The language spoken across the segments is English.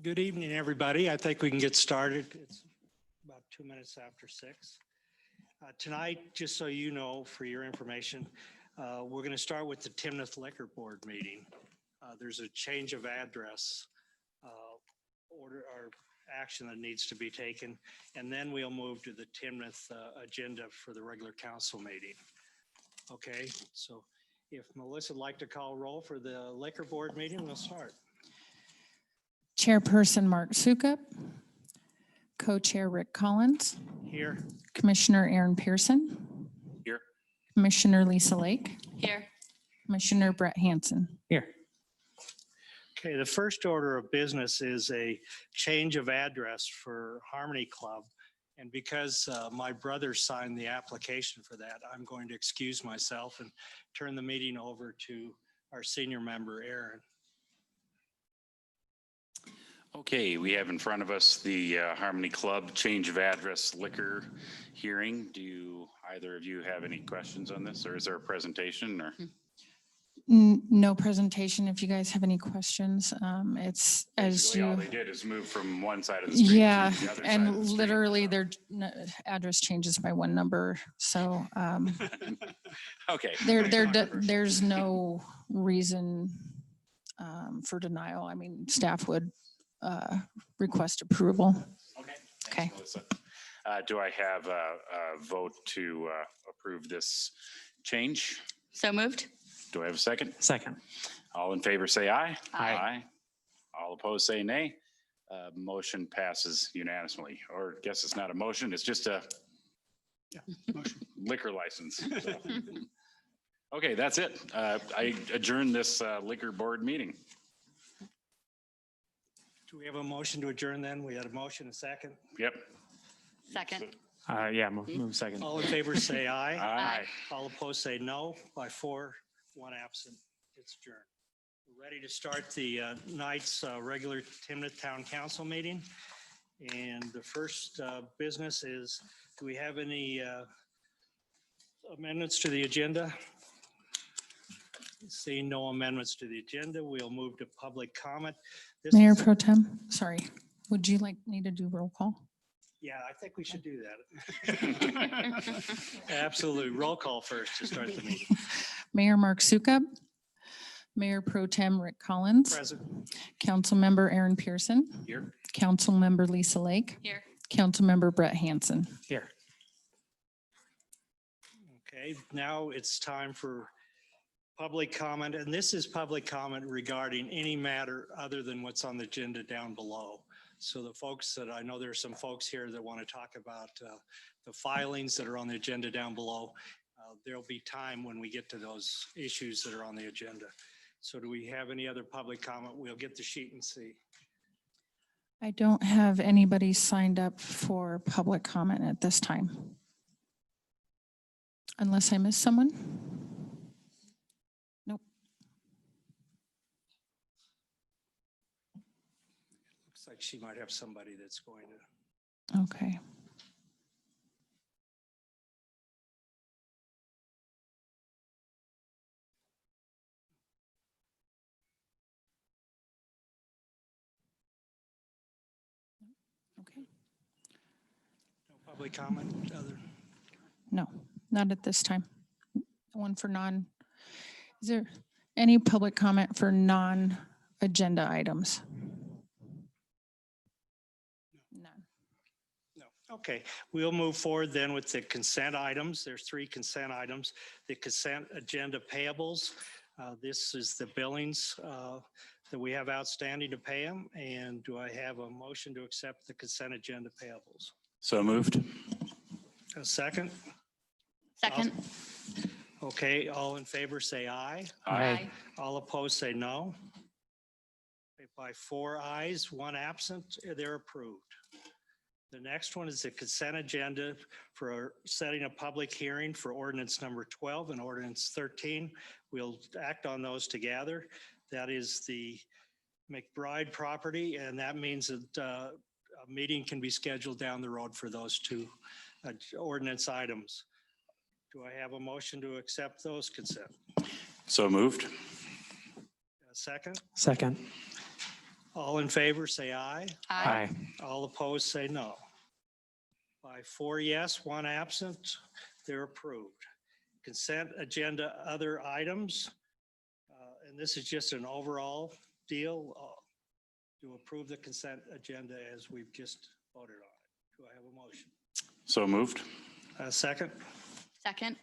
Good evening, everybody. I think we can get started. It's about 2 minutes after 6. Tonight, just so you know, for your information, we're going to start with the Timnath Liquor Board meeting. There's a change of address order or action that needs to be taken, and then we'll move to the Timnath agenda for the regular council meeting. Okay, so if Melissa would like to call roll for the Liquor Board meeting, we'll start. Chairperson Mark Sukup, Co-Chair Rick Collins, Here. Commissioner Aaron Pearson, Here. Commissioner Lisa Lake, Here. Commissioner Brett Hansen. Here. Okay, the first order of business is a change of address for Harmony Club. And because my brother signed the application for that, I'm going to excuse myself and turn the meeting over to our senior member, Aaron. Okay, we have in front of us the Harmony Club change of address liquor hearing. Do either of you have any questions on this, or is there a presentation? Or No presentation. If you guys have any questions, it's as basically all you. they did is move from one side of the street Yeah, to the other side and of the street. literally their address changes by one number. So Okay. there's no reason for denial. I mean, staff would request approval. Okay. Okay. Thanks, Melissa. Do I have a vote to approve this change? So moved. Do I have a second? Second. All in favor, say aye. Aye. All opposed, say nay. Motion passes unanimously, or I guess it's not a motion, it's just a liquor license. So. Okay, that's it. I adjourn this liquor board meeting. Do we have a motion to adjourn then? We had a motion, a second. Yep. Second. Yeah, move second. All in favor, say aye. Aye. All opposed, say no. By 4, 1 absent. It's adjourned. We're ready to start the night's regular Timnath Town Council meeting. And the first business is, do we have any amendments to the agenda? Seeing no amendments to the agenda, we'll move to public comment. This Mayor is- Pro Tem, sorry, would you like me to do roll call? Yeah, I think we should do that. Absolutely. Roll call first to start the meeting. Mayor Mark Sukup, Mayor Pro Tem Rick Collins, Present. Councilmember Aaron Pearson, Here. Councilmember Lisa Lake, Here. Councilmember Brett Hansen. Here. Okay, now it's time for public comment, and this is public comment regarding any matter other than what's on the agenda down below. So the folks that I know, there's some folks here that want to talk about the filings that are on the agenda down below. There'll be time when we get to those issues that are on the agenda. So do we have any other public comment? We'll get the sheet and see. I don't have anybody signed up for public comment at this time. Unless I missed someone? Nope. Looks like she might have somebody that's going to. Okay. Okay. No public comment other? No, not at this time. One for non, is there any public comment for non-agenda items? None. No. Okay, we'll move forward then with the consent items. There's 3 consent items. The consent agenda payables. This is the billings that we have outstanding to pay them. And do I have a motion to accept the consent agenda payables? So moved. A second? Second. Okay, all in favor say aye. Aye. All opposed say no. By 4 ayes, 1 absent, they're approved. The next one is the consent agenda for setting a public hearing for ordinance number 12 and ordinance 13. We'll act on those together. That is the McBride property, and that means that a meeting can be scheduled down the road for those 2 ordinance items. Do I have a motion to accept those consent? So moved. A second? Second. All in favor, say aye. Aye. All opposed, say no. By 4 yes, 1 absent, they're approved. Consent agenda, other items. And this is just an overall deal to approve the consent agenda as we've just voted on it. Do I have a motion? So moved. A second? Second.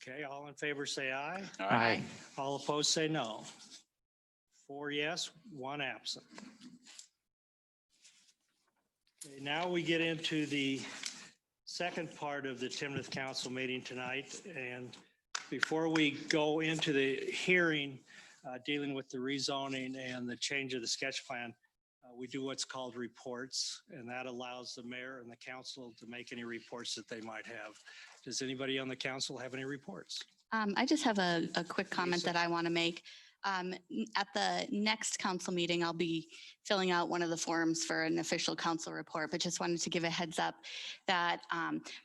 Okay, all in favor, say aye. Aye. All opposed, say no. 4 yes, 1 absent. Okay, now we get into the second part of the Timnath Council meeting tonight. And before we go into the hearing dealing with the rezoning and the change of the sketch plan, we do what's called reports, and that allows the mayor and the council to make any reports that they might have. Does anybody on the council have any reports? I just have a quick comment Lisa? that I want to make. At the next council meeting, I'll be filling out one of the forms for an official council report, but just wanted to give a heads up that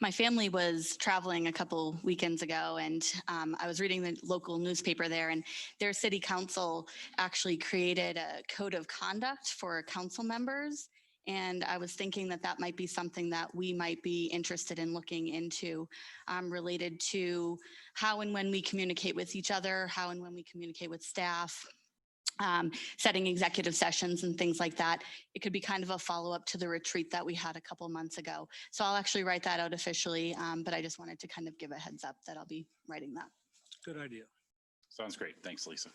my family was traveling a couple weekends ago, and I was reading the local newspaper there, and their city council actually created a code of conduct for council members. And I was thinking that that might be something that we might be interested in looking into related to how and when we communicate with each other, how and when we communicate with staff, setting executive sessions and things like that. It could be kind of a follow-up to the retreat that we had a couple months ago. So I'll actually write that out officially, but I just wanted to kind of give a heads up that I'll be writing that. Good idea. Sounds great. Thanks, Lisa.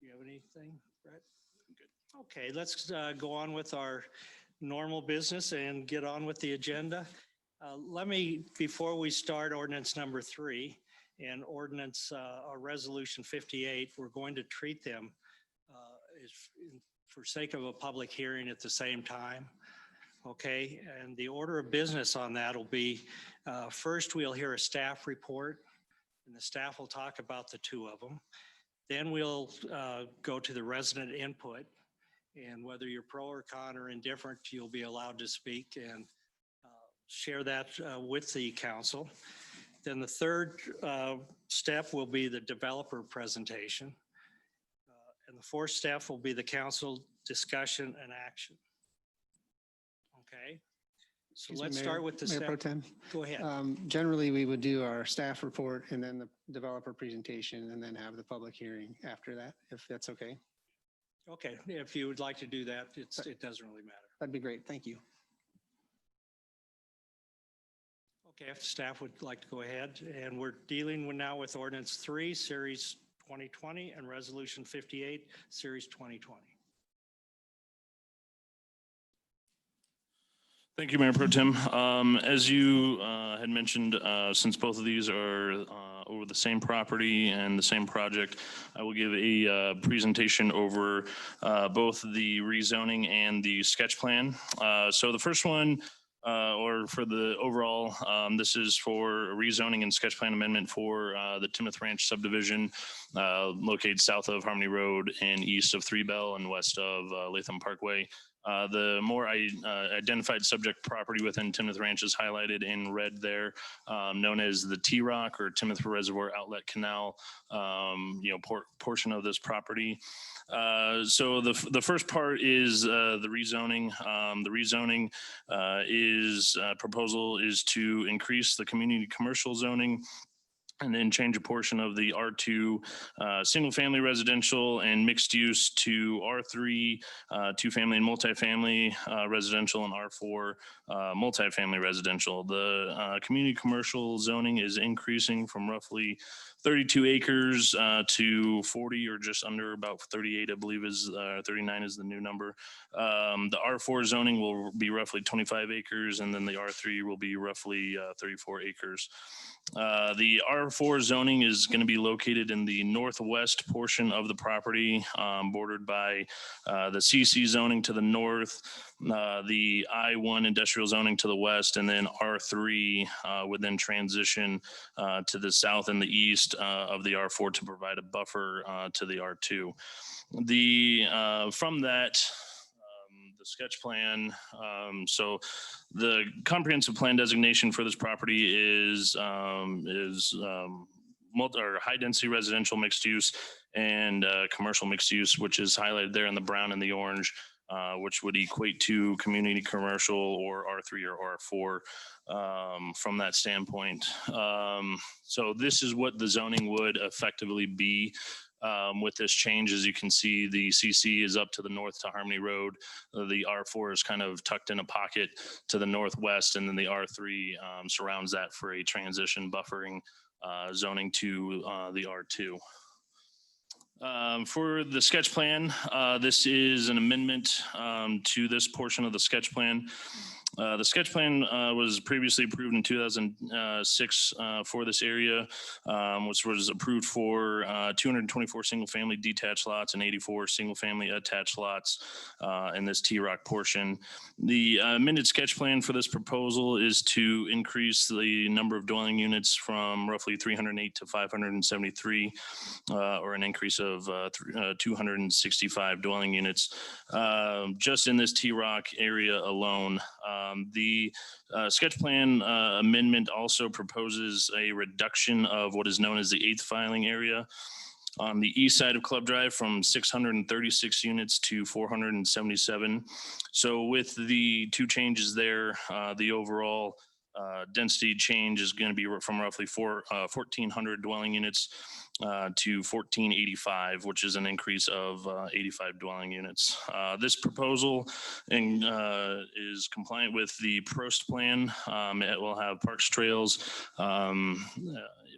Do you have anything, Brett? Good. Okay, let's go on with our normal business and get on with the agenda. Let me, before we start ordinance number 3 and ordinance or resolution 58, we're going to treat them for sake of a public hearing at the same time. Okay, and the order of business on that will be first we'll hear a staff report, and the staff will talk about the 2 of them. Then we'll go to the resident input, and whether you're pro or con or indifferent, you'll be allowed to speak and share that with the council. Then the third step will be the developer presentation. And the 4th step will be the council discussion and action. Okay, so Excuse me, let's Mayor- start with the Mayor Pro step. Tem. Go ahead. Generally, we would do our staff report and then the developer presentation and then have the public hearing after that, if that's okay. Okay, if you would like to do that, it doesn't really matter. That'd be great. Thank you. Okay, if staff would like to go ahead, and we're dealing now with ordinance 3, series 2020, and resolution 58, series 2020. Thank you, Mayor Pro Tem. As you had mentioned, since both of these are over the same property and the same project, I will give a presentation over both the rezoning and the sketch plan. So the first one, or for the overall, this is for a rezoning and sketch plan amendment for the Timoth Ranch subdivision located south of Harmony Road and east of Three Bell and west of Latham Parkway. The more identified subject property within Timnath Ranch is highlighted in red there, known as the T-Rock or Timoth Reservoir Outlet Canal, portion of this property. So the first part is the rezoning. The rezoning proposal is to increase the community commercial zoning and then change a portion of the R2 single-family residential and mixed use to R3 two-family and multifamily residential and R4 multifamily residential. The community commercial zoning is increasing from roughly 32 acres to 40 or just under about 38, I believe is 39 is the new number. The R4 zoning will be roughly 25 acres and then the R3 will be roughly 34 acres. The R4 zoning is going to be located in the northwest portion of the property, bordered by the CC zoning to the north, the I-1 industrial zoning to the west, and then R3 would then transition to the south and the east of the R4 to provide a buffer to the R2. From that, the sketch plan. So the comprehensive plan designation for this property is or high density residential mixed use and commercial mixed use, which is highlighted there in the brown and the orange, which would equate to community commercial or R3 or R4 from that standpoint. So this is what the zoning would effectively be. With this change, as you can see, the CC is up to the north to Harmony Road. The R4 is kind of tucked in a pocket to the northwest, and then the R3 surrounds that for a transition buffering zoning to the R2. For the sketch plan, this is an amendment to this portion of the sketch plan. The sketch plan was previously approved in 2006 for this area, which was approved for 224 single-family detached lots and 84 single-family attached lots in this T-Rock portion. The amended sketch plan for this proposal is to increase the number of dwelling units from roughly 308 to 573, or an increase of 265 dwelling units just in this T-Rock area alone. The sketch plan amendment also proposes a reduction of what is known as the 8th filing area on the east side of Club Drive from 636 units to 477. So with the two changes there, the overall density change is going to be from roughly 1,400 dwelling units to 1,485, which is an increase of 85 dwelling units. This proposal is compliant with the Prost plan. It will have parks, trails.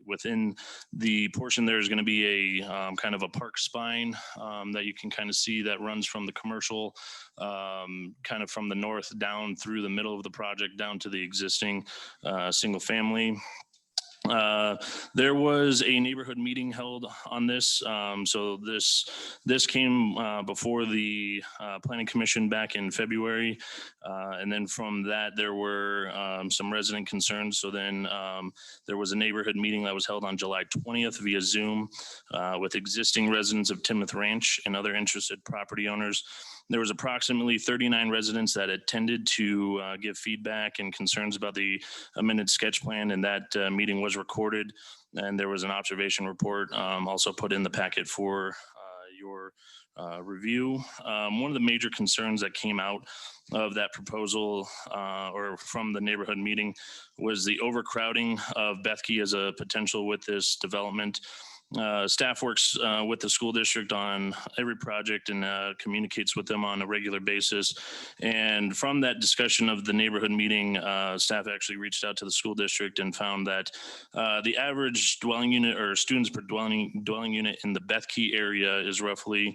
Within the portion, there's going to be a kind of a park spine that you can kind of see that runs from the commercial, kind of from the north down through the middle of the project down to the existing single family. There was a neighborhood meeting held on this. So this came before the Planning Commission back in February. And then from that, there were some resident concerns. So then there was a neighborhood meeting that was held on July 20th via Zoom with existing residents of Timnath Ranch and other interested property owners. There was approximately 39 residents that attended to give feedback and concerns about the amended sketch plan, and that meeting was recorded, and there was an observation report also put in the packet for your review. One of the major concerns that came out of that proposal or from the neighborhood meeting was the overcrowding of Bethke as a potential with this development. Staff works with the school district on every project and communicates with them on a regular basis. And from that discussion of the neighborhood meeting, staff actually reached out to the school district and found that the average dwelling unit or students per dwelling unit in the Bethke area is roughly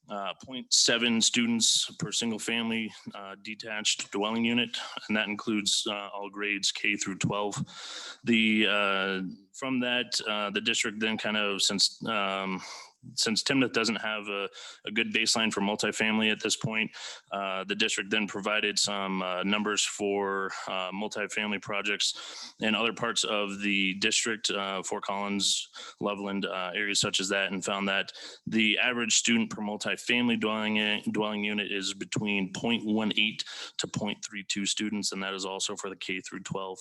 0.7 students per single family detached dwelling unit, and that includes all grades K through 12. From that, the district then kind of, since Timnath doesn't have a good baseline for multifamily at this point, the district then provided some numbers for multifamily projects in other parts of the district, Fort Collins, Loveland, areas such as that, and found that the average student per multifamily dwelling unit is between 0.18 to 0.32 students, and that is also for the K through 12.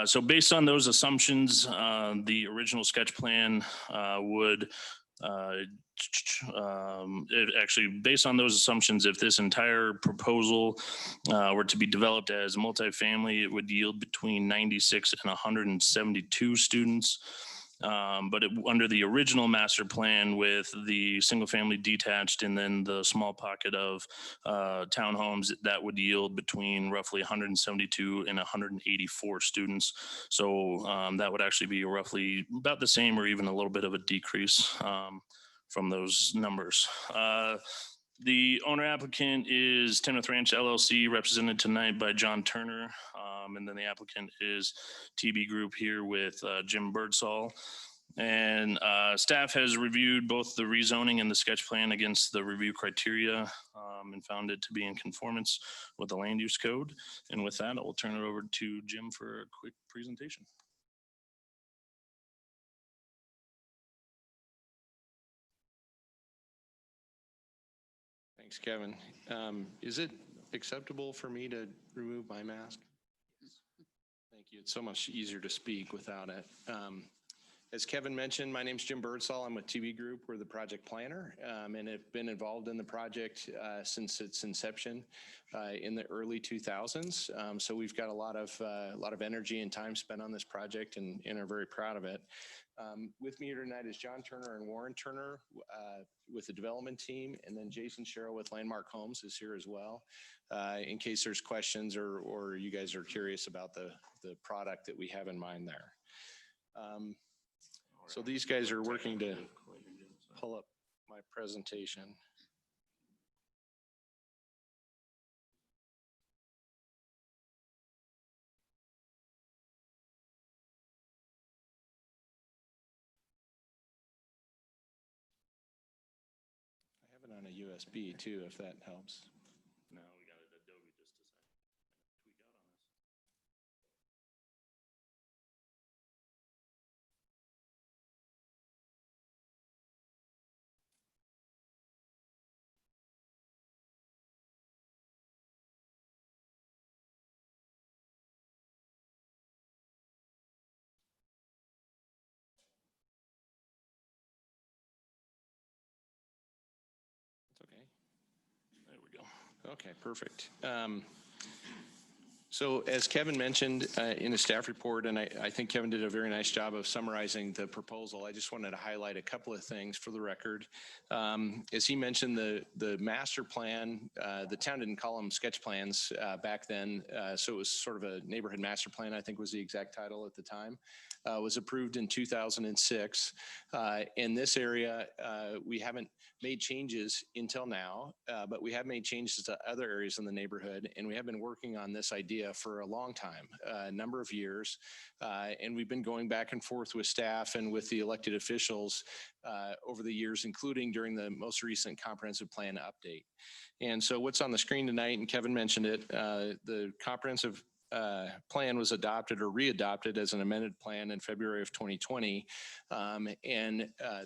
So based on those assumptions, the original sketch plan would actually, based on those assumptions, if this entire proposal were to be developed as multifamily, it would yield between 96 and 172 students. But under the original master plan with the single family detached and then the small pocket of townhomes, that would yield between roughly 172 and 184 students. So that would actually be roughly about the same or even a little bit of a decrease from those numbers. The owner applicant is Timnath Ranch LLC, represented tonight by John Turner. And then the applicant is TB Group here with Jim Birdsall. And staff has reviewed both the rezoning and the sketch plan against the review criteria and found it to be in conformance with the land use code. And with that, I will turn it over to Jim for a quick presentation. Thanks, Kevin. Is it acceptable for me to remove my mask? Thank you. It's so much easier to speak without it. As Kevin mentioned, my name's Jim Birdsall. I'm with TV Group. We're the project planner and have been involved in the project since its inception in the early 2000s. So we've got a lot of energy and time spent on this project and are very proud of it. With me here tonight is John Turner and Warren Turner with the development team, and then Jason Sherrill with Landmark Homes is here as well, in case there's questions or you guys are curious about the product that we have in mind there. So these guys are working to pull up my presentation. I have it on a USB too, if that helps. No, we got it Adobe just a second. Tweak out on this. It's okay. There we go. Okay, perfect. So as Kevin mentioned in the staff report, and I think Kevin did a very nice job of summarizing the proposal, I just wanted to highlight a couple of things for the record. As he mentioned, the master plan, the town didn't call them sketch plans back then, so it was sort of a neighborhood master plan, I think was the exact title at the time. Was approved in 2006. In this area, we haven't made changes until now, but we have made changes to other areas in the neighborhood, and we have been working on this idea for a long time, a number of years, and we've been going back and forth with staff and with the elected officials over the years, including during the most recent comprehensive plan update. And so what's on the screen tonight, and Kevin mentioned it, the comprehensive plan was adopted or readopted as an amended plan in February of 2020.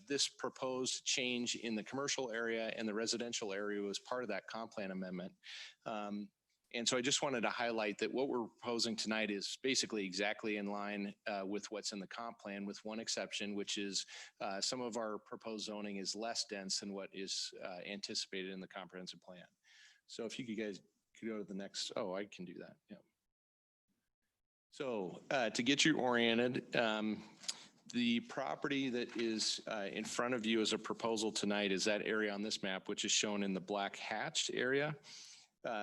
This proposed change in the commercial area and the residential area was part of that comp plan amendment. And so I just wanted to highlight that what we're proposing tonight is basically exactly in line with what's in the comp plan, with one exception, which is some of our proposed zoning is less dense than what is anticipated in the comprehensive plan. So if you guys could go to the next, oh, I can do that, yeah. So to get you oriented, the property that is in front of you as a proposal tonight is that area on this map, which is shown in the black hatched area.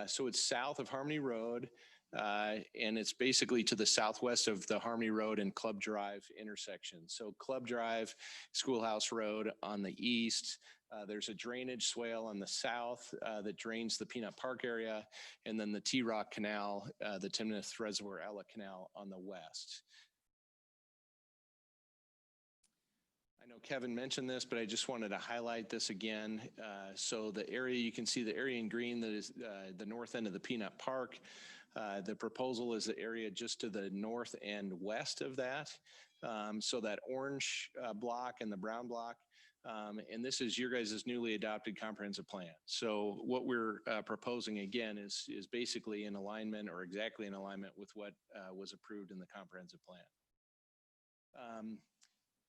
So it's south of Harmony Road, and it's basically to the southwest of the Harmony Road and Club Drive intersection. So Club Drive, Schoolhouse Road on the east. There's a drainage swale on the south that drains the Peanut Park area, and then the T-Rock Canal, the Timnath Reservoir Outlet Canal on the west. I know Kevin mentioned this, but I just wanted to highlight this again. So the area, you can see the area in green that is the north end of the Peanut Park. The proposal is the area just to the north and west of that. So that orange block and the brown block. And this is your guys' newly adopted comprehensive plan. So what we're proposing again is basically in alignment or exactly in alignment with what was approved in the comprehensive plan.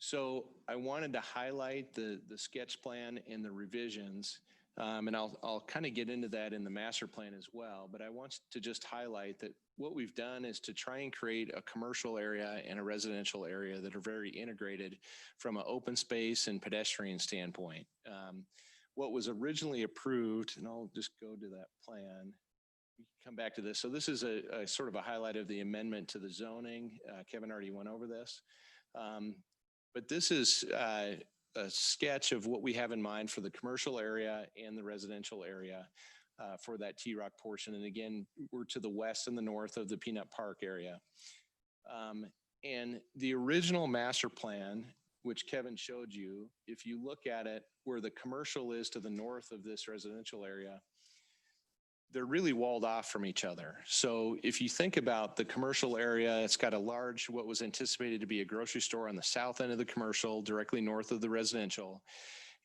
So I wanted to highlight the sketch plan and the revisions, and I'll kind of get into that in the master plan as well, but I want to just highlight that what we've done is to try and create a commercial area and a residential area that are very integrated from an open space and pedestrian standpoint. What was originally approved, and I'll just go to that plan, we can come back to this. So this is a sort of a highlight of the amendment to the zoning. Kevin already went over this. But this is a sketch of what we have in mind for the commercial area and the residential area for that T-Rock portion. And again, we're to the west and the north of the Peanut Park area. And the original master plan, which Kevin showed you, if you look at it where the commercial is to the north of this residential area, they're really walled off from each other. So if you think about the commercial area, it's got a large, what was anticipated to be a grocery store on the south end of the commercial, directly north of the residential.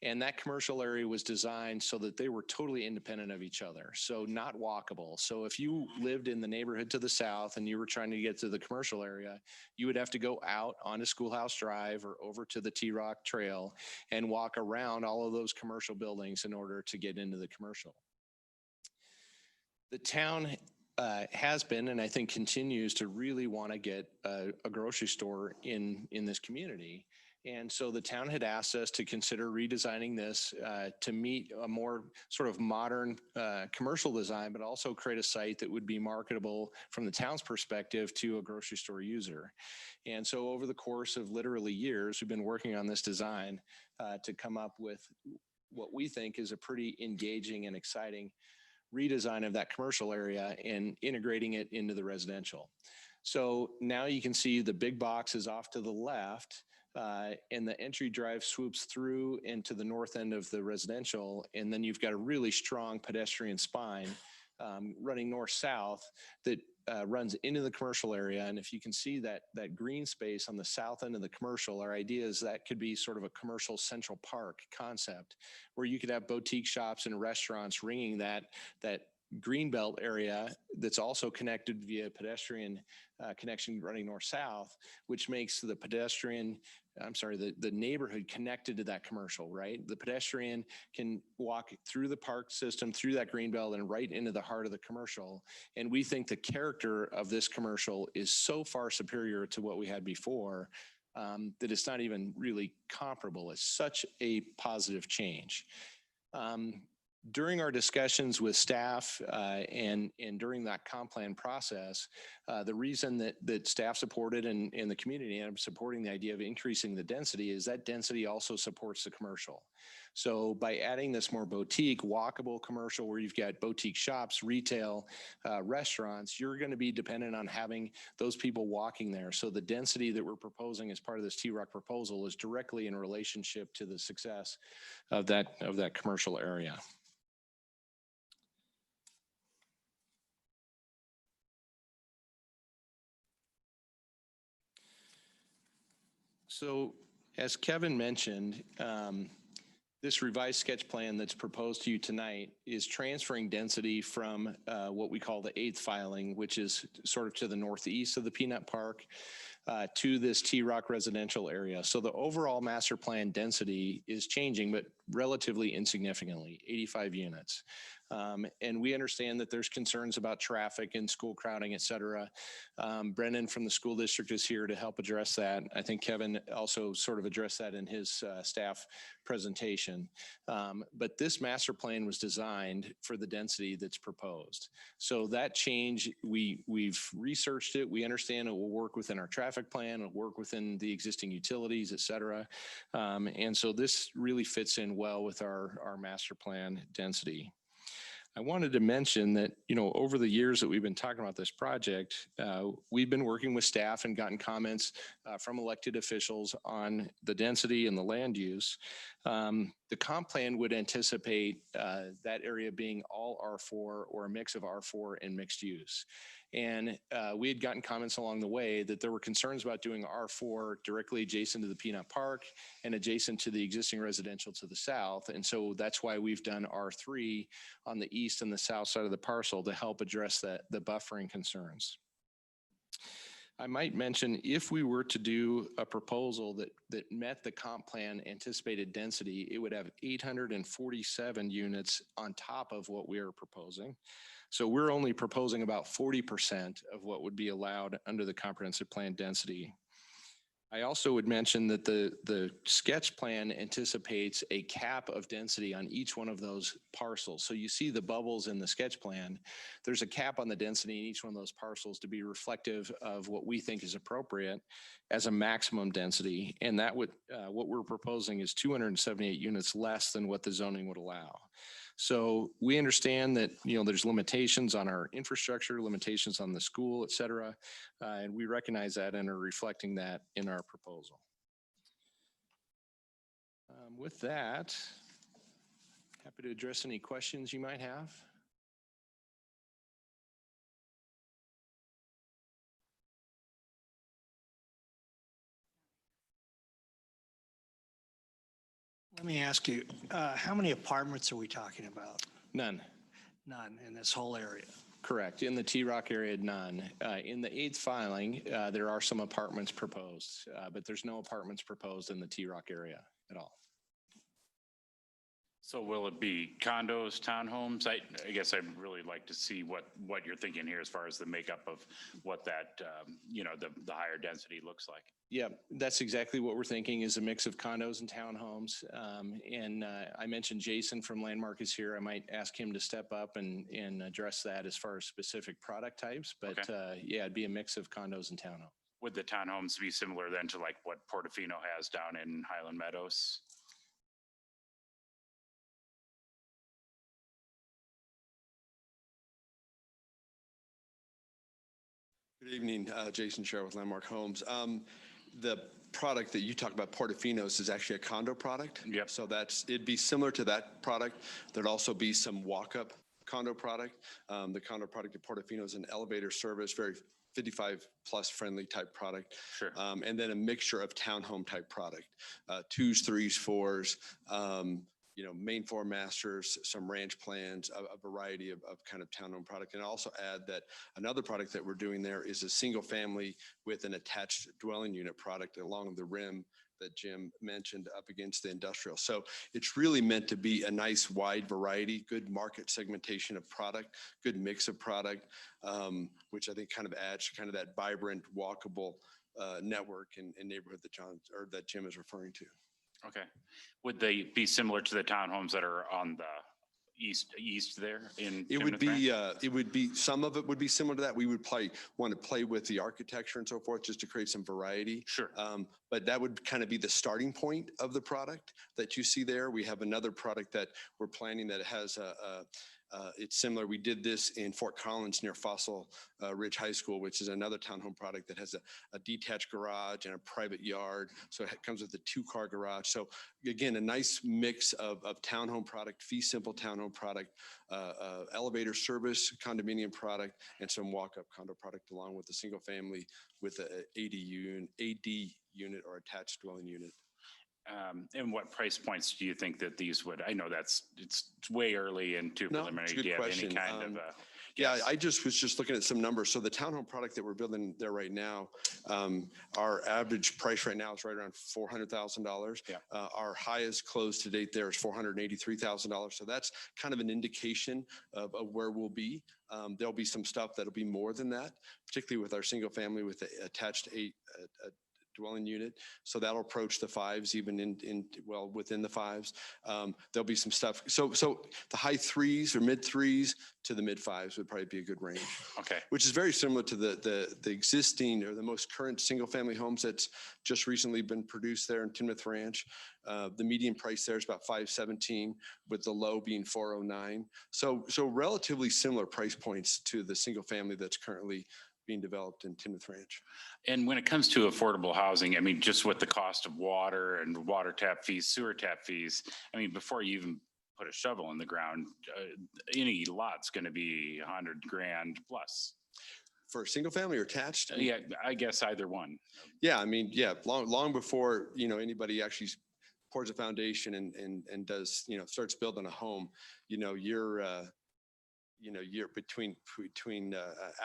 And that commercial area was designed so that they were totally independent of each other, so not walkable. So if you lived in the neighborhood to the south and you were trying to get to the commercial area, you would have to go out onto Schoolhouse Drive or over to the T-Rock Trail and walk around all of those commercial buildings in order to get into the commercial. The town has been, and I think continues to really want to get a grocery store in this community. And so the town had asked us to consider redesigning this to meet a more sort of modern commercial design, but also create a site that would be marketable from the town's perspective to a grocery store user. And so over the course of literally years, we've been working on this design to come up with what we think is a pretty engaging and exciting redesign of that commercial area and integrating it into the residential. So now you can see the big box is off to the left, and the entry drive swoops through into the north end of the residential. And then you've got a really strong pedestrian spine running north-south that runs into the commercial area. And if you can see that green space on the south end of the commercial, our idea is that could be sort of a commercial central park concept where you could have boutique shops and restaurants ringing that greenbelt area that's also connected via pedestrian connection running north-south, which makes the neighborhood connected to that commercial, right? The pedestrian can walk through the park system, through that greenbelt and right into the heart of the commercial. And we think the character of this commercial is so far superior to what we had before that it's not even really comparable. It's such a positive change. During our discussions with staff and during that comp plan process, the reason that staff supported and the community ended up supporting the idea of increasing the density is that density also supports the commercial. So by adding this more boutique, walkable commercial where you've got boutique shops, retail, restaurants, you're going to be dependent on having those people walking there. So the density that we're proposing as part of this T-Rock proposal is directly in relationship to the success of that commercial area. So as Kevin mentioned, this revised sketch plan that's proposed to you tonight is transferring density from what we call the 8th filing, which is sort of to the northeast of the Peanut Park, to this T-Rock residential area. So the overall master plan density is changing, but relatively insignificantly, 85 units. And we understand that there's concerns about traffic and school crowding, et cetera. Brendan from the school district is here to help address that. I think Kevin also sort of addressed that in his staff presentation. But this master plan was designed for the density that's proposed. So that change, we've researched it. We understand it will work within our traffic plan, it'll work within the existing utilities, et cetera. And so this really fits in well with our master plan density. I wanted to mention that, over the years that we've been talking about this project, we've been working with staff and gotten comments from elected officials on the density and the land use. The comp plan would anticipate that area being all R4 or a mix of R4 and mixed use. And we had gotten comments along the way that there were concerns about doing R4 directly adjacent to the Peanut Park and adjacent to the existing residential to the south. And so that's why we've done R3 on the east and the south side of the parcel to help address the buffering concerns. I might mention, if we were to do a proposal that met the comp plan anticipated density, it would have 847 units on top of what we are proposing. So we're only proposing about 40% of what would be allowed under the comprehensive plan density. I also would mention that the sketch plan anticipates a cap of density on each one of those parcels. So you see the bubbles in the sketch plan. There's a cap on the density in each one of those parcels to be reflective of what we think is appropriate as a maximum density. And that would, what we're proposing is 278 units less than what the zoning would allow. So we understand that, there's limitations on our infrastructure, limitations on the school, et cetera. And we recognize that and are reflecting that in our proposal. With that, happy to address any questions you might have. Let me ask you, how many apartments are we talking about? None. None in this whole area. Correct. In the T-Rock area, none. In the 8th filing, there are some apartments proposed, but there's no apartments proposed in the T-Rock area at all. So will it be condos, townhomes? I guess I'd really like to see what you're thinking here as far as the makeup of what that, the higher density looks like. Yeah, that's exactly what we're thinking is a mix of condos and townhomes. I mentioned Jason from Landmark is here. I might ask him to step up and address that as far as specific product types. But yeah, it'd be a mix of condos and townhomes. Would the townhomes be similar then to like what Portofino has down in Highland Meadows? Good evening, Jason Sherrill with Landmark Homes. The product that you talked about, Portofino's, is actually a condo product. Yep. So it'd be similar to that product. There'd also be some walk-up condo product. The condo product at Portofino is an elevator service, very 55 plus friendly type product. Sure. And then a mixture of townhome type product, 2s, 3s, 4s, main floor masters, some ranch plans, a variety of kind of townhome product. And I'll also add that another product that we're doing there is a single family with an attached dwelling unit product along the rim that Jim mentioned up against the industrial. So it's really meant to be a nice wide variety, good market segmentation of product, good mix of product, which I think kind of adds kind of that vibrant, walkable network and neighborhood that Jim is referring to. Okay. Would they be similar to the townhomes that are on the east there in? It would be, some of it would be similar to that. We would want to play with the architecture and so forth just to create some variety. Sure. But that would kind of be the starting point of the product that you see there. We have another product that we're planning that has it's similar. We did this in Fort Collins near Fossil Ridge High School, which is another townhome product that has a detached garage and a private yard. So it comes with a 2-car garage. So again, a nice mix of townhome product, fee simple townhome product, elevator service, condominium product, and some walk-up condo product along with a single family with a AD unit or attached dwelling unit. And what price points do you think that these would? I know it's way early and too preliminary. It's a good Do you have question. any kind of? Yeah, I was just looking at some numbers. So the townhome product that we're building there right now, our average price right now is right around $400,000. Yeah. Our highest close to date there is $483,000. So that's kind of an indication of where we'll be. There'll be some stuff that'll be more than that, particularly with our single family with the attached dwelling unit. So that'll approach the 5s, even within the 5s. There'll be some stuff. So the high 3s or mid 3s to the mid 5s would probably be a good range. Okay. Which is very similar to the existing or the most current single family homes that's just recently been produced there in Timnath Ranch. The median price there is about $517, with the low being $409. So relatively similar price points to the single family that's currently being developed in Timnath Ranch. And when it comes to affordable housing, I mean, just with the cost of water and water tap fees, sewer tap fees, I mean, before you even put a shovel in the ground, any lot's going to be $100,000 plus. For a single family or attached? Yeah, I guess either one. Yeah, I mean, yeah, long before, anybody actually pours a foundation and does, starts building a home, you're between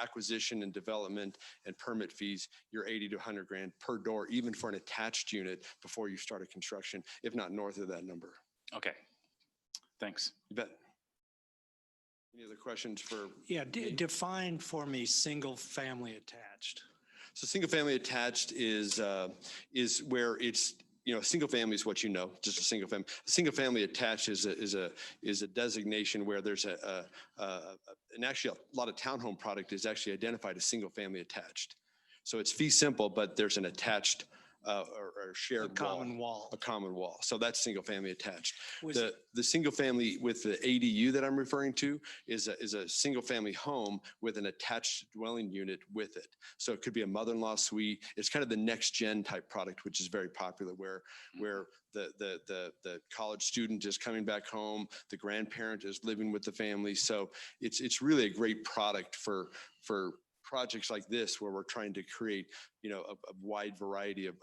acquisition and development and permit fees, you're 80 to 100 grand per door, even for an attached unit before you start a construction, if not north of that number. Okay, thanks. You bet. Any other questions for? Yeah, define for me single family attached. So single family attached is where it's, a single family is what just a single family. A single family attached is a designation where there's and actually a lot of townhome product is actually identified as single family attached. So it's fee simple, but there's an attached or shared common wall. A common wall. So that's single family attached. Was- The single family with the ADU that I'm referring to is a single family home with an attached dwelling unit with it. So it could be a mother-in-law suite. It's kind of the next gen type product, which is very popular where the college student is coming back home, the grandparent is living with the family. So it's really a great product for projects like this, where we're trying to create, a wide variety of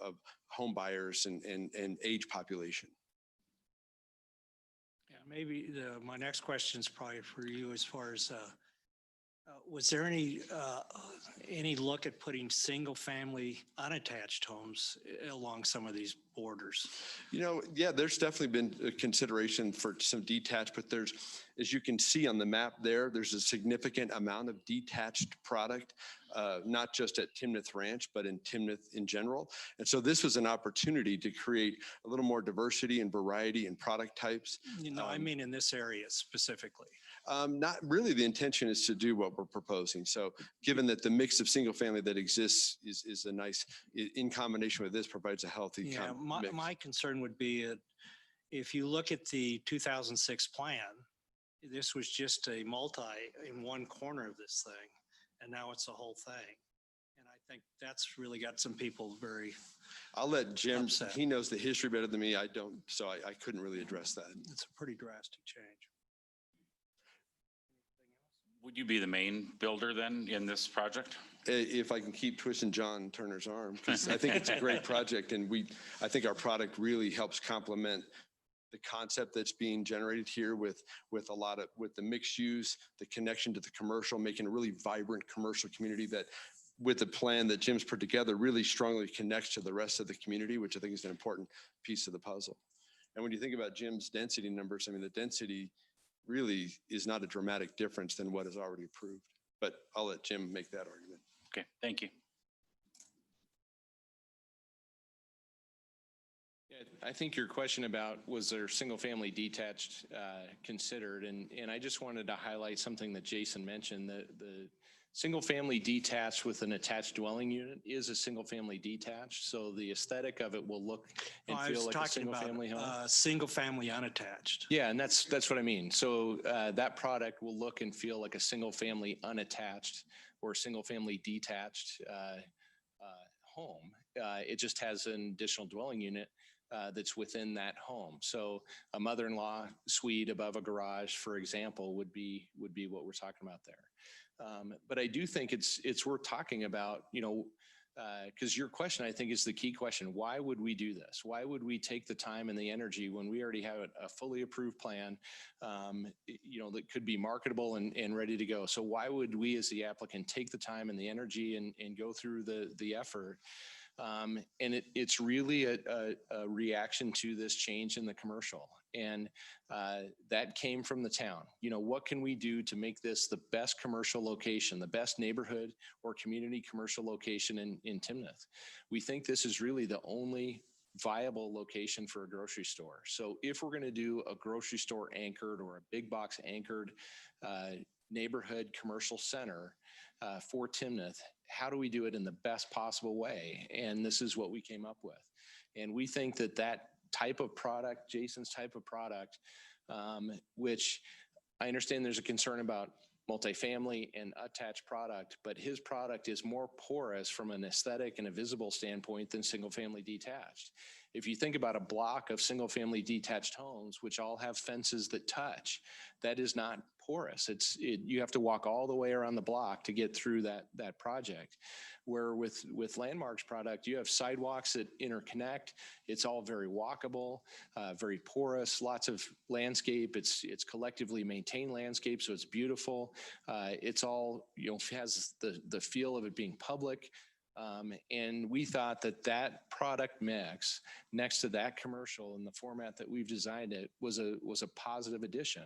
home buyers and age population. Maybe my next question is probably for you as far as, was there any look at putting single-family unattached homes along some of these borders? You know, yeah, there's definitely been a consideration for some detached, but there's, as you can see on the map there, there's a significant amount of detached product, not just at Timnath Ranch, but in Timnath in general. And so this was an opportunity to create a little more diversity and variety in product types. You know, I mean in this area specifically. Not really. The intention is to do what we're proposing. So given that the mix of single family that exists is a nice, in combination with this, provides a healthy Yeah, mix. my concern would be if you look at the 2006 plan, this was just a multi in one corner of this thing, and now it's a whole thing. And I think that's really got some people very I'll let Jim, upset. he knows the history better than me. I don't, so I couldn't really address that. It's a pretty drastic change. Would you be the main builder then in this project? If I can keep twisting John Turner's arm, because I think it's a great project, and I think our product really helps complement the concept that's being generated here with the mixed use, the connection to the commercial, making a really vibrant commercial community that, with the plan that Jim's put together, really strongly connects to the rest of the community, which I think is an important piece of the puzzle. And when you think about Jim's density numbers, I mean, the density really is not a dramatic difference than what is already approved. But I'll let Jim make that argument. Okay, thank you. Yeah, I think your question about was there single family detached considered, and I just wanted to highlight something that Jason mentioned. The single family detached with an attached dwelling unit is a single family detached, so the aesthetic of it will look and I feel was like a talking single about family home. single family unattached. Yeah, and that's what I mean. So that product will look and feel like a single family unattached or single family detached home. It just has an additional dwelling unit that's within that home. So a mother-in-law suite above a garage, for example, would be what we're talking about there. But I do think it's worth talking about, because your question, I think, is the key question. Why would we do this? Why would we take the time and the energy when we already have a fully approved plan, that could be marketable and ready to go? So why would we as the applicant take the time and the energy and go through the effort? And it's really a reaction to this change in the commercial. And that came from the town. What can we do to make this the best commercial location, the best neighborhood or community commercial location in Timnath? We think this is really the only viable location for a grocery store. So if we're going to do a grocery store anchored or a big box anchored neighborhood commercial center for Timnath, how do we do it in the best possible way? And this is what we came up with. And we think that type of product, Jason's type of product, which I understand there's a concern about multifamily and attached product, but his product is more porous from an aesthetic and a visible standpoint than single family detached. If you think about a block of single family detached homes, which all have fences that touch, that is not porous. You have to walk all the way around the block to get through that project. Where with Landmark's product, you have sidewalks that interconnect. It's all very walkable, very porous, lots of landscape. It's collectively maintained landscape, so it's beautiful. It's all, has the feel of it being public. And we thought that product mix next to that commercial in the format that we've designed it was a positive addition.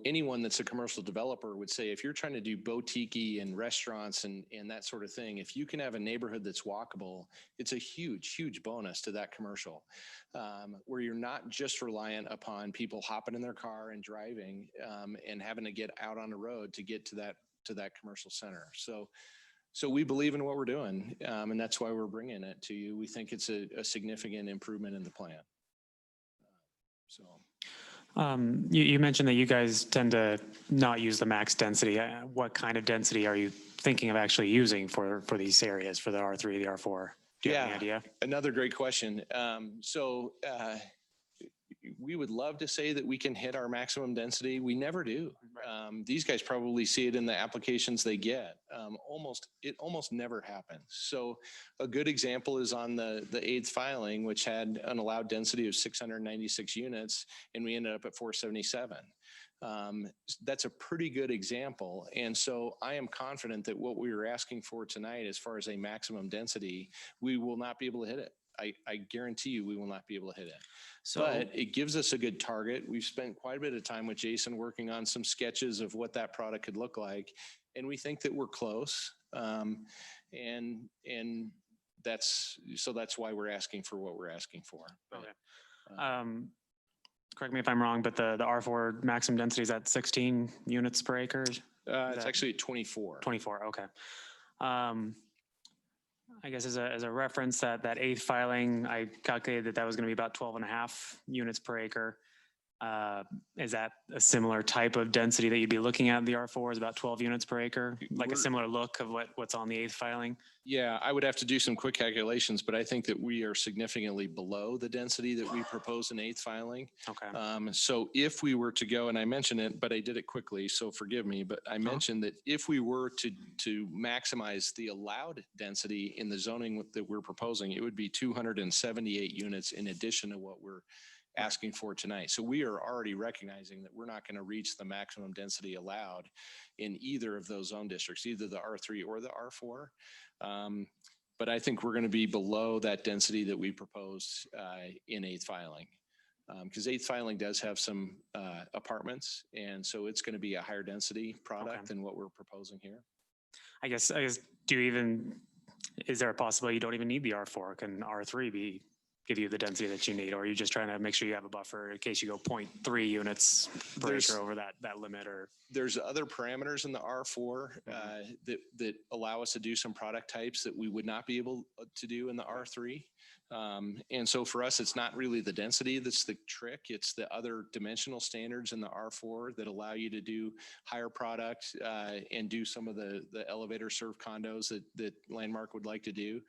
Anyone that's a commercial developer would say, if you're trying to do boutique and restaurants and that sort of thing, if you can have a neighborhood that's walkable, it's a huge, huge bonus to that commercial, where you're not just reliant upon people hopping in their car and driving and having to get out on the road to get to that commercial center. So we believe in what we're doing, and that's why we're bringing it to you. We think it's a significant improvement in the plan. You mentioned that you guys tend to not use the max density. What kind of density are you thinking of actually using for these areas, for the R3, the R4? Do you have any idea? Another great question. we would love to say that we can hit our maximum density. We never do. These guys probably see it in the applications they get. It almost never happens. So a good example is on the 8th filing, which had an allowed density of 696 units, and we ended up at 477. That's a pretty good example. And so I am confident that what we were asking for tonight, as far as a maximum density, we will not be able to hit it. I guarantee you we will not be able to hit it. But it gives us a good target. We've spent quite a bit of time with Jason working on some sketches of what that product could look like. And we think that we're close. And that's why we're asking for what we're asking for. Okay. Correct me if I'm wrong, but the R4 maximum density is at 16 units per acre? It's actually at 24. 24, okay. I guess as a reference, that 8th filing, I calculated that was going to be about 12.5 units per acre. Is that a similar type of density that you'd be looking at in the R4 is about 12 units per acre? Like a similar look of what's on the 8th filing? Yeah, I would have to do some quick calculations, but I think that we are significantly below the density that we proposed in 8th filing. Okay. So if we were to go, and I mentioned it, but I did it quickly, so forgive me, but I mentioned that if we were to maximize the allowed density in the zoning that we're proposing, it would be 278 units in addition to what we're asking for tonight. So we are already recognizing that we're not going to reach the maximum density allowed in either of those zone districts, either the R3 or the R4. But I think we're going to be below that density that we proposed in 8th filing. Because 8th filing does have some apartments, and so it's going to be a higher density product than what we're proposing here. I guess, is there a possibility you don't even need the R4? Can R3 give you the density that you need, or are you just trying to make sure you have a buffer in case you go 0.3 units per acre over that limit? Or there's other parameters in the R4 that allow us to do some product types that we would not be able to do in the R3. And so for us, it's not really the density that's the trick. It's the other dimensional standards in the R4 that allow you to do higher product and do some of the elevator served condos that Landmark would like to do.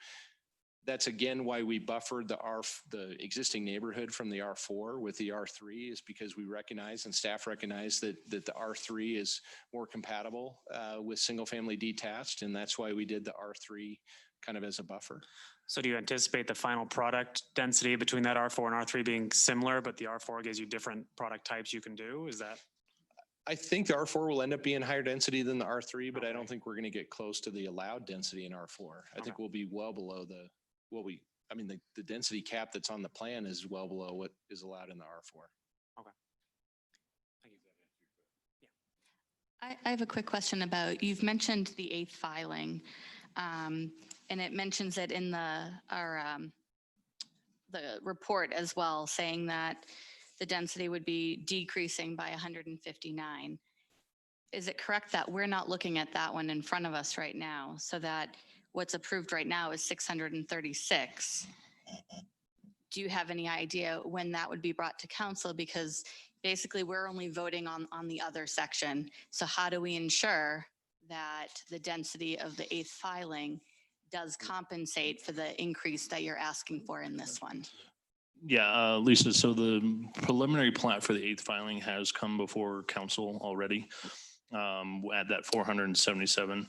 That's again why we buffered the existing neighborhood from the R4 with the R3, is because we recognize and staff recognize that the R3 is more compatible with single family detached, and that's why we did the R3 kind of as a buffer. so do you anticipate the final product density between that R4 and R3 being similar, but the R4 gives you different product types you can do? Is that? I think the R4 will end up being higher density than the R3, but I don't think we're going to get close to the allowed density in R4. I think we'll be well below the density cap that's on the plan is well below what is allowed in the R4. Okay. Thank you. I have a quick question about, you've mentioned the 8th filing, and it mentions it in the report as well, saying that the density would be decreasing by 159. Is it correct that we're not looking at that one in front of us right now, so that what's approved right now is 636? Do you have any idea when that would be brought to council? Because basically we're only voting on the other section. So how do we ensure that the density of the 8th filing does compensate for the increase that you're asking for in this one? Yeah, Lisa, so the preliminary plat for the 8th filing has come before council already at that 477.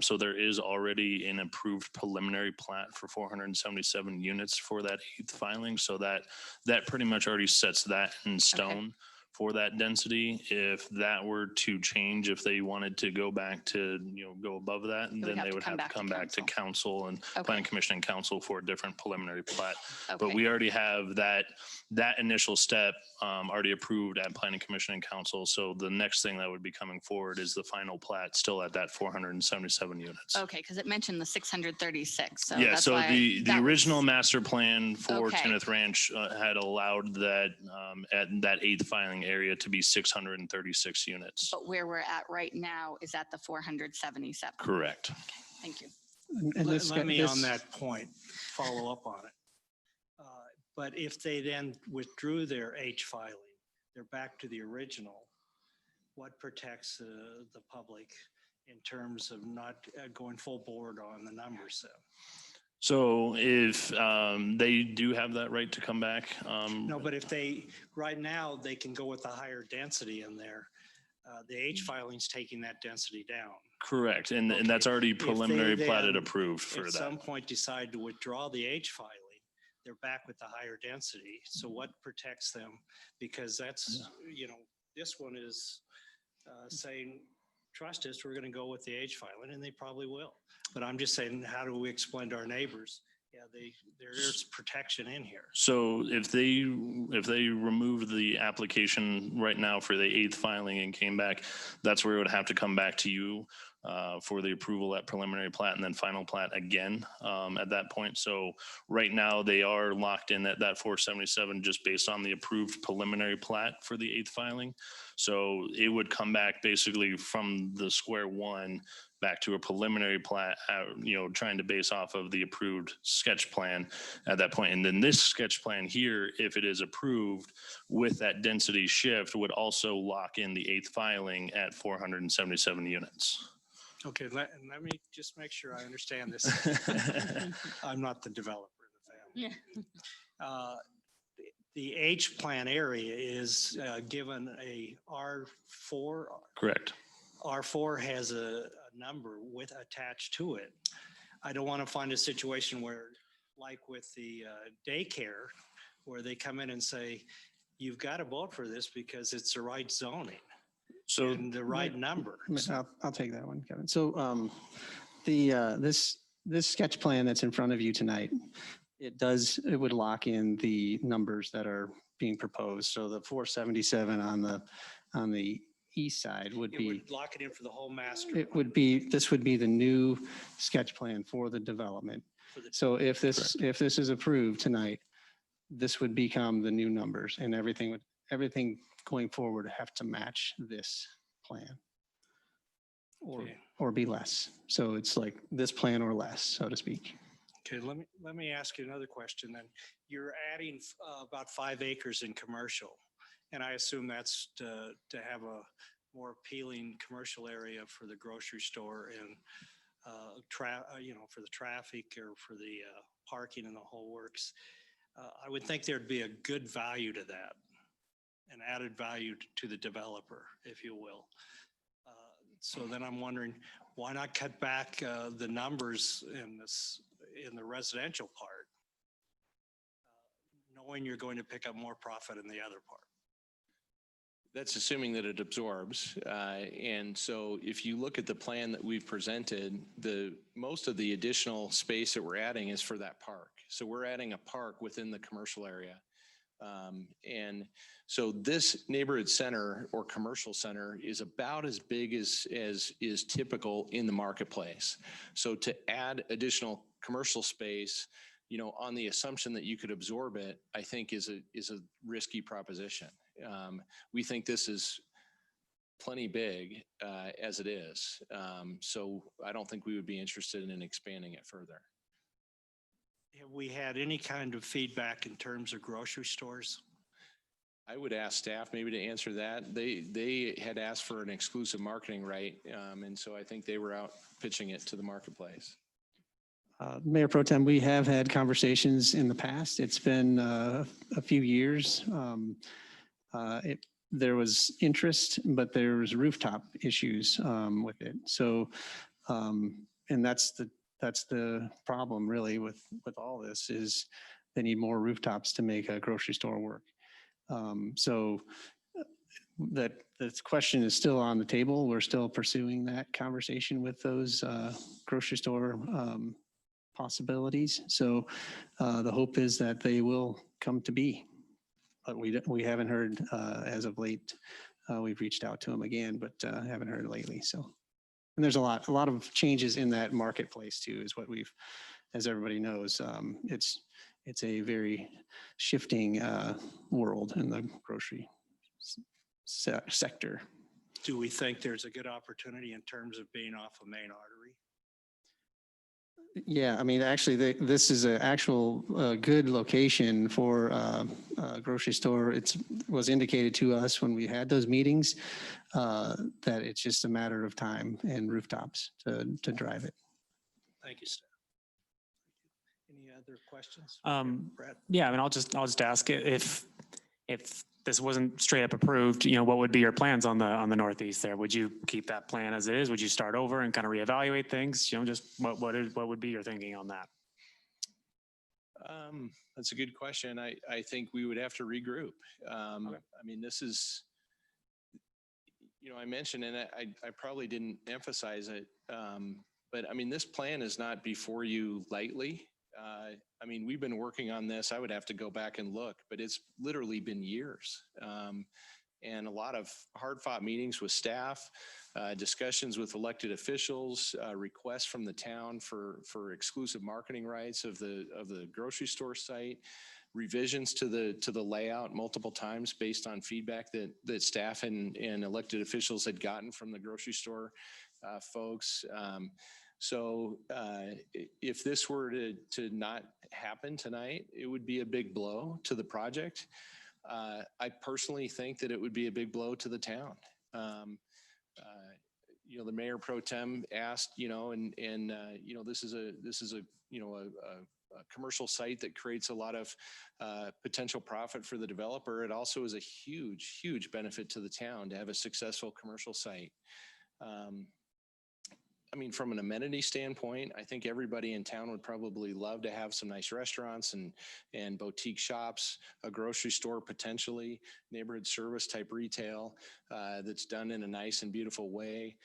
So there is already an approved preliminary plat for 477 units for that 8th filing. So that pretty much already sets that in stone. For that density. If that were to change, if they wanted to go back to, go above that, and then they would have to come back to council and planning commission and council for a different preliminary plat. But we already have that initial step already approved at planning commission and council. So the next thing that would be coming forward is the final plat still at that 477 units. Okay, because it mentioned the 636. So yeah, that's so why the original master plan for Timnath Ranch had allowed that at that 8th filing area to be 636 units. But where we're at right now is at the 477. Correct. Okay, thank you. Let me on that point follow up on it. But if they then withdrew their H filing, they're back to the original. What protects the public in terms of not going full board on the numbers then? So if they do have that right to come back, No, but if they, right now, they can go with the higher density in there. The H filing's taking that density down. correct, and Okay. that's already If they preliminary platted then, approved for At some that. point decide to withdraw the H filing, they're back with the higher density. So what protects them? Because that's, this one is saying, trust us, we're going to go with the H filing, and they probably will. But I'm just saying, how do we explain to our neighbors? Yeah, there's protection in here. So if they remove the application right now for the 8th filing and came back, that's where it would have to come back to you for the approval at preliminary plat and then final plat again at that point. So right now they are locked in at that 477 just based on the approved preliminary plat for the 8th filing. So it would come back basically from the square one back to a preliminary plat, trying to base off of the approved sketch plan at that point. And then this sketch plan here, if it is approved with that density shift, would also lock in the 8th filing at 477 units. Okay, let me just make sure I understand this. I'm not the developer of the family. The H plan area is given a R4. Correct. R4 has a number with attached to it. I don't want to find a situation where, like with the daycare, where they come in and say, you've got to vote for this because it's the right zoning So and the right number. I'll take that one, Kevin. So this sketch plan that's in front of you tonight, it would lock in the numbers that are being proposed. So the 477 on the east side would It be, would lock it in for the whole master. this would be the new sketch plan for the development. So if this is approved tonight, this would become the new numbers, and everything going forward would have to match this plan Okay. or be less. So it's like this plan or less, so to speak. Okay, let me ask you another question then. You're adding about 5 acres in commercial, and I assume that's to have a more appealing commercial area for the grocery store and for the traffic or for the parking and the whole works. I would think there'd be a good value to that, an added value to the developer, if you will. So then I'm wondering, why not cut back the numbers in the residential part, knowing you're going to pick up more profit in the other part? That's assuming that it absorbs. And so if you look at the plan that we've presented, most of the additional space that we're adding is for that park. So we're adding a park within the commercial area. And so this neighborhood center or commercial center is about as big as is typical in the marketplace. So to add additional commercial space, on the assumption that you could absorb it, I think is a risky proposition. We think this is plenty big as it is. So I don't think we would be interested in expanding it further. Have we had any kind of feedback in terms of grocery stores? I would ask staff maybe to answer that. They had asked for an exclusive marketing right. And so I think they were out pitching it to the marketplace. Mayor Pro Tem, we have had conversations in the past. It's been a few years. There was interest, but there was rooftop issues with it. So, and that's the problem really with all this is they need more rooftops to make a grocery store work. So that question is still on the table. We're still pursuing that conversation with those grocery store possibilities. So the hope is that they will come to be, but we haven't heard as of late. We've reached out to them again, but haven't heard lately. So, and there's a lot of changes in that marketplace too, is what we've, as everybody knows, it's a very shifting world in the grocery sector. Do we think there's a good opportunity in terms of being off a main artery? Yeah, I mean, actually, this is an actual good location for a grocery store. It was indicated to us when we had those meetings that it's just a matter of time and rooftops to drive it. Thank you, Steph. Any other questions? Yeah, Brett? I mean, I'll just ask if this wasn't straight up approved, what would be your plans on the northeast there? Would you keep that plan as it is? Would you start over and kind of reevaluate things? Just what would be your thinking on that? That's a good question. I think we would have to regroup. I mean, this is, I mentioned, and I probably didn't emphasize it, but I mean, this plan is not before you lightly. I mean, we've been working on this. I would have to go back and look, but it's literally been years. And a lot of hard fought meetings with staff, discussions with elected officials, requests from the town for exclusive marketing rights of the grocery store site, revisions to the layout multiple times based on feedback that staff and elected officials had gotten from the grocery store folks. So if this were to not happen tonight, it would be a big blow to the project. I personally think that it would be a big blow to the town. The mayor pro tem asked, this is a commercial site that creates a lot of potential profit for the developer. It also is a huge, huge benefit to the town to have a successful commercial site. I mean, from an amenity standpoint, I think everybody in town would probably love to have some nice restaurants and boutique shops, a grocery store potentially, neighborhood service type retail that's done in a nice and beautiful way.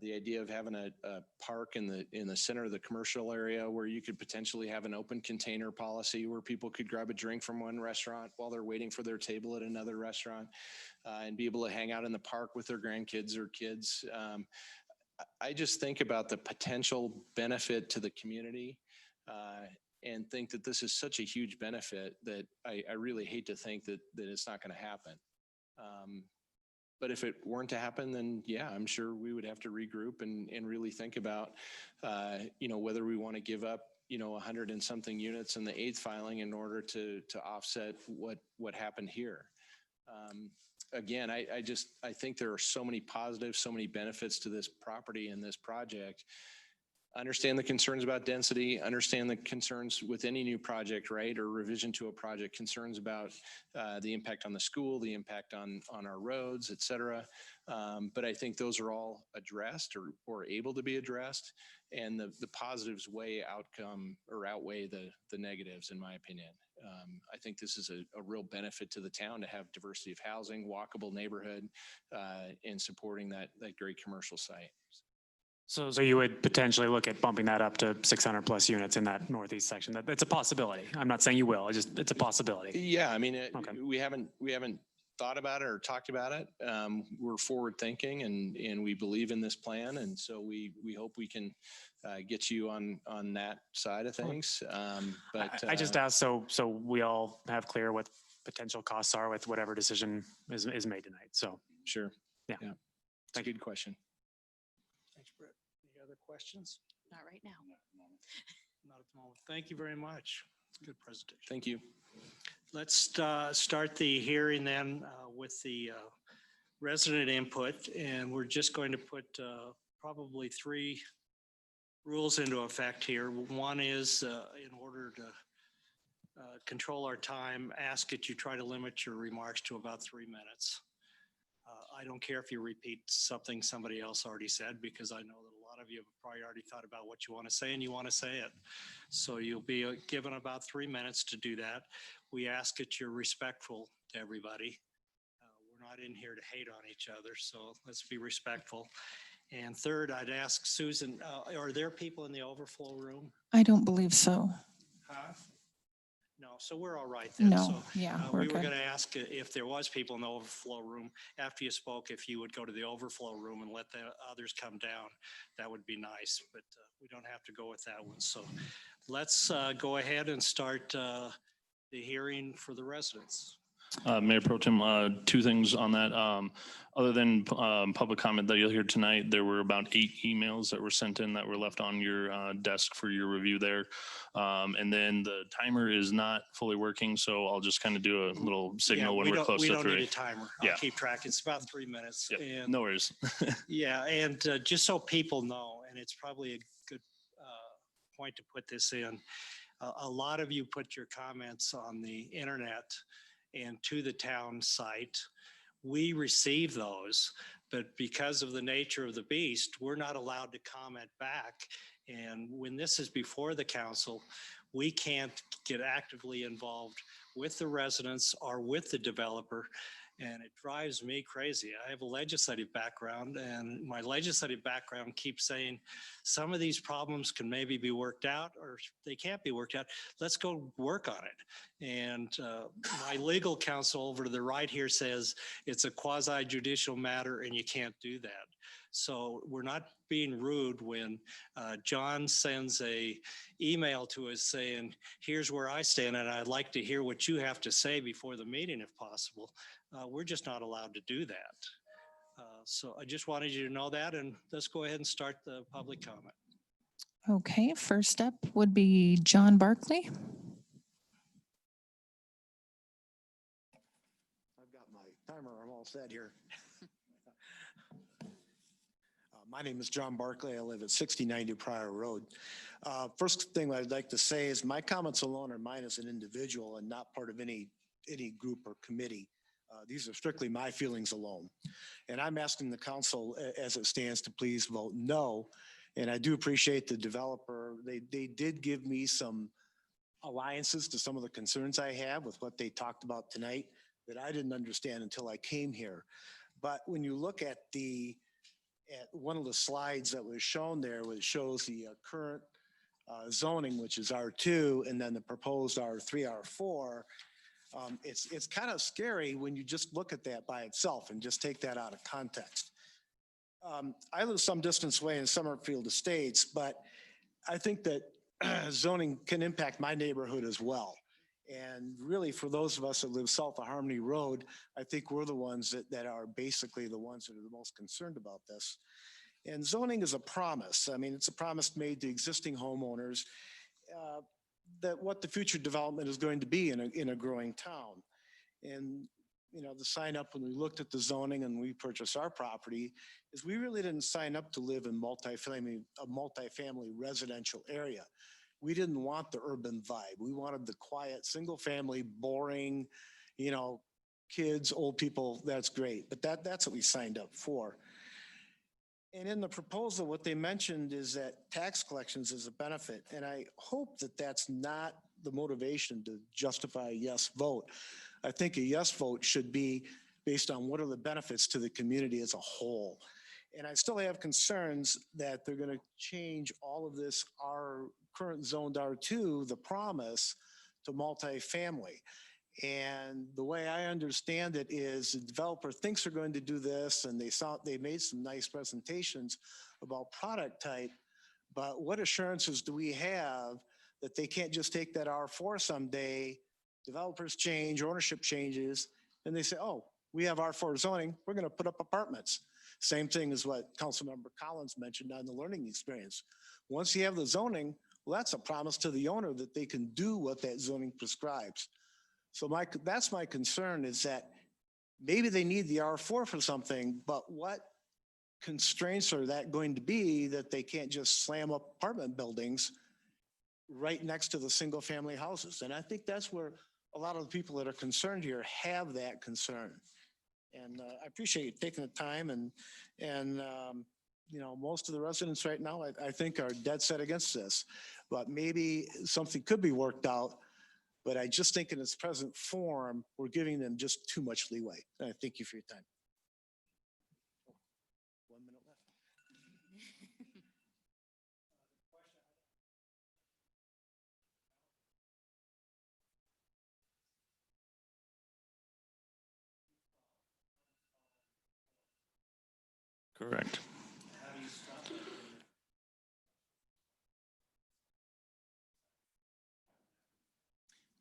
The idea of having a park in the center of the commercial area where you could potentially have an open container policy where people could grab a drink from one restaurant while they're waiting for their table at another restaurant and be able to hang out in the park with their grandkids or kids. I just think about the potential benefit to the community and think that this is such a huge benefit that I really hate to think that it's not going to happen. But if it weren't to happen, then yeah, I'm sure we would have to regroup and really think about, whether we want to give up, 100 and something units in the 8th filing in order to offset what happened here. Again, I think there are so many positives, so many benefits to this property and this project. Understand the concerns about density, understand the concerns with any new project, right? Or revision to a project, concerns about the impact on the school, the impact on our roads, et cetera. But I think those are all addressed or able to be addressed. And the positives outweigh the negatives, in my opinion. I think this is a real benefit to the town to have diversity of housing, walkable neighborhood, and supporting that great commercial site. So you would potentially look at bumping that up to 600 plus units in that northeast section. It's a possibility. I'm not saying you will. It's a possibility. Yeah, I mean, Okay. we haven't thought about it or talked about it. We're forward thinking and we believe in this plan, and so we hope we can get you on that side of things. But I just asked so we all have clear what potential costs are with whatever decision is made tonight. So sure. Yeah. It's a good question. Thanks, Brett. Any other questions? Not right now. Not at the moment. Thank you very much. Good presentation. Thank you. Let's start the hearing then with the resident input, and we're just going to put probably 3 rules into effect here. One is in order to control our time, ask that you try to limit your remarks to about 3 minutes. I don't care if you repeat something somebody else already said, because I know that a lot of you have probably already thought about what you want to say and you want to say it. So you'll be given about 3 minutes to do that. We ask that you're respectful to everybody. We're not in here to hate on each other, so let's be respectful. And third, I'd ask Susan, are there people in the overflow room? I don't believe so. Huh? No, so we're all right then. No, So, yeah, we we're were good. going to ask if there was people in the overflow room after you spoke, if you would go to the overflow room and let the others come down. That would be nice, but we don't have to go with that one. So let's go ahead and start the hearing for the residents. Mayor Pro Tem, 2 things on that. Other than public comment that you'll hear tonight, there were about 8 emails that were sent in that were left on your desk for your review there. And then the timer is not fully working, so I'll just kind of do a little signal when we're close to 3. We don't need a timer. Yeah. I'll keep track. It's about 3 minutes. Yep. And No worries. yeah, and just so people know, and it's probably a good point to put this in, a lot of you put your comments on the internet and to the town site. We receive those, but because of the nature of the beast, we're not allowed to comment back. And when this is before the council, we can't get actively involved with the residents or with the developer. And it drives me crazy. I have a legislative background, and my legislative background keeps saying some of these problems can maybe be worked out or they can't be worked out. Let's go work on it. And my legal counsel over to the right here says it's a quasi judicial matter and you can't do that. So we're not being rude when John sends a email to us saying, here's where I stand and I'd like to hear what you have to say before the meeting if possible. We're just not allowed to do that. So I just wanted you to know that, and let's go ahead and start the public comment. Okay, first up would be John Barkley. I've got my timer, I'm all set here. My name is John Barkley. I live at 6090 Prior Road. First thing I'd like to say is my comments alone are mine as an individual and not part of any group or committee. These are strictly my feelings alone. And I'm asking the council as it stands to please vote no. And I do appreciate the developer. They did give me some alliances to some of the concerns I have with what they talked about tonight that I didn't understand until I came here. But when you look at one of the slides that was shown there, which shows the current zoning, which is R2, and then the proposed R3, R4, it's kind of scary when you just look at that by itself and just take that out of context. I live some distance away in Summerfield Estates, but I think that zoning can impact my neighborhood as well. And really, for those of us that live south of Harmony Road, I think we're the ones that are basically the ones that are the most concerned about this. And zoning is a promise. I mean, it's a promise made to existing homeowners that what the future development is going to be in a growing town. And, you know, the sign up when we looked at the zoning and we purchased our property is we really didn't sign up to live in a multifamily residential area. We didn't want the urban vibe. We wanted the quiet, single family, boring, you know, kids, old people, that's great. But that's what we signed up for. And in the proposal, what they mentioned is that tax collections is a benefit. And I hope that that's not the motivation to justify a yes vote. I think a yes vote should be based on what are the benefits to the community as a whole. And I still have concerns that they're going to change all of this, our current zoned R2, the promise, to multifamily. And the way I understand it is the developer thinks they're going to do this, and they made some nice presentations about product type, but what assurances do we have that they can't just take that R4 someday, developers change, ownership changes, and they say, oh, we have R4 zoning, we're going to put up apartments. Same thing as what Councilmember Collins mentioned on the learning experience. Once you have the zoning, well, that's a promise to the owner that they can do what that zoning prescribes. So that's my concern, is that maybe they need the R4 for something, but what constraints are that going to be that they can't just slam up apartment buildings right next to the single family houses? And I think that's where a lot of the people that are concerned here have that concern. And I appreciate you taking the time, and you know, most of the residents right now, I think, are dead set against this, but maybe something could be worked out. But I just think in its present form, we're giving them just too much leeway. And I thank you for your time. 1 minute left. Correct.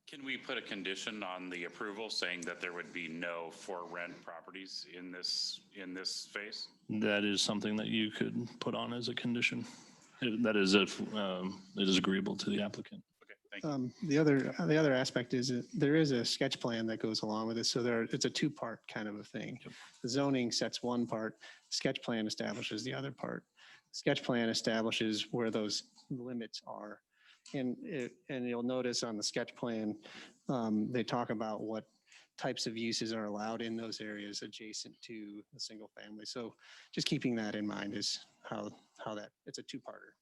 Can we put a condition on the approval saying that there would be no for rent properties in this phase? That is something that you could put on as a condition. That is if it is agreeable to the applicant. Okay, thank you. The other aspect is that there is a sketch plan that goes along with it. So it's a two-part kind of a thing. The zoning sets one part, sketch plan establishes the other part. Sketch plan establishes where those limits are. And you'll notice on the sketch plan, they talk about what types of uses are allowed in those areas adjacent to the single family. So just keeping that in mind is how that, it's a two-parter.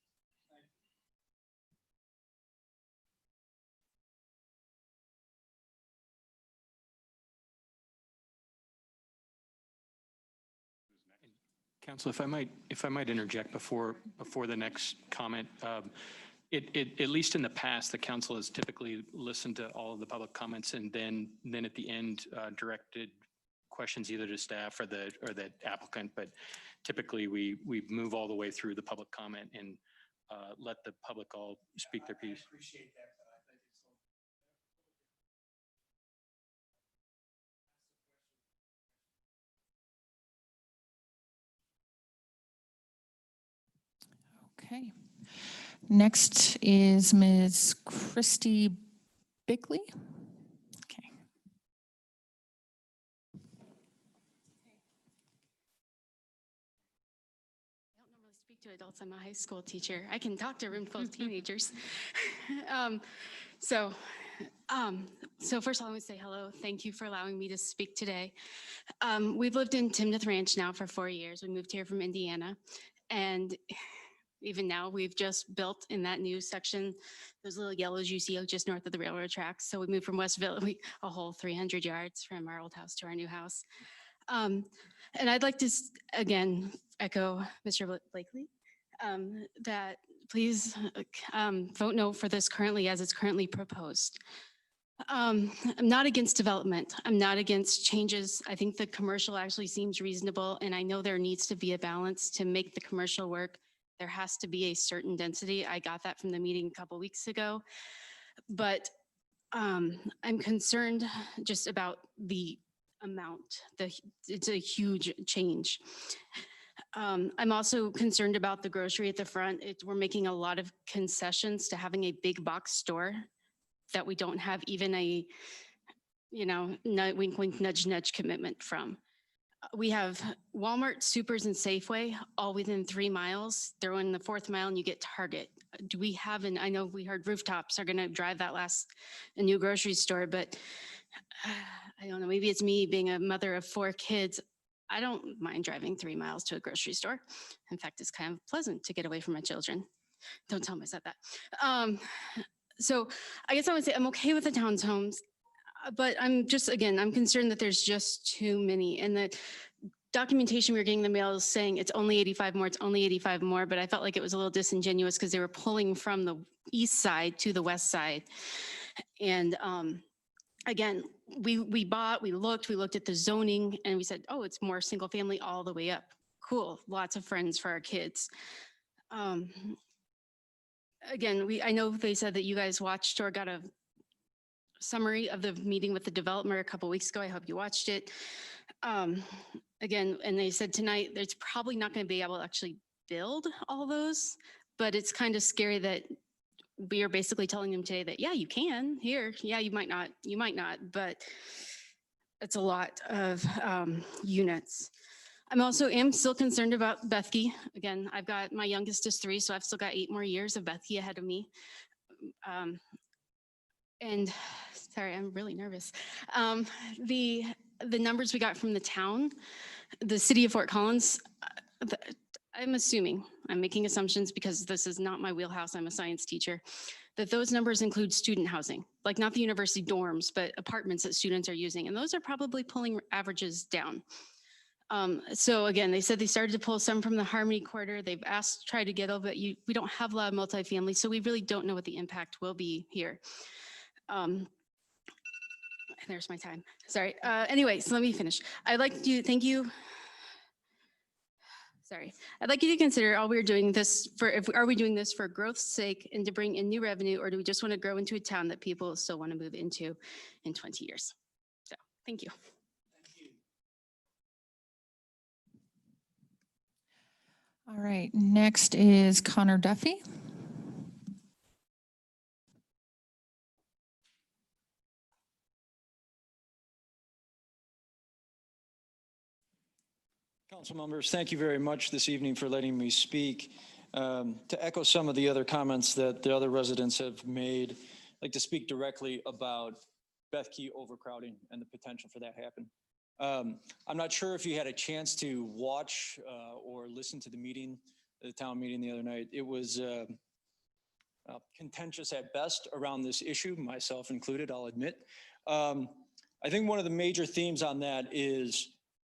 Council, if I might interject before the next comment. At least in the past, the council has typically listened to all of the public comments and then at the end directed questions either to staff or the applicant. But typically we move all the way through the public comment and let the public all speak their piece. I appreciate that, but I think it's Okay. Next is Ms. Christy Bickley. Okay. I don't normally speak to adults. I'm a high school teacher. I can talk to a room full of teenagers. So first of all, I want to say hello. Thank you for allowing me to speak today. We've lived in Timnath Ranch now for 4 years. We moved here from Indiana. And even now, we've just built in that new section, those little yellows you see just north of the railroad tracks. So we moved from Westville, a whole 300 yards from our old house to our new house. And I'd like to, again, echo Mr. Blakely, that please vote no for this currently as it's currently proposed. I'm not against development. I'm not against changes. I think the commercial actually seems reasonable, and I know there needs to be a balance to make the commercial work. There has to be a certain density. I got that from the meeting a couple weeks ago, but I'm concerned just about the amount. It's a huge change. I'm also concerned about the grocery at the front. We're making a lot of concessions to having a big box store that we don't have even a, wink, wink, nudge, nudge commitment from. We have Walmart, Supers, and Safeway all within 3 miles. They're in the 4th mile and you get Target. Do we have I know we heard rooftops are gonna drive that a new grocery store, but I don't know, maybe it's me being a mother of 4 kids. I don't mind driving 3 miles to a grocery store. In fact, it's kind of pleasant to get away from my children. Don't tell them I said that. So I guess I would say I'm okay with the townhomes, but I'm concerned that there's just too many. And the documentation we were getting in the mail is saying it's only 85 more, it's only 85 more, but I felt like it was a little disingenuous because they were pulling from the east side to the west side. And again, we looked at the zoning and we said, oh, it's more single family all the way up. Cool, lots of friends for our kids. Again, I know they said that you guys watched or got a summary of the meeting with the developer a couple weeks ago. I hope you watched it. Again, and they said tonight, there's probably not going to be able to actually build all those, but it's kind of scary that we are basically telling them today that, yeah, you can here. Yeah, you might not, but it's a lot of units. I'm still concerned about Bethke. Again, I've got, my youngest is 3, so I've still got 8 more years of Bethke ahead of me. And sorry, I'm really nervous. The numbers we got from the town, the city of Fort Collins, I'm assuming, I'm making assumptions because this is not my wheelhouse, I'm a science teacher, that those numbers include student housing, like not the university dorms, but apartments that students are using. And those are probably pulling averages down. So again, they said they started to pull some from the Harmony Corridor. They've tried to get over it. We don't have a lot of multifamily, so we really don't know what the impact will be here. There's my time. Sorry. Anyway, so let me finish. I'd like to thank you. Sorry. I'd like you to consider are we doing this for growth's sake and to bring in new revenue, or do we just want to grow into a town that people still want to move into in 20 years? So thank you. All right, next is Connor Duffy. Council members, thank you very much this evening for letting me speak. To echo some of the other comments that the other residents have made, I'd like to speak directly about Beth Key overcrowding and the potential for that happen. I'm not sure if you had a chance to watch or listen to the meeting, the town meeting the other night. It was contentious at best around this issue, myself included, I'll admit. I think one of the major themes on that is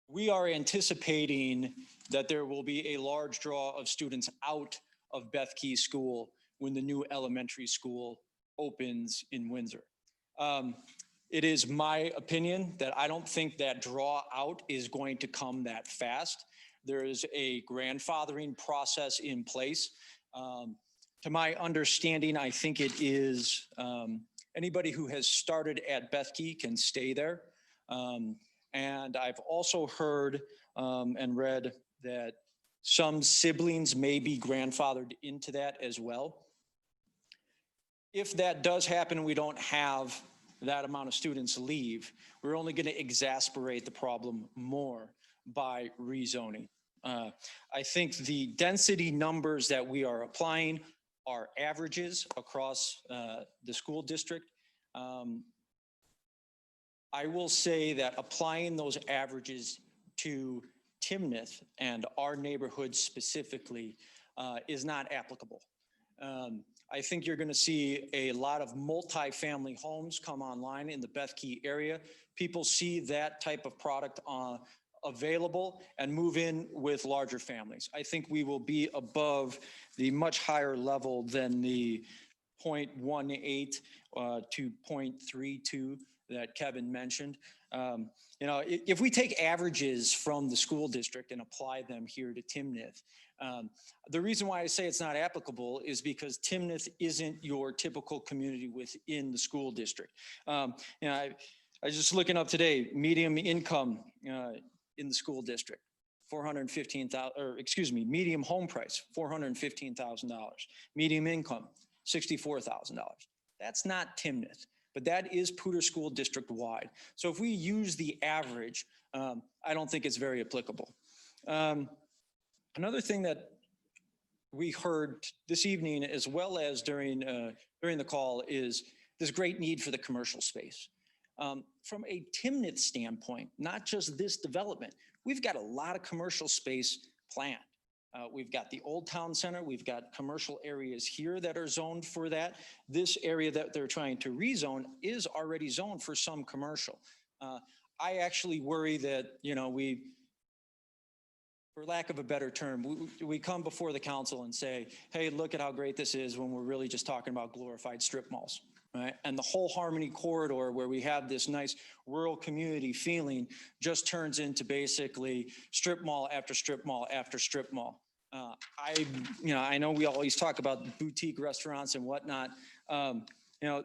we are anticipating that there will be a large draw of students out of Beth Key School when the new elementary school opens in Windsor. It is my opinion that I don't think that draw out is going to come that fast. There is a grandfathering process in place. To my understanding, I think it is anybody who has started at Beth Key can stay there. And I've also heard and read that some siblings may be grandfathered into that as well. If that does happen, we don't have that amount of students leave, we're only going to exacerbate the problem more by rezoning. I think the density numbers that we are applying are averages across the school district. I will say that applying those averages to Timnath and our neighborhood specifically is not applicable. I think you're going to see a lot of multifamily homes come online in the Beth Key area. People see that type of product available and move in with larger families. I think we will be above the much higher level than the 0.18 to 0.32 that Kevin mentioned. You know, if we take averages from the school district and apply them here to Timnath, the reason why I say it's not applicable is because Timnath isn't your typical community within the school district. You know, I was just looking up today, medium income in the school district, $415,000, or excuse me, medium home price, $415,000. Medium income, $64,000. That's not Timnath, but that is Poudre School District wide. So if we use the average, I don't think it's very applicable. Another thing that we heard this evening, as well as during the call, is this great need for the commercial space. From a Timnath standpoint, not just this development, we've got a lot of commercial space planned. We've got the Old Town Center. We've got commercial areas here that are zoned for that. This area that they're trying to rezone is already zoned for some commercial. I actually worry that, you know, for lack of a better term, we come before the council and say, hey, look at how great this is, when we're really just talking about glorified strip malls. Right? And the whole Harmony corridor, where we have this nice rural community feeling, just turns into basically strip mall after strip mall after strip mall. I know we always talk about boutique restaurants and whatnot. You know,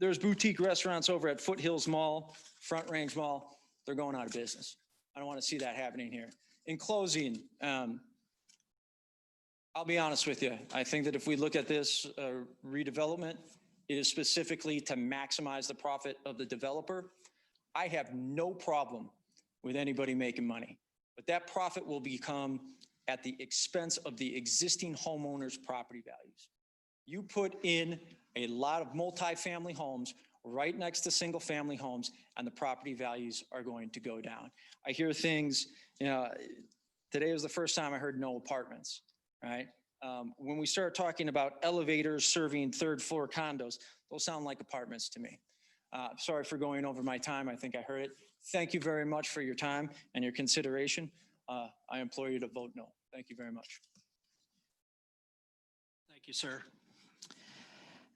there's boutique restaurants over at Foothills Mall, Front Range Mall. They're going out of business. I don't want to see that happening here. In closing, I'll be honest with you. I think that if we look at this redevelopment, it is specifically to maximize the profit of the developer. I have no problem with anybody making money, but that profit will become at the expense of the existing homeowners' property values. You put in a lot of multifamily homes right next to single family homes, and the property values are going to go down. I hear things, you know, today was the first time I heard no apartments, right? When we start talking about elevators serving third floor condos, those sound like apartments to me. Sorry for going over my time. I think I heard it. Thank you very much for your time and your consideration. I implore you to vote no. Thank you very much. Thank you, sir.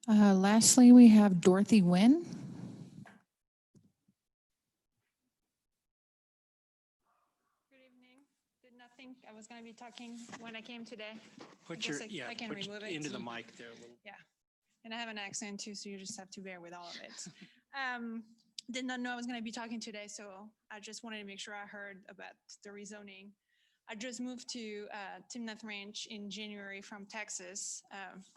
Lastly, we have Dorothy Nguyen. Good evening. Did not think I was going to be talking when I came today. Put guess your, I can put remove it. into the mic there a little. Yeah. And I have an accent too, so you just have to bear with all of it. Did not know I was going to be talking today, so I just wanted to make sure I heard about the rezoning. I just moved to Timnath Ranch in January from Texas.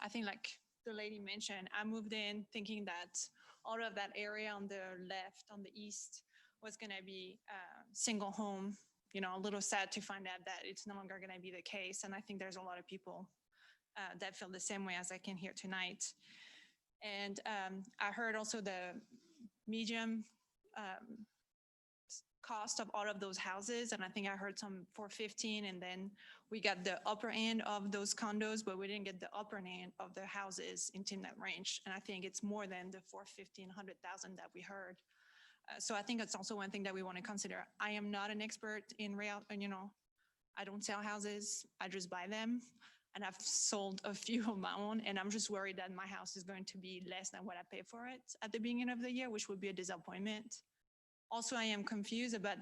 I think, like the lady mentioned, I moved in thinking that all of that area on the left, on the east, was going to be single home. You know, a little sad to find out that it's no longer going to be the case. And I think there's a lot of people that feel the same way as I can hear tonight. And I heard also the medium cost of all of those houses. And I think I heard some 415, and then we got the upper end of those condos, but we didn't get the upper end of the houses in Timnath range. And I think it's more than the 415,000 that we heard. So I think it's also one thing that we want to consider. I am not an expert in I don't sell houses, I just buy them. And I've sold a few of my own, and I'm just worried that my house is going to be less than what I pay for it at the beginning of the year, which would be a disappointment. Also, I am confused about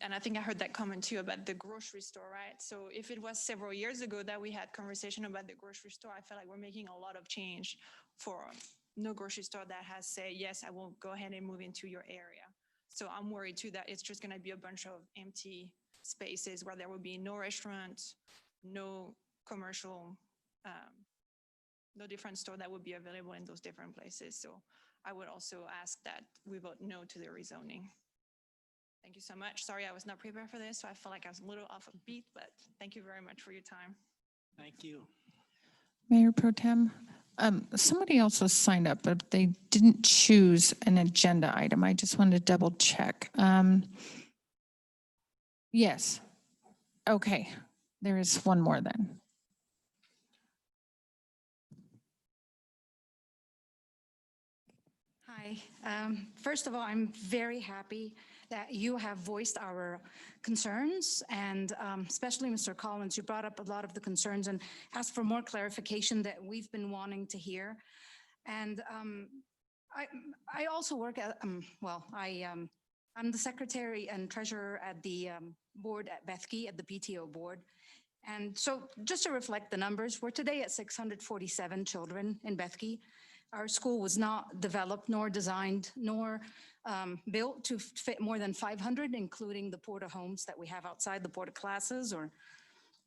and I think I heard that comment too about the grocery store, right? So if it was several years ago that we had conversation about the grocery store, I feel like we're making a lot of change for no grocery store that has said, yes, I will go ahead and move into your area. So I'm worried too that it's just going to be a bunch of empty spaces where there will be no restaurants, no commercial, no different store that would be available in those different places. So I would also ask that we vote no to the rezoning. Thank you so much. Sorry, I was not prepared for this, so I felt like I was a little off a beat, but thank you very much for your time. Thank you. Mayor Pro Tem, somebody else has signed up, but they didn't choose an agenda item. I just wanted to double check. Yes. Okay. There is one more then. Hi. First of all, I'm very happy that you have voiced our concerns, and especially Mr. Collins, you brought up a lot of the concerns and asked for more clarification that we've been wanting to hear. And I also work at, I'm the secretary and treasurer at the board at Bethke, at the PTO board. And so just to reflect the numbers, we're today at 647 children in Bethke. Our school was not developed nor designed nor built to fit more than 500, including the porta homes that we have outside, the porta classes or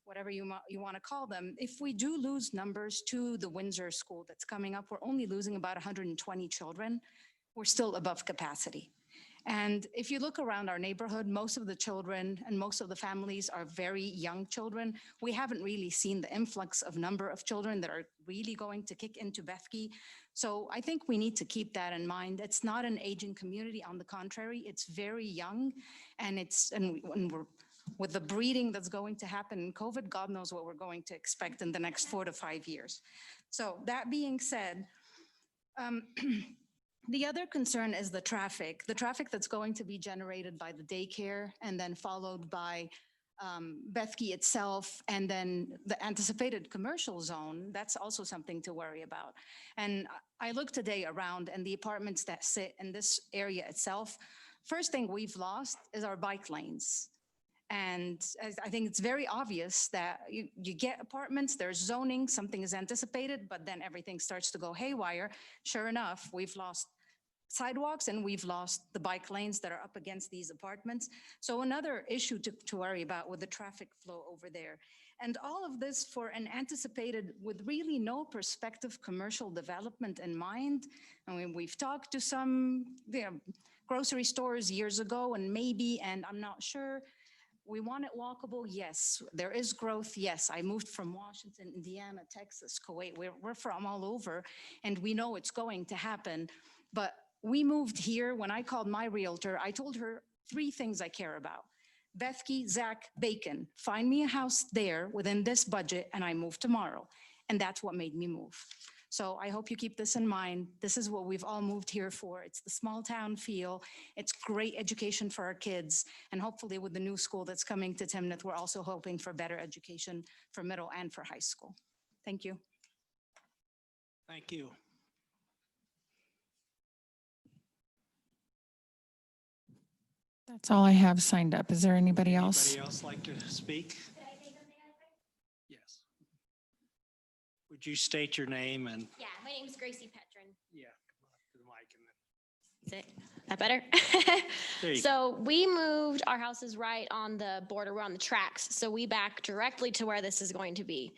whatever you want to call them. If we do lose numbers to the Windsor school that's coming up, we're only losing about 120 children. We're still above capacity. And if you look around our neighborhood, most of the children and most of the families are very young children. We haven't really seen the influx of number of children that are really going to kick into Bethke. So I think we need to keep that in mind. It's not an aging community. On the contrary, it's very young, and we're, with the breeding that's going to happen in COVID, God knows what we're going to expect in the next 4 to 5 years. So that being said, the other concern is the traffic that's going to be generated by the daycare and then followed by Bethke itself, and then the anticipated commercial zone. That's also something to worry about. And I looked today around, and the apartments that sit in this area itself, first thing we've lost is our bike lanes. And I think it's very obvious that you get apartments, there's zoning, something is anticipated, but then everything starts to go haywire. Sure enough, we've lost sidewalks and we've lost the bike lanes that are up against these apartments. So another issue to worry about with the traffic flow over there. And all of this for an anticipated, with really no prospective commercial development in mind. I mean, we've talked to some grocery stores years ago and I'm not sure. We want it walkable, yes. There is growth, yes. I moved from Washington, Indiana, Texas, Kuwait. We're from all over, and we know it's going to happen. But we moved here. When I called my realtor, I told her 3 things I care about. Bethke, Zach, Bacon. Find me a house there within this budget, and I move tomorrow. And that's what made me move. So I hope you keep this in mind. This is what we've all moved here for. It's the small town feel. It's great education for our kids. And hopefully with the new school that's coming to Timnath, we're also hoping for better education for middle and for high school. Thank you. Thank you. That's all I have signed up. Is there anybody else? Anybody else like to speak? Yes. Would you state your name and? Yeah, my name is Gracie Petrin. Yeah, come up to the mic and then. Is it that better? There you So we moved, our house is right on the border, we're on the tracks. So we back directly to where this is going to be.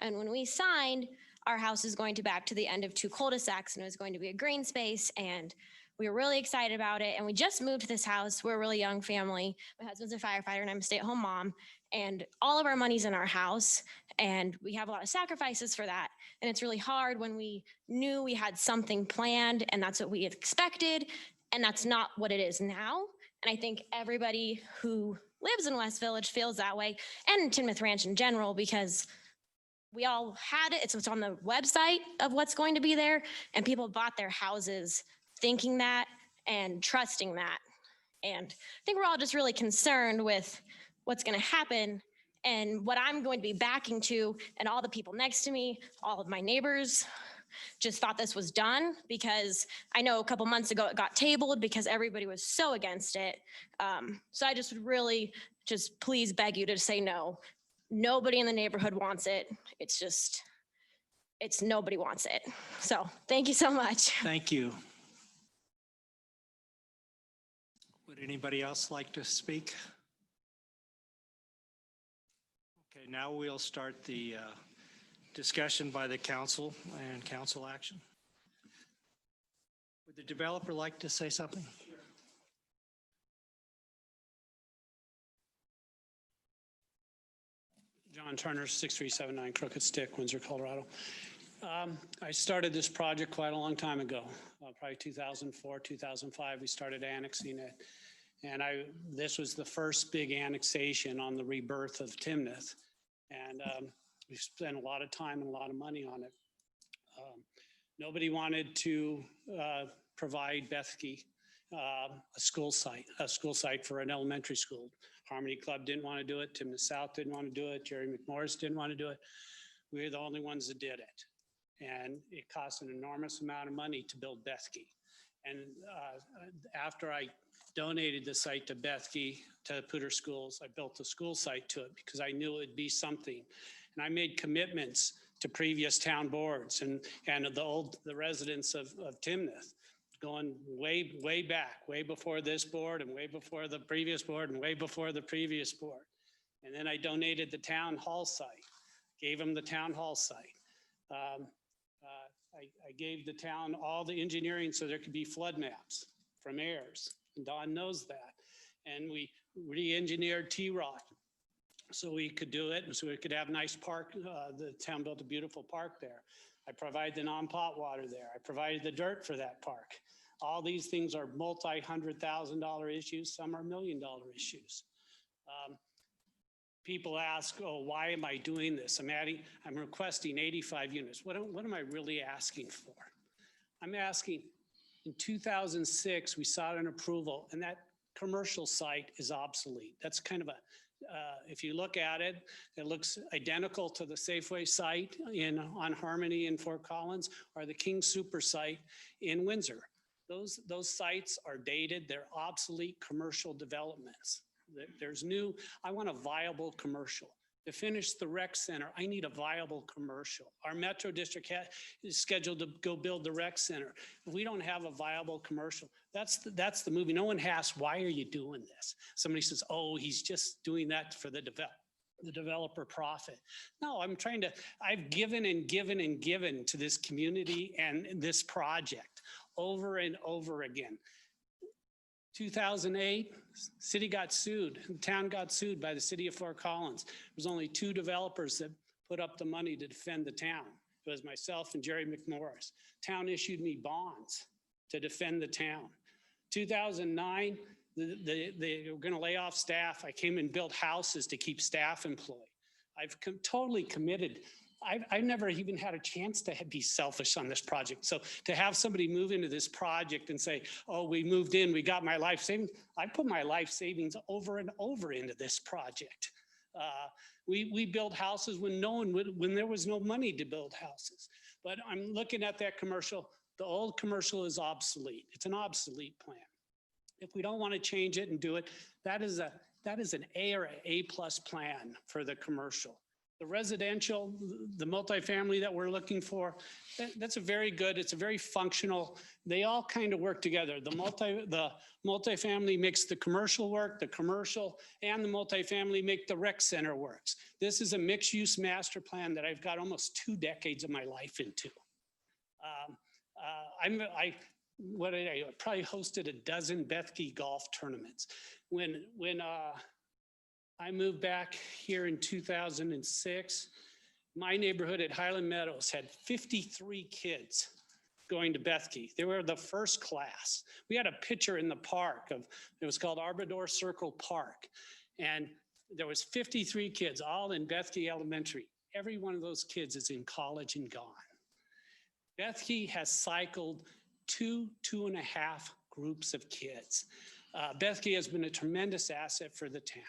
And when we signed, our house is going to back to the end of 2 cul-de-sacs, and it was going to be a green space. And We were really excited about it. And we just moved to this house. We're a really young family. My husband's a firefighter and I'm a stay-at-home mom. And all of our money's in our house. And we have a lot of sacrifices for that. And it's really hard when we knew we had something planned and that's what we had expected. And that's not what it is now. And I think everybody who lives in West Village feels that way, and Timnath Ranch in general, because we all had it. It's on the website of what's going to be there. And people bought their houses thinking that and trusting that. And I think we're all just really concerned with what's going to happen and what I'm going to be backing to. And all the people next to me, all of my neighbors just thought this was done, because I know a couple months ago it got tabled because everybody was so against it. So I just would really just please beg you to say no. Nobody in the neighborhood wants it. It's nobody wants it. So thank you so much. Thank you. Would anybody else like to speak? Okay, now we'll start the discussion by the council and council action. Would the developer like to say something? John Turner, 6379 Crooked Stick, Windsor, Colorado. I started this project quite a long time ago, probably 2004, 2005. We started annexing it. And this was the first big annexation on the rebirth of Timnath. And we spent a lot of time and a lot of money on it. Nobody wanted to provide Bethke a school site for an elementary school. Harmony Club didn't want to do it. Timnath South didn't want to do it. Jerry McMorris didn't want to do it. We were the only ones that did it. And it cost an enormous amount of money to build Bethke. And after I donated the site to Bethke, to Pooter Schools, I built a school site to it because I knew it would be something. And I made commitments to previous town boards and the residents of Timnath, going way back, way before this board and way before the previous board and way before the previous board. And then I donated the town hall site, gave them the town hall site. I gave the town all the engineering so there could be flood maps from Ayers, and Don knows that. And we re-engineered T-Rock so we could do it and so we could have nice park. The town built a beautiful park there. I provided the non-pot water there. I provided the dirt for that park. All these things are multi-$100,000 issues. Some are $1 million issues. People ask, oh, why am I doing this? I'm requesting 85 units. What am I really asking for? I'm asking, in 2006, we sought an approval and that commercial site is obsolete. That's kind of if you look at it, it looks identical to the Safeway site on Harmony in Fort Collins or the King Super site in Windsor. Those sites are dated. They're obsolete commercial developments. I want a viable commercial. To finish the rec center, I need a viable commercial. Our Metro District is scheduled to go build the rec center. If we don't have a viable commercial, that's the movie. No one asks, why are you doing this? Somebody says, oh, he's just doing that for the developer profit. No, I've given and given and given to this community and this project over and over again. 2008, city got sued, the town got sued by the city of Fort Collins. There was only 2 developers that put up the money to defend the town. It was myself and Jerry McMorris. Town issued me bonds to defend the town. 2009, they were going to lay off staff. I came and built houses to keep staff employed. I've totally committed. I've never even had a chance to be selfish on this project. So to have somebody move into this project and say, oh, we moved in, we got my life savings. I put my life savings over and over into this project. We built houses when there was no money to build houses. But I'm looking at that commercial. The old commercial is obsolete. It's an obsolete plan. If we don't want to change it and do it, that is an A or A+ plan for the commercial. The residential, the multifamily that we're looking for, that's a very good, it's a very functional, they all kind of work together. The multifamily makes the commercial work, the commercial and the multifamily make the rec center works. This is a mixed use master plan that I've got almost 2 decades of my life into. what did I probably hosted a dozen Bethke golf tournaments. When I moved back here in 2006, my neighborhood at Highland Meadows had 53 kids going to Bethke. They were the first class. We had a picture in the park of, it was called Arbador Circle Park. And there was 53 kids, all in Bethke Elementary. Every one of those kids is in college and gone. Bethke has cycled 2.5 groups of kids. Bethke has been a tremendous asset for the town.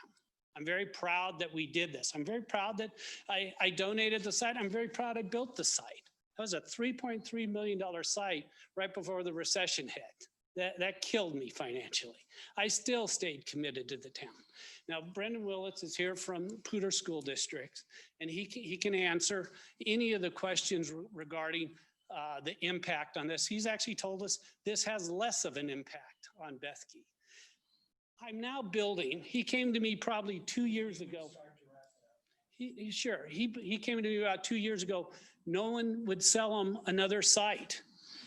I'm very proud that we did this. I'm very proud that I donated the site. I'm very proud I built the site. That was a $3.3 million site right before the recession hit. That killed me financially. I still stayed committed to the town. Now, Brendan Willits is here from Poudre School District, and he can answer any of the questions regarding the impact on this. He's actually told us this has less of an impact on Bethke. I'm now building, he came to me probably 2 years ago. He came to me about 2 years ago. No one would sell him another site.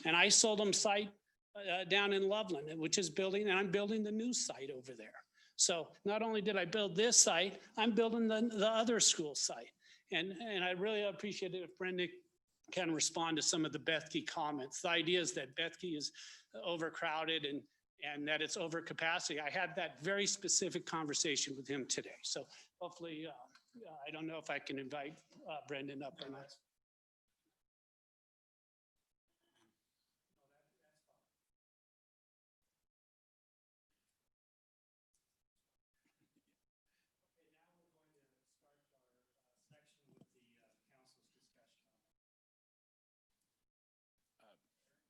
And I sold him site down in Loveland, which is building, and I'm building the new site over there. So not only did I build this site, I'm building the other school site. And I really appreciate it if Brenda can respond to some of the Bethke comments. The idea is that Bethke is overcrowded and that it's over capacity. I had that very specific conversation with him today. So hopefully, I don't know if I can invite Brendan up or not.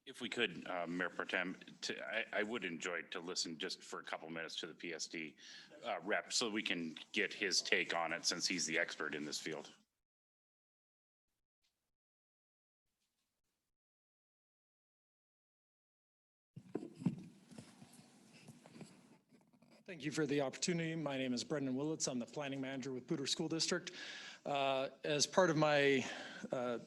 If we could, Mayor Pro Tem, I would enjoy to listen just for a couple minutes to the PSD rep so we can get his take on it since he's the expert in this field. Thank you for the opportunity. My name is Brendan Willits. I'm the planning manager with Poudre School District. As part of my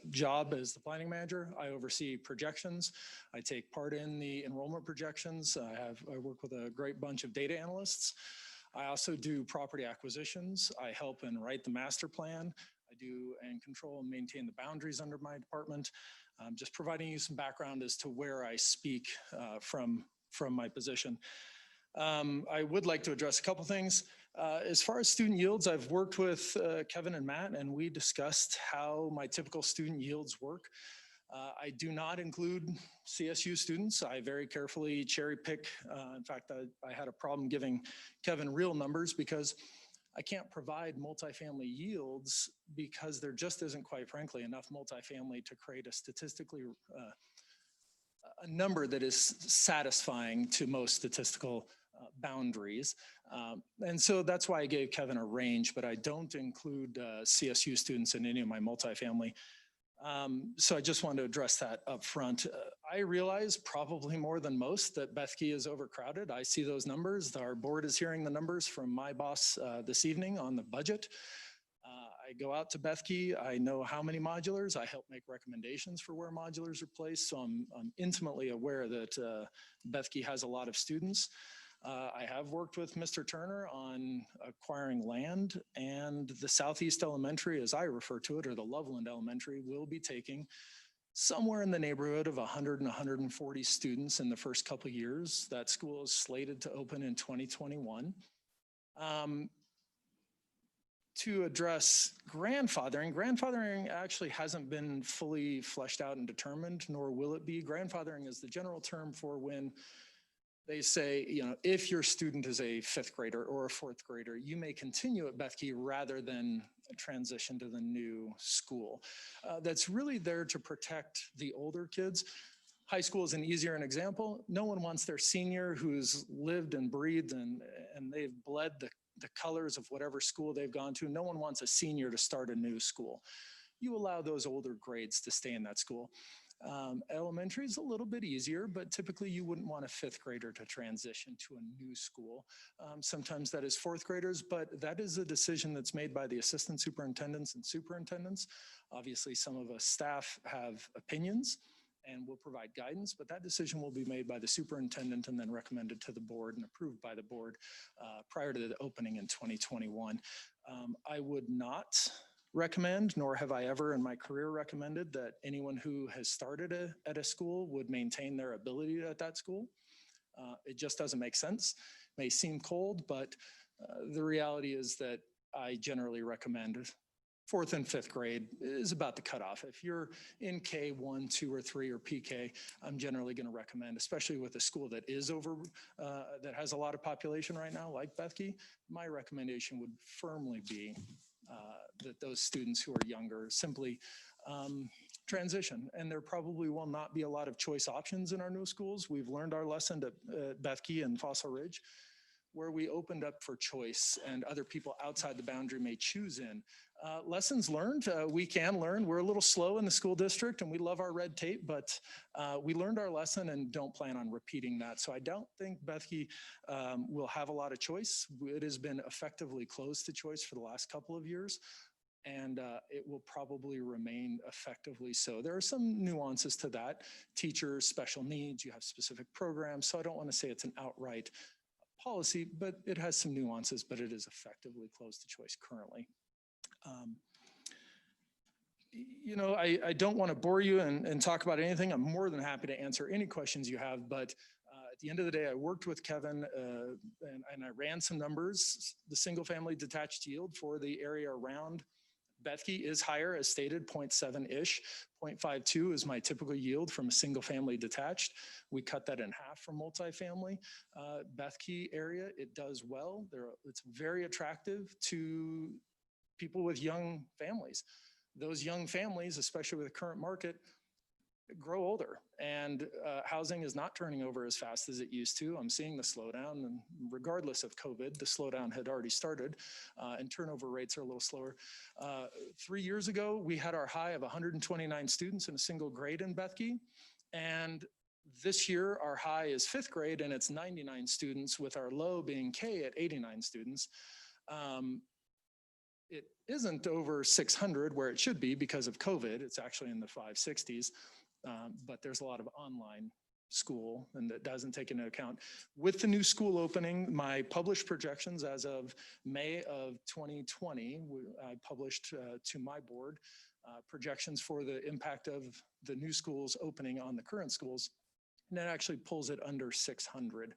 job as the planning manager, I oversee projections. I take part in the enrollment projections. I work with a great bunch of data analysts. I also do property acquisitions. I help and write the master plan. I do and control and maintain the boundaries under my department. Just providing you some background as to where I speak from my position. I would like to address a couple things. As far as student yields, I've worked with Kevin and Matt, and we discussed how my typical student yields work. I do not include CSU students. I very carefully cherry pick. In fact, I had a problem giving Kevin real numbers because I can't provide multifamily yields because there just isn't, quite frankly, enough multifamily to create a statistically a number that is satisfying to most statistical boundaries. And so that's why I gave Kevin a range, but I don't include CSU students in any of my multifamily. So I just wanted to address that up front. I realize probably more than most that Bethke is overcrowded. I see those numbers. Our board is hearing the numbers from my boss this evening on the budget. I go out to Bethke. I know how many modulars. I help make recommendations for where modulars are placed. So I'm intimately aware that Bethke has a lot of students. I have worked with Mr. Turner on acquiring land, and the Southeast Elementary, as I refer to it, or the Loveland Elementary, will be taking somewhere in the neighborhood of 100 and 140 students in the first couple of years. That school is slated to open in 2021. To address grandfathering actually hasn't been fully fleshed out and determined, nor will it be. Grandfathering is the general term for when they say, you know, if your student is a 5th grader or a 4th grader, you may continue at Bethke rather than transition to the new school. That's really there to protect the older kids. High school is an example. No one wants their senior who's lived and breathed and they've bled the colors of whatever school they've gone to. No one wants a senior to start a new school. You allow those older grades to stay in that school. Elementary is a little bit easier, but typically you wouldn't want a 5th grader to transition to a new school. Sometimes that is 4th graders, but that is a decision that's made by the assistant superintendents and superintendents. Obviously, some of us staff have opinions, and will provide guidance, but that decision will be made by the superintendent and then recommended to the board and approved by the board prior to the opening in 2021. I would not recommend, nor have I ever in my career recommended, that anyone who has started at a school would maintain their ability at that school. It just doesn't make sense. May seem cold, but the reality is that I generally recommend 4th and 5th grade is about the cutoff. If you're in K1, 2, or 3, or PK, I'm generally going to recommend, especially with a school that is that has a lot of population right now, like Bethke, my recommendation would firmly be that those students who are younger simply transition. And there probably will not be a lot of choice options in our new schools. We've learned our lesson at Bethke and Fossil Ridge, where we opened up for choice and other people outside the boundary may choose in. Lessons learned, we can learn. We're a little slow in the school district and we love our red tape, but we learned our lesson and don't plan on repeating that. So I don't think Bethke will have a lot of choice. It has been effectively closed to choice for the last couple of years, and it will probably remain effectively so. There are some nuances to that. Teachers, special needs, you have specific programs. So I don't want to say it's an outright policy, but it has some nuances, but it is effectively closed to choice currently. You know, I don't want to bore you and talk about anything. I'm more than happy to answer any questions you have, but at the end of the day, I worked with Kevin and I ran some numbers. The single family detached yield for the area around Bethke is higher, as stated, 0.7-ish. 0.52 is my typical yield from a single family detached. We cut that in half from multifamily. Bethke area, it does well. It's very attractive to people with young families. Those young families, especially with the current market, grow older, and housing is not turning over as fast as it used to. I'm seeing the slowdown, and regardless of COVID, the slowdown had already started, and turnover rates are a little slower. 3 years ago, we had our high of 129 students in a single grade in Bethke, and this year our high is 5th grade, and it's 99 students, with our low being K at 89 students. It isn't over 600 where it should be because of COVID. It's actually in the 560s. But there's a lot of online school, and that doesn't take into account. With the new school opening, my published projections as of May of 2020, I published to my board projections for the impact of the new schools opening on the current schools. And that actually pulls it under 600,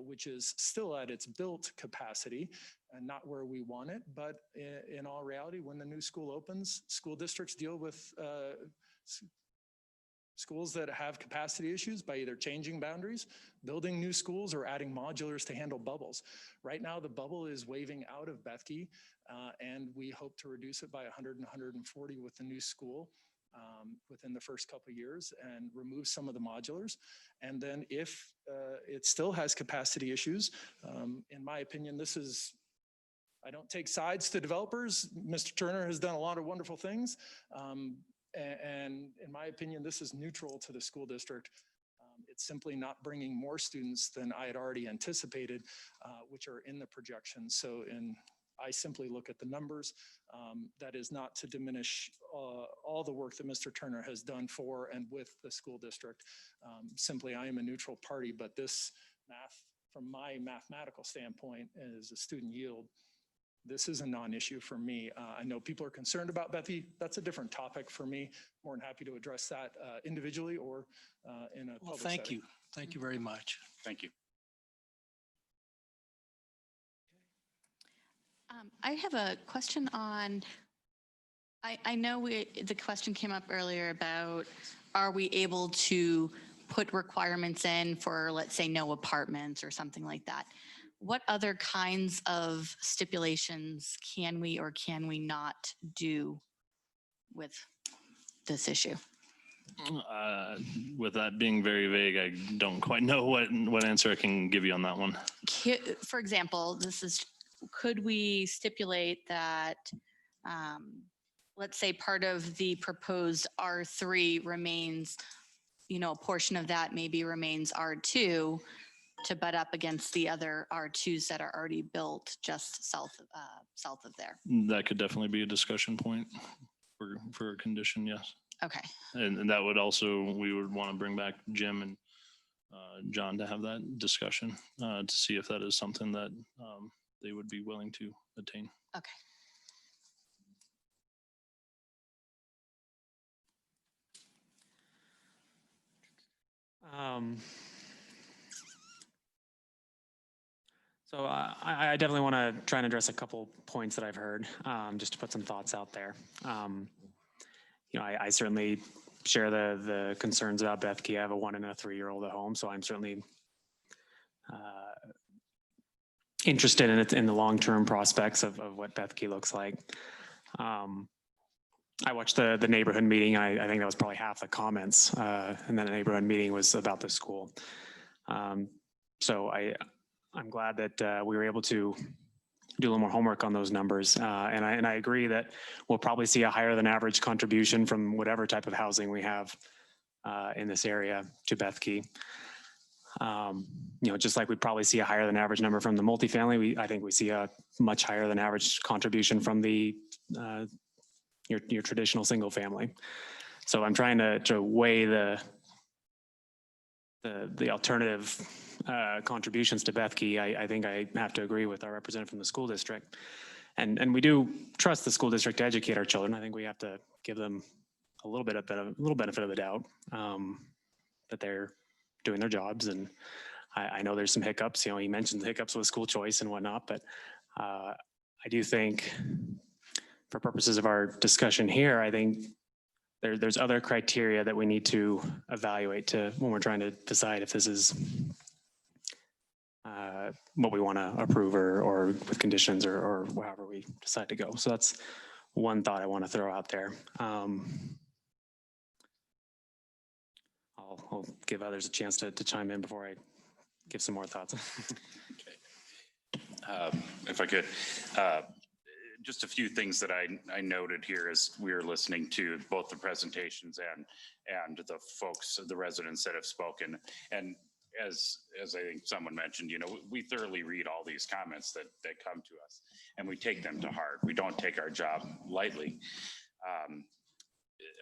which is still at its built capacity and not where we want it. But in all reality, when the new school opens, school districts deal with schools that have capacity issues by either changing boundaries, building new schools, or adding modulars to handle bubbles. Right now, the bubble is waving out of Bethke, and we hope to reduce it by 100 and 140 with the new school within the first couple of years, and remove some of the modulars. And then if it still has capacity issues, in my opinion, I don't take sides to developers. Mr. Turner has done a lot of wonderful things. And in my opinion, this is neutral to the school district. It's simply not bringing more students than I had already anticipated, which are in the projections. So I simply look at the numbers. That is not to diminish all the work that Mr. Turner has done for and with the school district. Simply, I am a neutral party, but this math, from my mathematical standpoint, is a student yield. This is a non-issue for me. I know people are concerned about Bethke. That's a different topic for me. More than happy to address that individually or in a public setting. Thank you. Thank you very much. Thank you. I have a question on, I know the question came up earlier about, are we able to put requirements in for, let's say, no apartments or something like that? What other kinds of stipulations can we or can we not do with this issue? With that being very vague, I don't quite know what answer I can give you on that one. For example, could we stipulate that, let's say part of the proposed R3 remains, a portion of that maybe remains R2, to butt up against the other R2s that are already built just south of there? That could definitely be a discussion point for a condition, yes. Okay. And that would also, we would want to bring back Jim and John to have that discussion to see if that is something that they would be willing to attain. Okay. So I definitely want to try and address a couple points that I've heard, just to put some thoughts out there. I certainly share the concerns about Bethke. I have a 1 and a 3-year-old at home, so I'm certainly interested in the long-term prospects of what Bethke looks like. I watched the neighborhood meeting. I think that was probably half the comments, and then the neighborhood meeting was about the school. So I'm glad that we were able to do a little more homework on those numbers. And I agree that we'll probably see a higher than average contribution from whatever type of housing we have in this area to Bethke. Just like we'd probably see a higher than average number from the multifamily, I think we see a much higher than average contribution from the your traditional single family. So I'm trying to weigh the alternative contributions to Bethke. I think I have to agree with our representative from the school district. And we do trust the school district to educate our children. I think we have to give them a little benefit of the doubt that they're doing their jobs. And I know there's some hiccups. He mentioned the hiccups with school choice and whatnot, but I do think for purposes of our discussion here, I think there's other criteria that we need to evaluate when we're trying to decide if this is what we want to approve or with conditions or however we decide to go. So that's one thought I want to throw out there. I'll give others a chance to chime in before I give some more thoughts. If I could, just a few things that I noted here as we were listening to both the presentations and the folks, the residents that have spoken. And as I think someone mentioned, we thoroughly read all these comments that come to us and we take them to heart. We don't take our job lightly.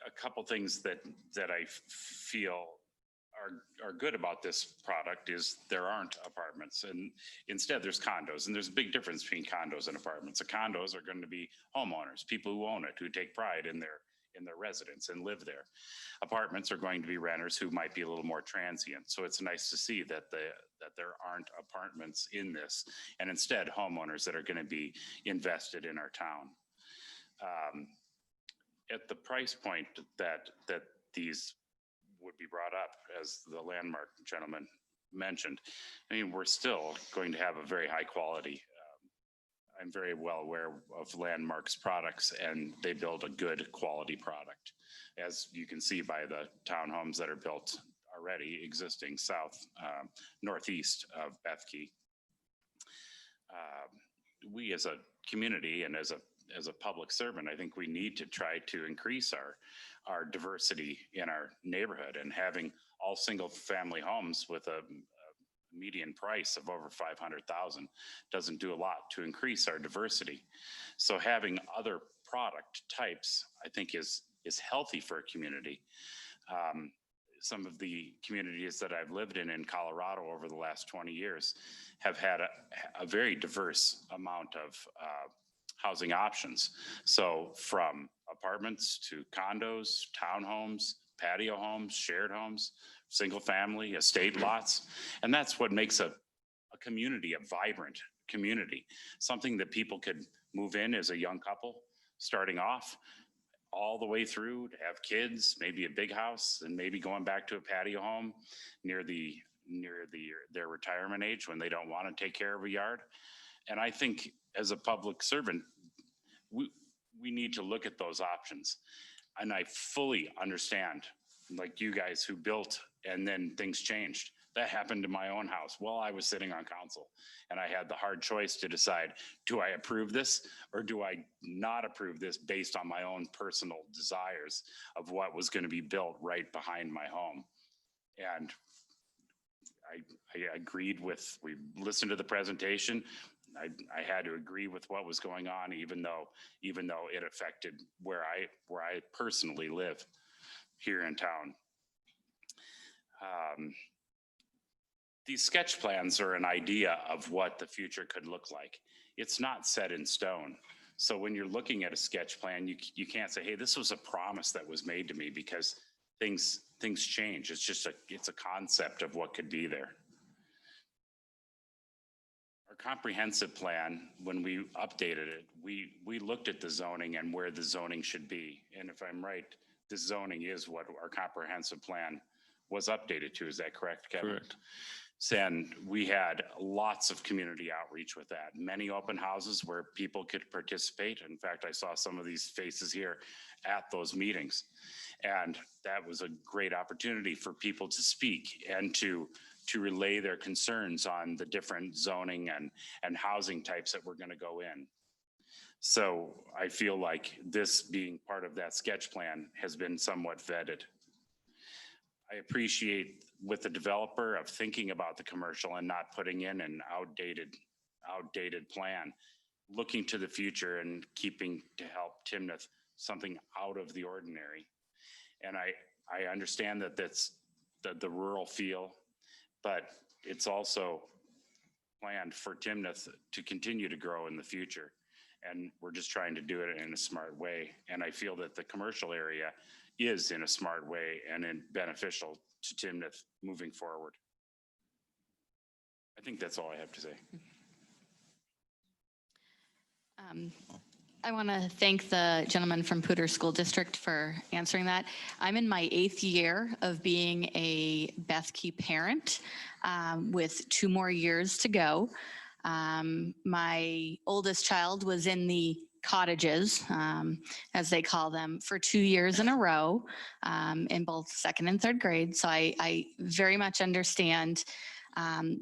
A couple things that I feel are good about this product is there aren't apartments, and instead there's condos, and there's a big difference between condos and apartments. The condos are going to be homeowners, people who own it, who take pride in their residence and live there. Apartments are going to be renters who might be a little more transient. So it's nice to see that there aren't apartments in this, and instead homeowners that are going to be invested in our town. At the price point that these would be brought up, as the Landmark gentleman mentioned, I mean, we're still going to have a very high quality. I'm very well aware of Landmark's products, and they build a good quality product, as you can see by the townhomes that are built already existing northeast of Bethke. We as a community and as a public servant, I think we need to try to increase our diversity in our neighborhood, and having all single family homes with a median price of over 500,000 doesn't do a lot to increase our diversity. So having other product types, I think is healthy for a community. Some of the communities that I've lived in Colorado over the last 20 years have had a very diverse amount of housing options. So from apartments to condos, townhomes, patio homes, shared homes, single family, estate lots. And that's what makes a community a vibrant community, something that people could move in as a young couple starting off, all the way through to have kids, maybe a big house, and maybe going back to a patio home near their retirement age when they don't want to take care of a yard. And I think as a public servant, we need to look at those options. And I fully understand, like you guys who built and then things changed. That happened to my own house while I was sitting on council. And I had the hard choice to decide, do I approve this or do I not approve this based on my own personal desires of what was going to be built right behind my home? And I agreed we listened to the presentation. I had to agree with what was going on, even though it affected where I personally live. here in town. These sketch plans are an idea of what the future could look like. It's not set in stone. So when you're looking at a sketch plan, you can't say, hey, this was a promise that was made to me, because things change. It's a concept of what could be there. Our comprehensive plan, when we updated it, we looked at the zoning and where the zoning should be. And if I'm right, the zoning is what our comprehensive plan was updated to. Is that correct, Kevin? Correct. And we had lots of community outreach with that. Many open houses where people could participate. In fact, I saw some of these faces here at those meetings. And that was a great opportunity for people to speak and to relay their concerns on the different zoning and housing types that were going to go in. So I feel like this being part of that sketch plan has been somewhat vetted. I appreciate with the developer of thinking about the commercial and not putting in an outdated plan, looking to the future and keeping to help Timnath something out of the ordinary. And I understand that that's the rural feel, but it's also planned for Timnath to continue to grow in the future. And we're just trying to do it in a smart way. And I feel that the commercial area is in a smart way and beneficial to Timnath moving forward. I think that's all I have to say. I want to thank the gentleman from Poudre School District for answering that. I'm in my 8th year of being a Bethke parent, with 2 more years to go. My oldest child was in the cottages, as they call them, for 2 years in a row, in both 2nd and 3rd grade. So I very much understand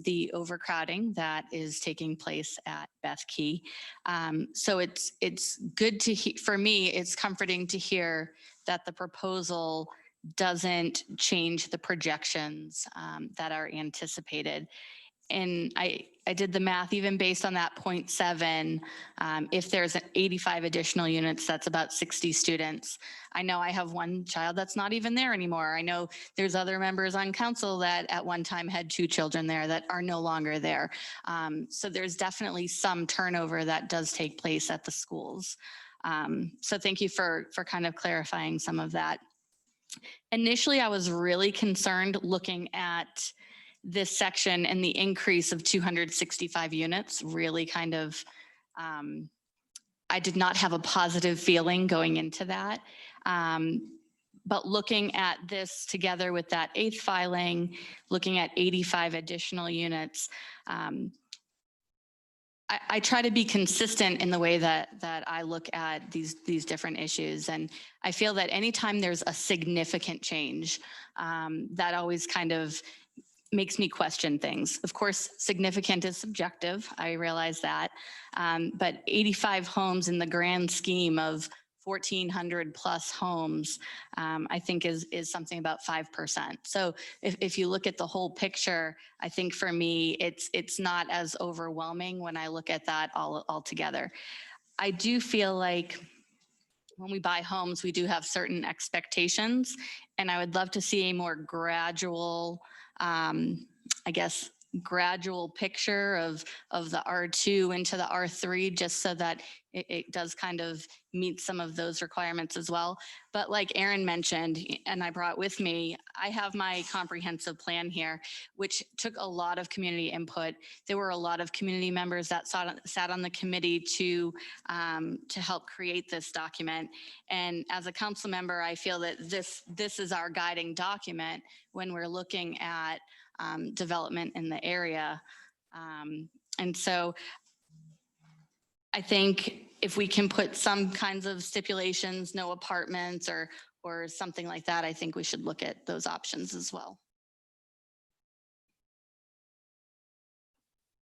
the overcrowding that is taking place at Bethke. So it's good to hear, for me, it's comforting to hear that the proposal doesn't change the projections that are anticipated. And I did the math, even based on that 0.7, if there's an 85 additional units, that's about 60 students. I know I have one child that's not even there anymore. I know there's other members on council that at one time had 2 children there that are no longer there. So there's definitely some turnover that does take place at the schools. So thank you for kind of clarifying some of that. Initially, I was really concerned looking at this section and the increase of 265 units really kind of, I did not have a positive feeling going into that. But looking at this together with that 8th filing, looking at 85 additional units, I try to be consistent in the way that I look at these different issues. And I feel that anytime there's a significant change, that always kind of makes me question things. Of course, significant is subjective. I realize that. But 85 homes in the grand scheme of 1,400 plus homes, I think is something about 5%. So if you look at the whole picture, I think for me, it's not as overwhelming when I look at that all together. I do feel like when we buy homes, we do have certain expectations, and I would love to see a more gradual, I guess, gradual picture of the R2 into the R3, just so that it does kind of meet some of those requirements as well. But like Aaron mentioned, and I brought with me, I have my comprehensive plan here, which took a lot of community input. There were a lot of community members that sat on the committee to help create this document. And as a council member, I feel that this is our guiding document when we're looking at development in the area. And so I think if we can put some kinds of stipulations, no apartments or something like that, I think we should look at those options as well.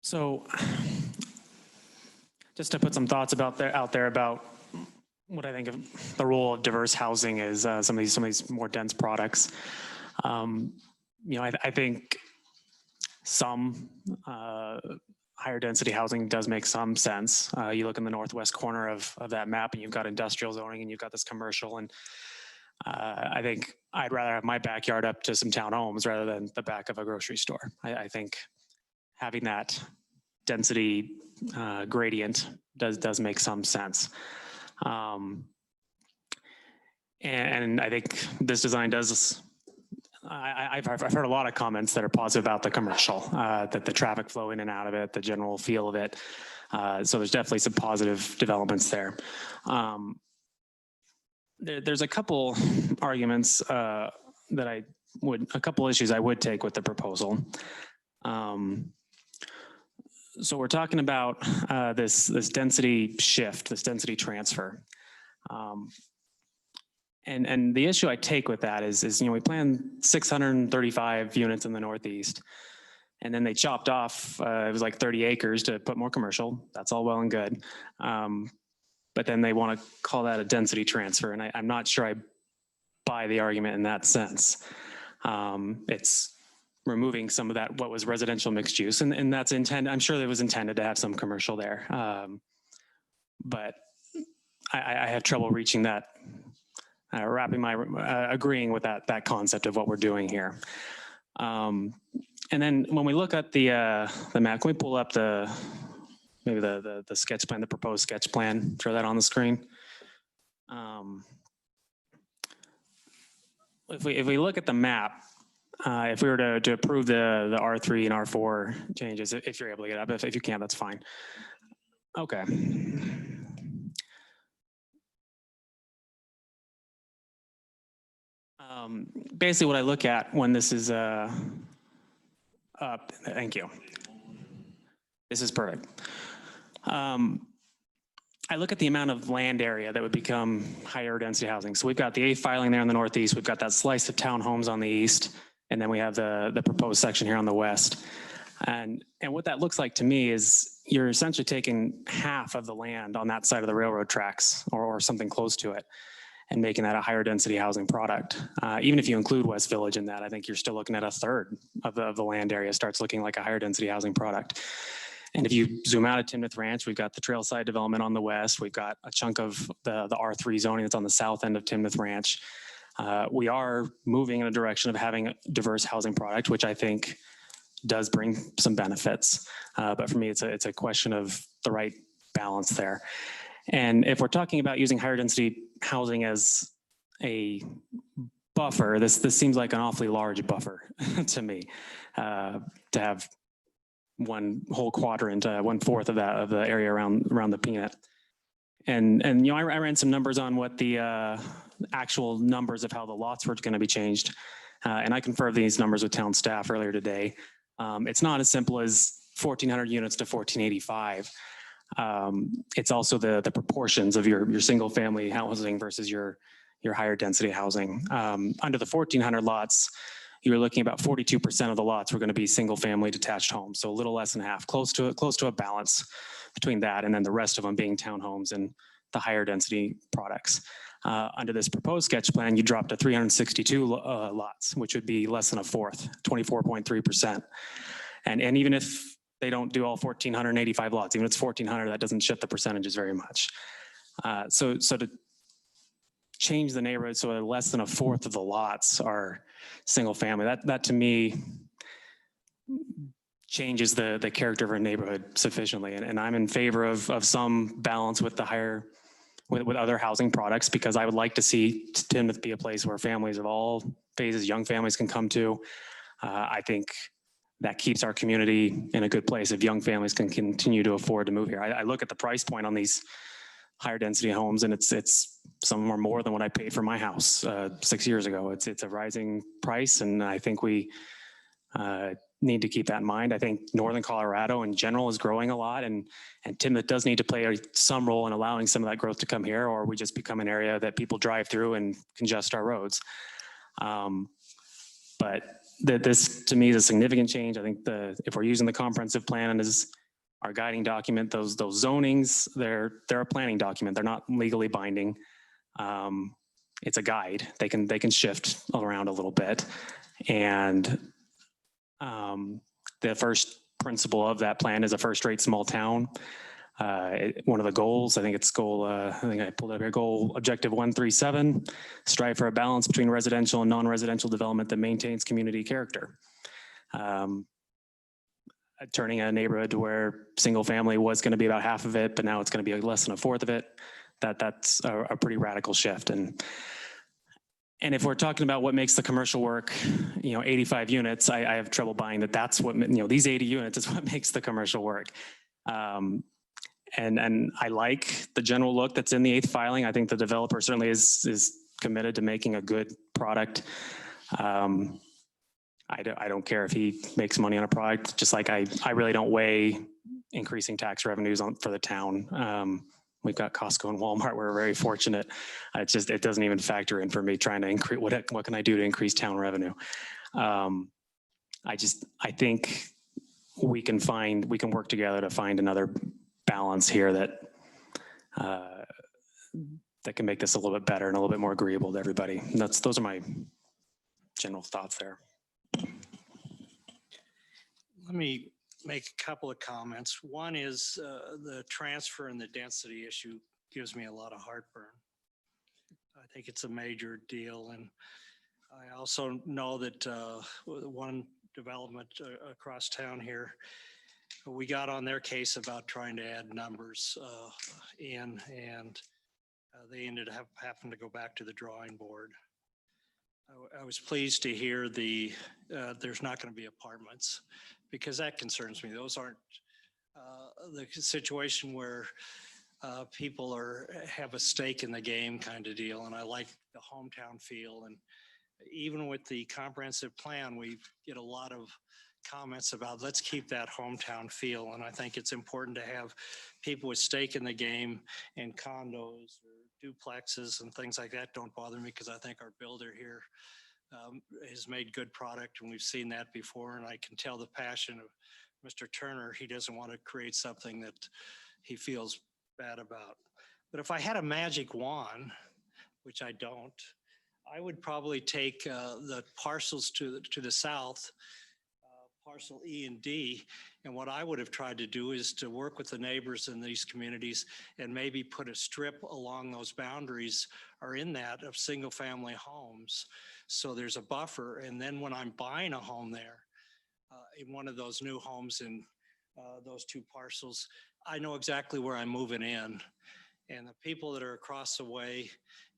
So just to put some thoughts out there about what I think of the role of diverse housing is some of these more dense products. I think some higher density housing does make some sense. You look in the northwest corner of that map and you've got industrial zoning and you've got this commercial, and I think I'd rather have my backyard up to some townhomes rather than the back of a grocery store. I think having that density gradient does make some sense. And I think this design does, I've heard a lot of comments that are positive about the commercial, that the traffic flow in and out of it, the general feel of it. So there's definitely some positive developments there. There's a couple arguments a couple issues I would take with the proposal. So we're talking about this density shift, this density transfer. And the issue I take with that is we planned 635 units in the Northeast, and then they chopped off, it was like 30 acres to put more commercial. That's all well and good. But then they want to call that a density transfer. And I'm not sure I buy the argument in that sense. It's removing some of that, what was residential mixed use. And that's intended, I'm sure it was intended to have some commercial there. But I have trouble reaching that, agreeing with that concept of what we're doing here. And then when we look at the map, can we pull up maybe the sketch plan, the proposed sketch plan, throw that on the screen. If we look at the map, if we were to approve the R3 and R4 changes, if you're able to get up, if you can't, that's fine. Okay. Basically what I look at when this is up, thank you. This is perfect. I look at the amount of land area that would become higher density housing. So we've got the A filing there in the Northeast, we've got that slice of townhomes on the east, and then we have the proposed section here on the west. And what that looks like to me is you're essentially taking half of the land on that side of the railroad tracks or something close to it and making that a higher density housing product. Even if you include West Village in that, I think you're still looking at a third of the land area starts looking like a higher density housing product. And if you zoom out at Timnath Ranch, we've got the trailside development on the west. We've got a chunk of the R3 zoning that's on the south end of Timnath Ranch. We are moving in a direction of having a diverse housing product, which I think does bring some benefits. But for me, it's a question of the right balance there. And if we're talking about using higher density housing as a buffer, this seems like an awfully large buffer to me, to have one whole quadrant, 1/4 of the area around the peanut. And I ran some numbers on what the actual numbers of how the lots were going to be changed. And I confirmed these numbers with town staff earlier today. It's not as simple as 1,400 units to 1,485. It's also the proportions of your single family housing versus your higher density housing. Under the 1,400 lots, you were looking about 42% of the lots were going to be single family detached homes. So a little less than half, close to a balance between that and then the rest of them being townhomes and the higher density products. Under this proposed sketch plan, you dropped to 362 lots, which would be less than a fourth, 24.3%. And even if they don't do all 1,485 lots, even if it's 1,400, that doesn't shift the percentages very much. So to change the neighborhood so that less than a fourth of the lots are single family, that to me changes the character of our neighborhood sufficiently. And I'm in favor of some balance with the higher, with other housing products, because I would like to see Timnath be a place where families of all phases, young families can come to. I think that keeps our community in a good place if young families can continue to afford to move here. I look at the price point on these higher density homes, and it's some of them are more than what I paid for my house 6 years ago. It's a rising price, and I think we need to keep that in mind. I think Northern Colorado in general is growing a lot, and Timnath does need to play some role in allowing some of that growth to come here, or we just become an area that people drive through and congest our roads. But this to me is a significant change. I think if we're using the comprehensive plan as our guiding document, those zonings, they're a planning document. They're not legally binding. It's a guide. They can shift around a little bit. And the first principle of that plan is a first-rate small town. One of the goals, I think it's goal, I think I pulled it up here, goal objective 137, strive for a balance between residential and non-residential development that maintains community character. Turning a neighborhood to where single family was going to be about half of it, but now it's going to be less than a fourth of it. That's a pretty radical shift. And if we're talking about what makes the commercial work, 85 units, I have trouble buying that that's what, these 80 units is what makes the commercial work. And I like the general look that's in the 8th filing. I think the developer certainly is committed to making a good product. I don't care if he makes money on a product, just like I really don't weigh increasing tax revenues for the town. We've got Costco and Walmart. We're very fortunate. It doesn't even factor in for me trying to increase, what can I do to increase town revenue? I think we can work together to find another balance here that can make this a little bit better and a little bit more agreeable to everybody. And those are my general thoughts there. Let me make a couple of comments. One is the transfer and the density issue gives me a lot of heartburn. I think it's a major deal. And I also know that one development across town here, we got on their case about trying to add numbers in, and they ended up having to go back to the drawing board. I was pleased to hear there's not going to be apartments, because that concerns me. Those aren't the situation where people have a stake in the game kind of deal. And I like the hometown feel. And even with the comprehensive plan, we get a lot of comments about let's keep that hometown feel. And I think it's important to have people with stake in the game, and condos or duplexes and things like that don't bother me, because I think our builder here has made good product, and we've seen that before. And I can tell the passion of Mr. Turner. He doesn't want to create something that he feels bad about. But if I had a magic wand, which I don't, I would probably take the parcels to the south, parcel E and D. And what I would have tried to do is to work with the neighbors in these communities and maybe put a strip along those boundaries or in that of single family homes. So there's a buffer. And then when I'm buying a home there, in one of those new homes in those two parcels, I know exactly where I'm moving in. And the people that are across the way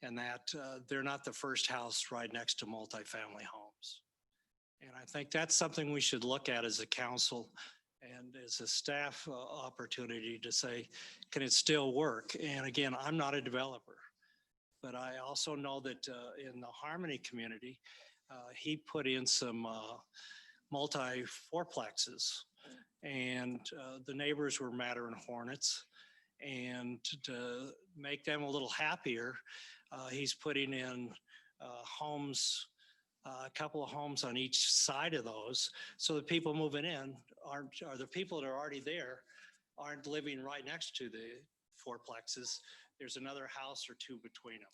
and that they're not the first house right next to multifamily homes. And I think that's something we should look at as a council and as a staff opportunity to say, can it still work? And again, I'm not a developer, but I also know that in the Harmony community, he put in some multi-fourplexes, and the neighbors were madder than hornets. And to make them a little happier, he's putting in homes, a couple of homes on each side of those, so the people moving in or the people that are already there aren't living right next to the fourplexes. There's another house or two between them.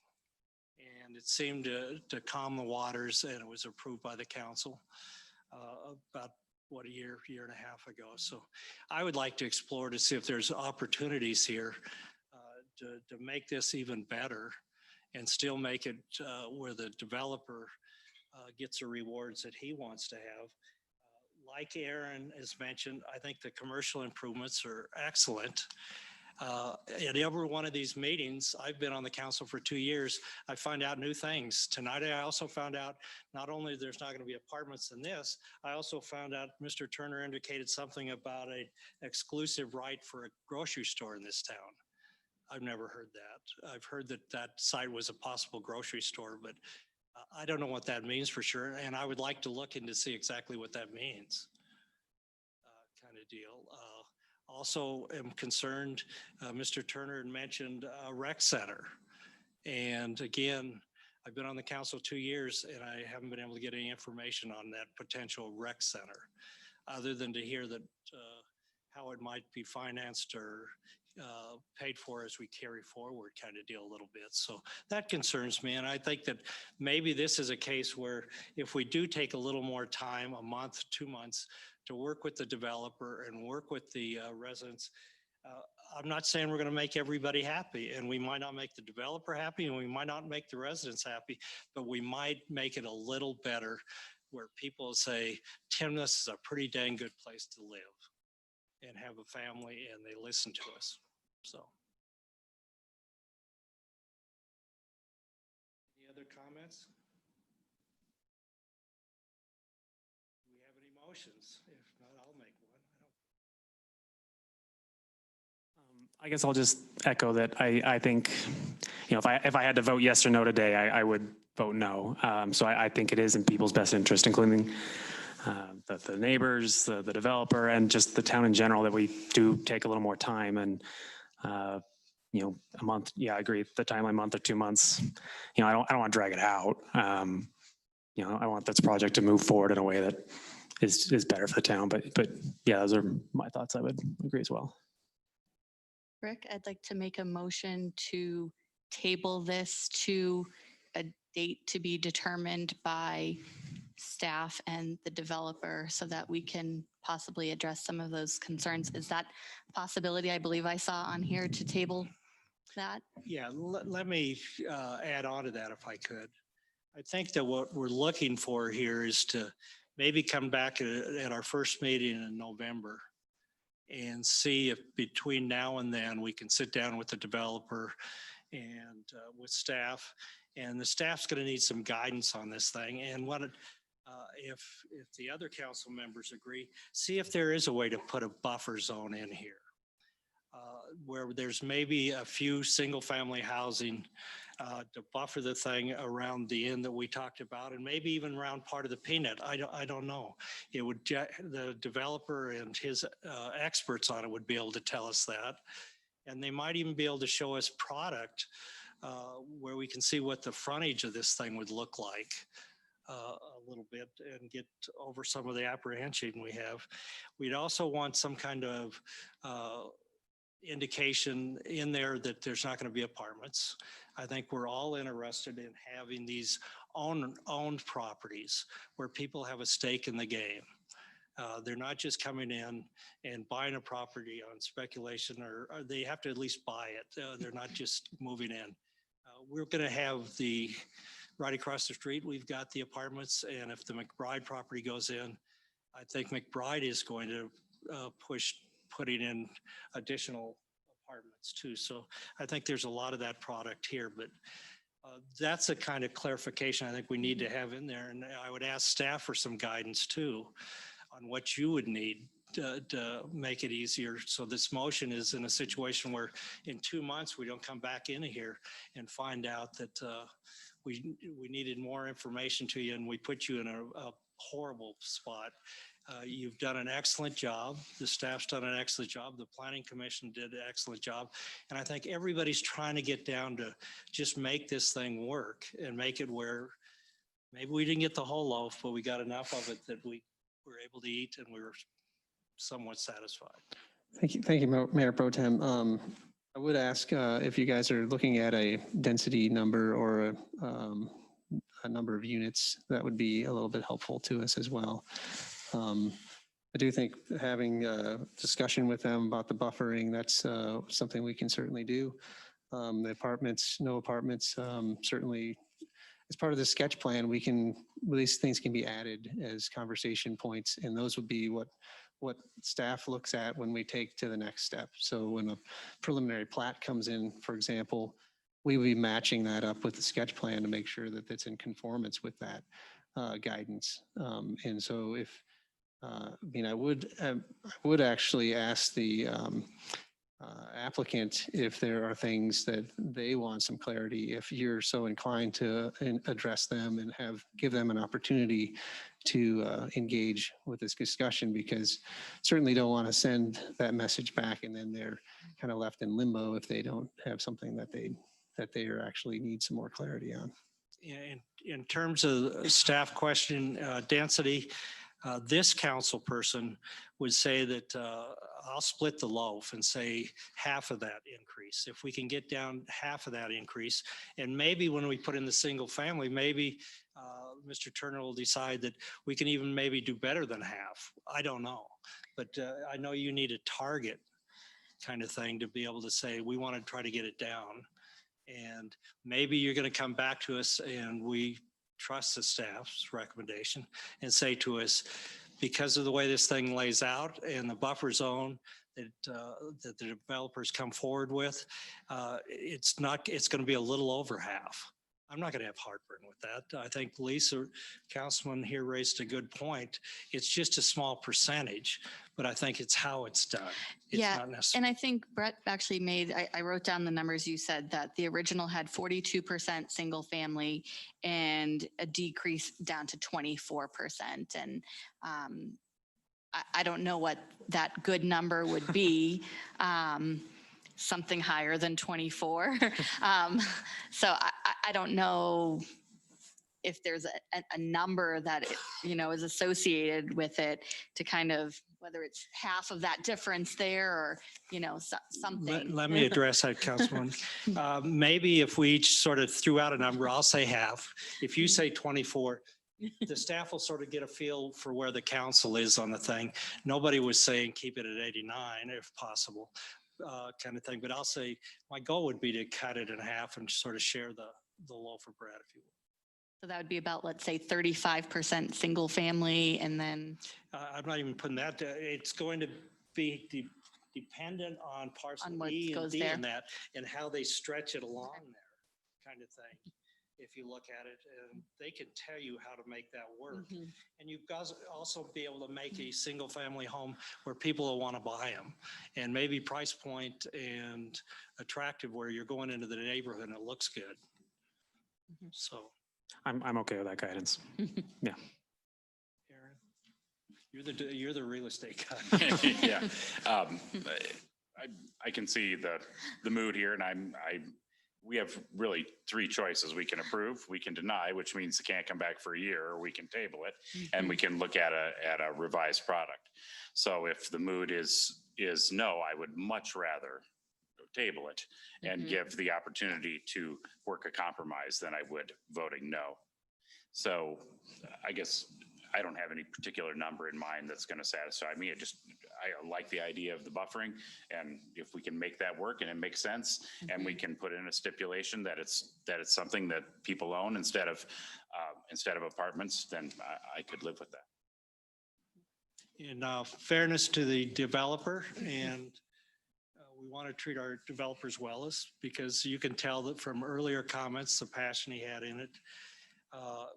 And it seemed to calm the waters, and it was approved by the council about a year and a half ago. So I would like to explore to see if there's opportunities here to make this even better and still make it where the developer gets the rewards that he wants to have. Like Aaron has mentioned, I think the commercial improvements are excellent. At every one of these meetings, I've been on the council for 2 years, I find out new things. Tonight, I also found out not only there's not going to be apartments in this, I also found out Mr. Turner indicated something about an exclusive right for a grocery store in this town. I've never heard that. I've heard that that site was a possible grocery store, but I don't know what that means for sure. And I would like to look into see exactly what that means, kind of deal. Also am concerned, Mr. Turner mentioned a rec center. And again, I've been on the council 2 years, and I haven't been able to get any information on that potential rec center, other than to hear that how it might be financed or paid for as we carry forward kind of deal a little bit. So that concerns me. And I think that maybe this is a case where if we do take a little more time, a month, 2 months, to work with the developer and work with the residents, I'm not saying we're going to make everybody happy, and we might not make the developer happy, and we might not make the residents happy, but we might make it a little better where people say, Timnath is a pretty dang good place to live and have a family, and they listen to us. So. Any other comments? Do we have any motions? If not, I'll make one. I guess I'll just echo that. I think, if I had to vote yes or no today, I would vote no. So I think it is in people's best interest, including the neighbors, the developer, and just the town in general, that we do take a little more time and, a month. Yeah, I agree. The timeline, month or 2 months, I don't want to drag it out. I want this project to move forward in a way that is better for the town. But yeah, those are my thoughts. I would agree as well. Rick, I'd like to make a motion to table this to a date to be determined by staff and the developer so that we can possibly address some of those concerns. Is that a possibility? I believe I saw on here to table that. Yeah, let me add on to that if I could. I think that what we're looking for here is to maybe come back at our first meeting in November and see if between now and then we can sit down with the developer and with staff. And the staff's going to need some guidance on this thing. And what if the other council members agree, see if there is a way to put a buffer zone in here where there's maybe a few single family housing to buffer the thing around the end that we talked about, and maybe even around part of the peanut. I don't know. It would, the developer and his experts on it would be able to tell us that. And they might even be able to show us product where we can see what the frontage of this thing would look like a little bit and get over some of the apprehension we have. We'd also want some kind of indication in there that there's not going to be apartments. I think we're all interested in having these owned properties where people have a stake in the game. They're not just coming in and buying a property on speculation, or they have to at least buy it. They're not just moving in. We're going to have right across the street, we've got the apartments, and if the McBride property goes in, I think McBride is going to push putting in additional apartments too. So I think there's a lot of that product here, but that's a kind of clarification I think we need to have in there. And I would ask staff for some guidance too on what you would need to make it easier. So this motion is in a situation where in 2 months, we don't come back in here and find out that we needed more information to you and we put you in a horrible spot. You've done an excellent job. The staff's done an excellent job. The Planning Commission did an excellent job. And I think everybody's trying to get down to just make this thing work and make it where maybe we didn't get the whole loaf, but we got enough of it that we were able to eat and we were somewhat satisfied. Thank you, Mayor Pro Tem. I would ask if you guys are looking at a density number or a number of units, that would be a little bit helpful to us as well. I do think having a discussion with them about the buffering, that's something we can certainly do. The apartments, no apartments, certainly as part of the sketch plan, these things can be added as conversation points, and those would be what staff looks at when we take to the next step. So when a preliminary plat comes in, for example, we will be matching that up with the sketch plan to make sure that it's in conformance with that guidance. And so if, I would actually ask the applicant if there are things that they want some clarity, if you're so inclined to address them and give them an opportunity to engage with this discussion, because certainly don't want to send that message back and then they're kind of left in limbo if they don't have something that they are actually need some more clarity on. In terms of staff question density, this council person would say that I'll split the loaf and say half of that increase. If we can get down half of that increase, and maybe when we put in the single family, maybe Mr. Turner will decide that we can even maybe do better than half. I don't know, but I know you need a target kind of thing to be able to say, we want to try to get it down. And maybe you're going to come back to us and we trust the staff's recommendation and say to us, because of the way this thing lays out and the buffer zone that the developers come forward with, it's going to be a little over half. I'm not going to have heartburn with that. I think Lisa, Councilman here raised a good point. It's just a small percentage, but I think it's how it's done. It's Yeah, not necessarily. and I think Brett actually made, I wrote down the numbers you said, that the original had 42% single family and a decrease down to 24%. And I don't know what that good number would be. Something higher than 24. So I don't know if there's a number that is associated with it to kind of, whether it's half of that difference there or something. Let me address that, Councilman. Maybe if we each sort of threw out a number, I'll say half. If you say 24, the staff will sort of get a feel for where the council is on the thing. Nobody was saying keep it at 89 if possible. Kind of thing, but I'll say my goal would be to cut it in half and sort of share the loaf of bread, if you will. So that would be about, let's say, 35% single family, and then I'm not even putting that. It's going to be dependent on parcel on what E and goes D there. and that, and how they stretch it along there, kind of thing. If you look at it, and they can tell you how to make that work. And you've got to also be able to make a single family home where people will want to buy them, and maybe price point and attractive where you're going into the neighborhood and it looks good. So I'm okay with that guidance. Yeah. Aaron, you're the real estate guy. Yeah. I can see the mood here, and we have really three choices. We can approve, we can deny, which means it can't come back for a year, or we can table it, and we can look at a revised product. So if the mood is no, I would much rather table it and give the opportunity to work a compromise than I would voting no. So I guess I don't have any particular number in mind that's going to satisfy me. I like the idea of the buffering, and if we can make that work and it makes sense, and we can put in a stipulation that it's something that people own instead of apartments, then I could live with that. In fairness to the developer, and we want to treat our developers well, because you can tell that from earlier comments, the passion he had in it.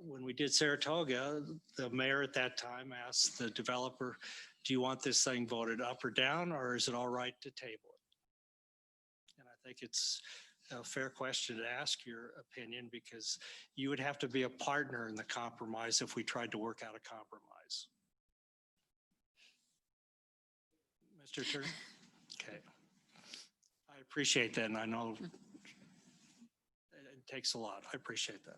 When we did Saratoga, the mayor at that time asked the developer, do you want this thing voted up or down, or is it all right to table it? And I think it's a fair question to ask your opinion, because you would have to be a partner in the compromise if we tried to work out a compromise. Mr. Turner? Okay. I appreciate that, and I know it takes a lot. I appreciate that.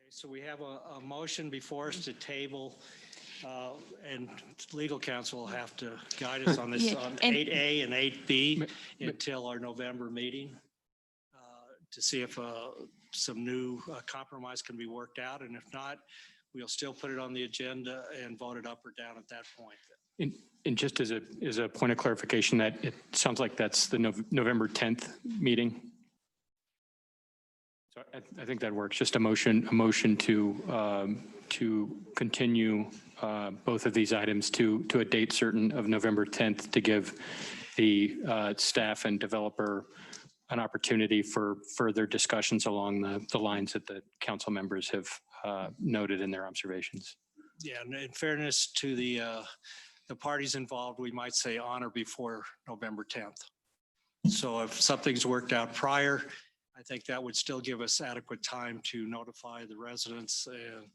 Okay, so we have a motion before us to table, and legal counsel will have to guide us on this, Yeah, on and- 8A and 8B until our November meeting, to see if some new compromise can be worked out. And if not, we'll still put it on the agenda and vote it up or down at that point. And just as a point of clarification, that it sounds like that's the November 10th meeting. So I think that works. Just a motion to continue both of these items to a date certain of November 10th to give the staff and developer an opportunity for further discussions along the lines that the council members have noted in their observations. Yeah, and in fairness to the parties involved, we might say on or before November 10th. So if something's worked out prior, I think that would still give us adequate time to notify the residents and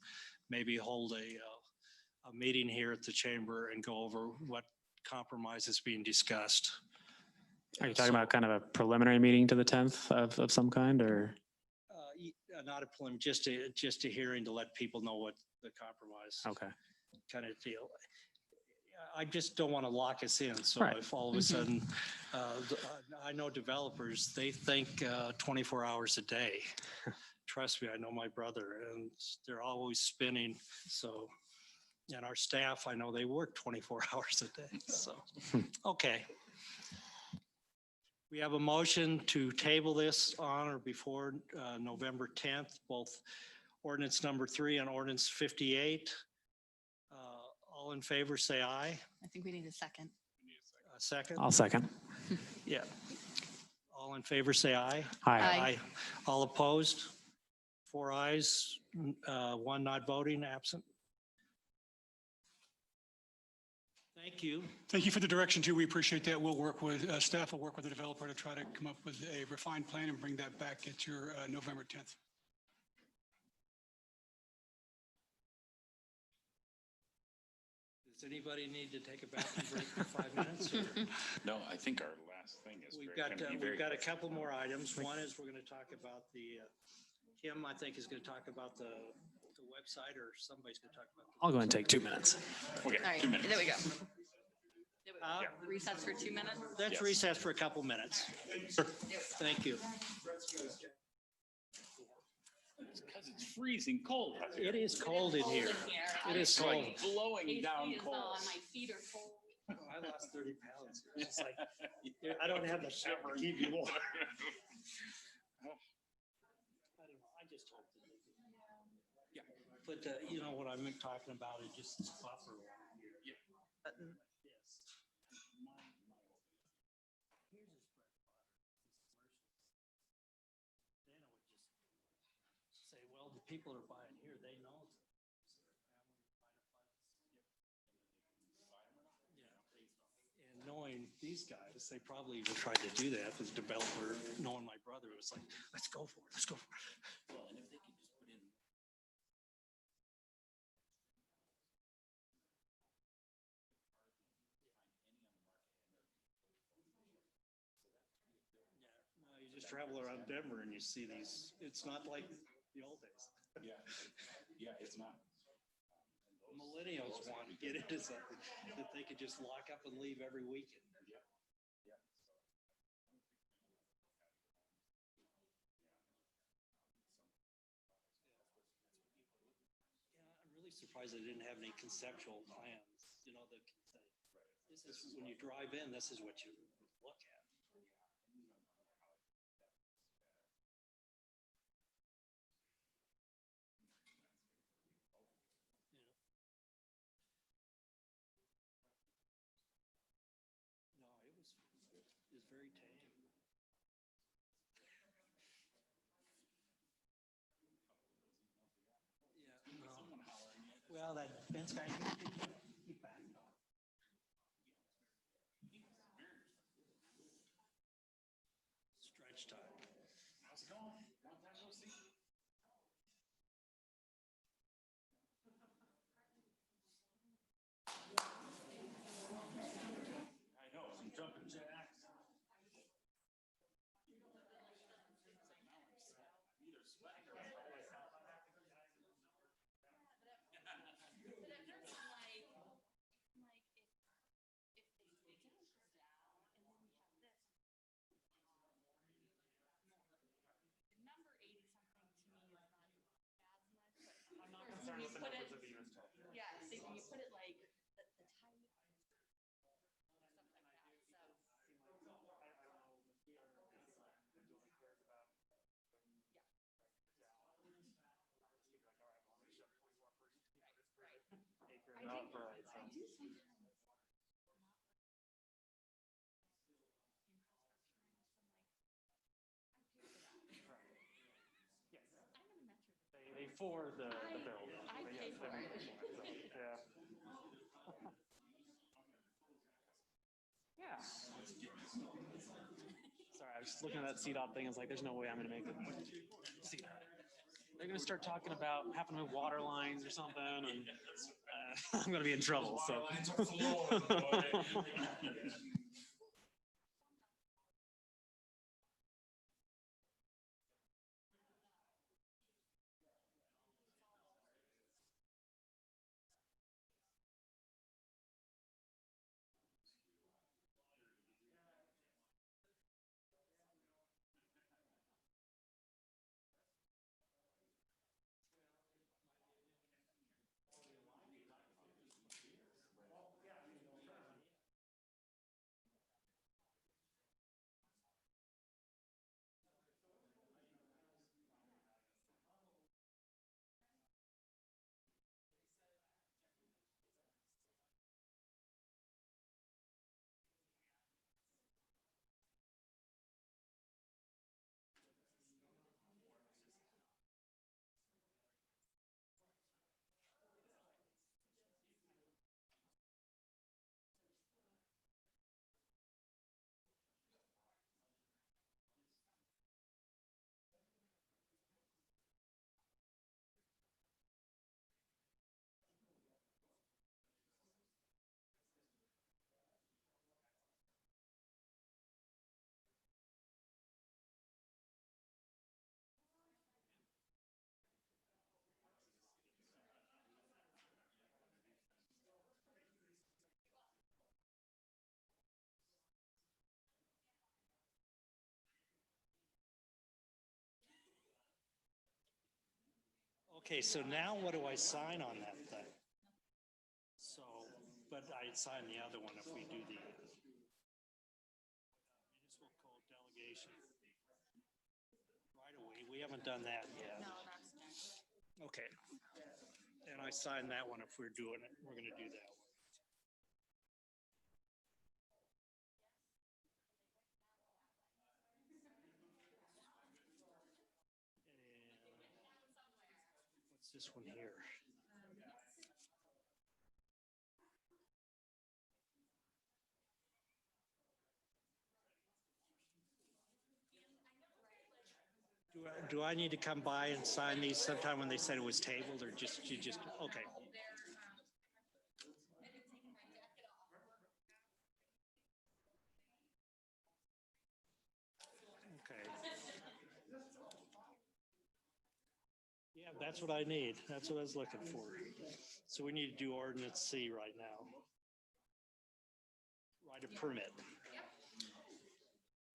maybe hold a meeting here at the chamber and go over what compromise is being discussed. Are you talking about kind of a preliminary meeting to the 10th of some kind, or? Not a preliminary, just a hearing to let people know what the compromise kind of deal. I just don't want to lock us in. So if all of a sudden, I know developers, they think 24 hours a day. Trust me, I know my brother, and they're always spinning. So And our staff, I know they work 24 hours a day, so, okay. We have a motion to table this on or before November 10th, both ordinance number 3 and ordinance 58. All in favor, say aye. I think we need a second. A second? I'll second. Yeah. All in favor, say aye. Aye. Aye. All opposed? 4 ayes, 1 not voting, absent. Thank you. Thank you for the direction too. We appreciate that. We'll work with, staff will work with the developer to try to come up with a refined plan and bring that back at your November 10th. Does anybody need to take a bathroom break for 5 minutes? or- No, I think our last thing is. We've very- got, gonna be very we've got a quick. couple more items. One is we're going to talk about the, Kim, I think, is going to talk about the website, or somebody's going to talk about. I'll go and take 2 minutes. Okay, All right, 2 minutes. there we go. Uh, Recess for 2 minutes? Let's Yes. recess for a couple minutes. Thank you. Because it's freezing cold. out here. It is cold in here. It is It's cold. like blowing down cold. feet are cold. I lost 30 pounds. It's just like, I don't have the shiver to keep you warm. I don't know, I just hope that they can. Yeah, but you know what I'm talking about is just this buffer. Yeah. Button. Yes. Then it would just say, well, the people are buying here, they know. And knowing these guys, they probably even tried to do that as a developer, knowing my brother, it was like, let's go for it, let's go for it. Well, and if they can just put in. No, you just travel around Denver and you see these, it's not like the old days. Yeah, yeah, it's not. Millennials want to get into something that they could just lock up and leave every weekend. Yeah, I'm really surprised they didn't have any conceptual plans, you know, that can say, this is, when you drive in, this is what you look at. No, it was very tame. Yeah, no. Well, that fence guy, he backed off. Stretch time. How's it going? Long time no see. I know, some jumping jacks. Either sweating or. I'm not concerned with the numbers of units. Yeah, so when you put it like the tiny. They for the build. I But pay yes, for they it. make it. So, yeah. Yeah. Sorry, I was just looking at that CDOT thing. I was like, there's no way I'm gonna make it. CDOT. They're gonna start talking about having to move water lines or something, and I'm gonna be in trouble, so. Okay, so now what do I sign on that thing? So, but I'd sign the other one if we do the municipal code delegation. Right away, we haven't done that yet. No, that's next. Okay. And I sign that one if we're doing it. We're gonna do that one. What's this one here? Do I need to come by and sign these sometime when they said it was tabled, or just, you just, okay. Okay. Yeah, that's what I need. That's what I was looking for. So we need to do Ordinance C right now. Right a permit.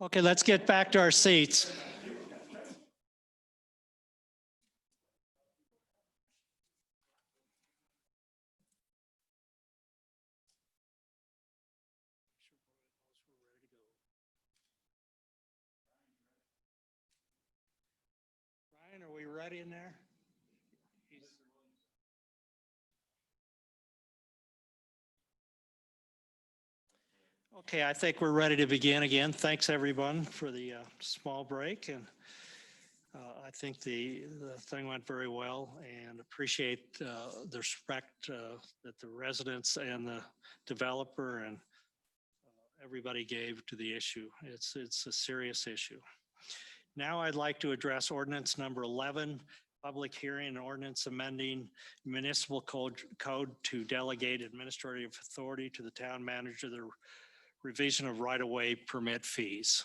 Okay, let's get back to our seats. Ryan, are we ready in there? Okay, I think we're ready to begin again. Thanks, everyone, for the small break. And I think the thing went very well, and appreciate the respect that the residents and the developer and everybody gave to the issue. It's a serious issue. Now I'd like to address ordinance number 11, public hearing and ordinance amending municipal code to delegate administrative authority to the town manager, the revision of right-of-way permit fees.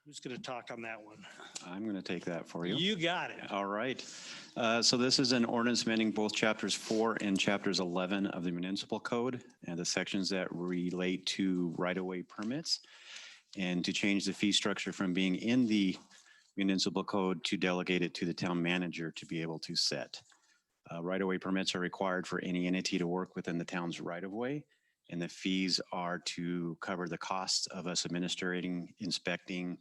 Who's going to talk on that one? I'm going to take that for you. You got it. All right. So this is an ordinance amending both chapters 4 and chapters 11 of the municipal code and the sections that relate to right-of-way permits, and to change the fee structure from being in the municipal code to delegate it to the town manager to be able to set. Right-of-way permits are required for any entity to work within the town's right-of-way, and the fees are to cover the costs of us administrating, inspecting,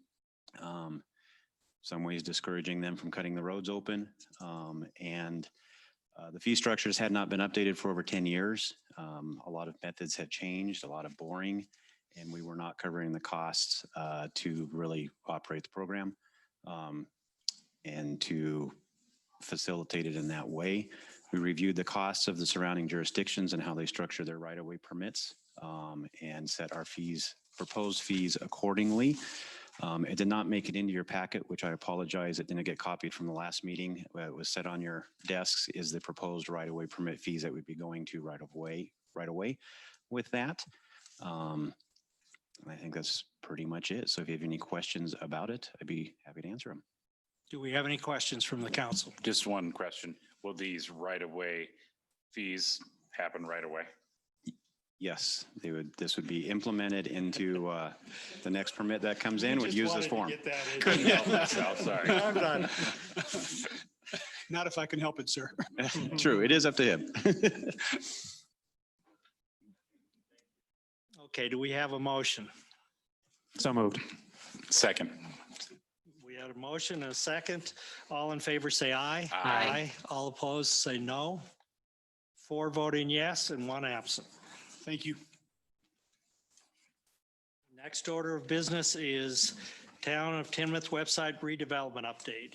some ways discouraging them from cutting the roads open. The fee structures had not been updated for over 10 years. A lot of methods had changed, a lot of boring, and we were not covering the costs to really operate the program and to facilitate it in that way. We reviewed the costs of the surrounding jurisdictions and how they structure their right-of-way permits and set our fees, proposed fees accordingly. It did not make it into your packet, which I apologize. It didn't get copied from the last meeting. It was set on your desks is the proposed right-of-way permit fees that would be going to right away with that. I think that's pretty much it. So if you have any questions about it, I'd be happy to answer them. Do we have any questions from the council? Just one question. Will these right-of-way fees happen right away? Yes, they would. This would be implemented into the next permit that comes in. Would use this form. Couldn't help myself, sorry. I'm done. Not if I can help it, sir. True, it is up to him. Okay, do we have a motion? So moved. Second. We had a motion and a second. All in favor say aye. Aye. All opposed say no. 4 voting yes and 1 absent. Thank you. Next order of business is Town of Timnath website redevelopment update.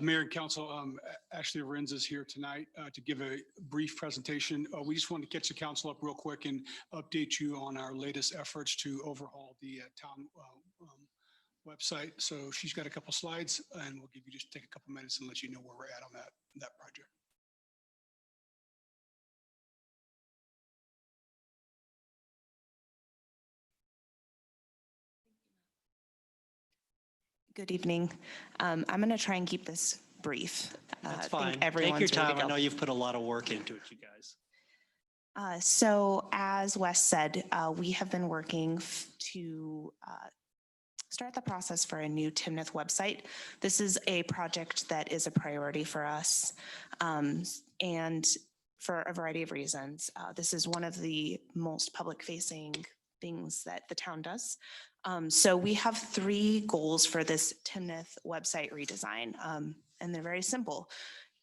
Mayor and Council, Ashley Renz is here tonight to give a brief presentation. We just wanted to catch the council up real quick and update you on our latest efforts to overhaul the town website. So she's got a couple slides, and we'll just take a couple minutes and let you know where we're at on that project. Good evening. I'm going to try and keep this brief. That's fine. Take your time. I know you've put a lot of work into it, you guys. So as Wes said, we have been working to start the process for a new Timnath website. This is a project that is a priority for us, and for a variety of reasons. This is one of the most public-facing things that the town does. So we have 3 goals for this Timnath website redesign, and they're very simple.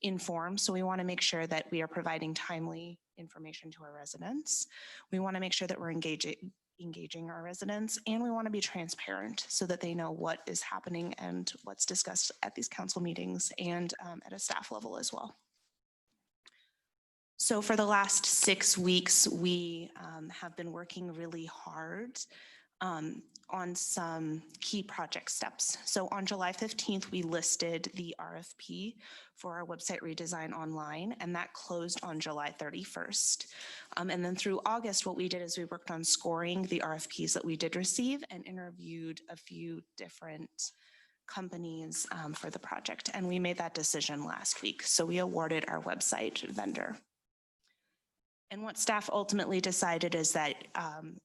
Inform, so we want to make sure that we are providing timely information to our residents. We want to make sure that we're engaging our residents, and we want to be transparent so that they know what is happening and what's discussed at these council meetings and at a staff level as well. So for the last 6 weeks, we have been working really hard on some key project steps. So on July 15th, we listed the RFP for our website redesign online, and that closed on July 31st. And then through August, what we did is we worked on scoring the RFPs that we did receive and interviewed a few different companies for the project. And we made that decision last week. So we awarded our website vendor. And what staff ultimately decided is that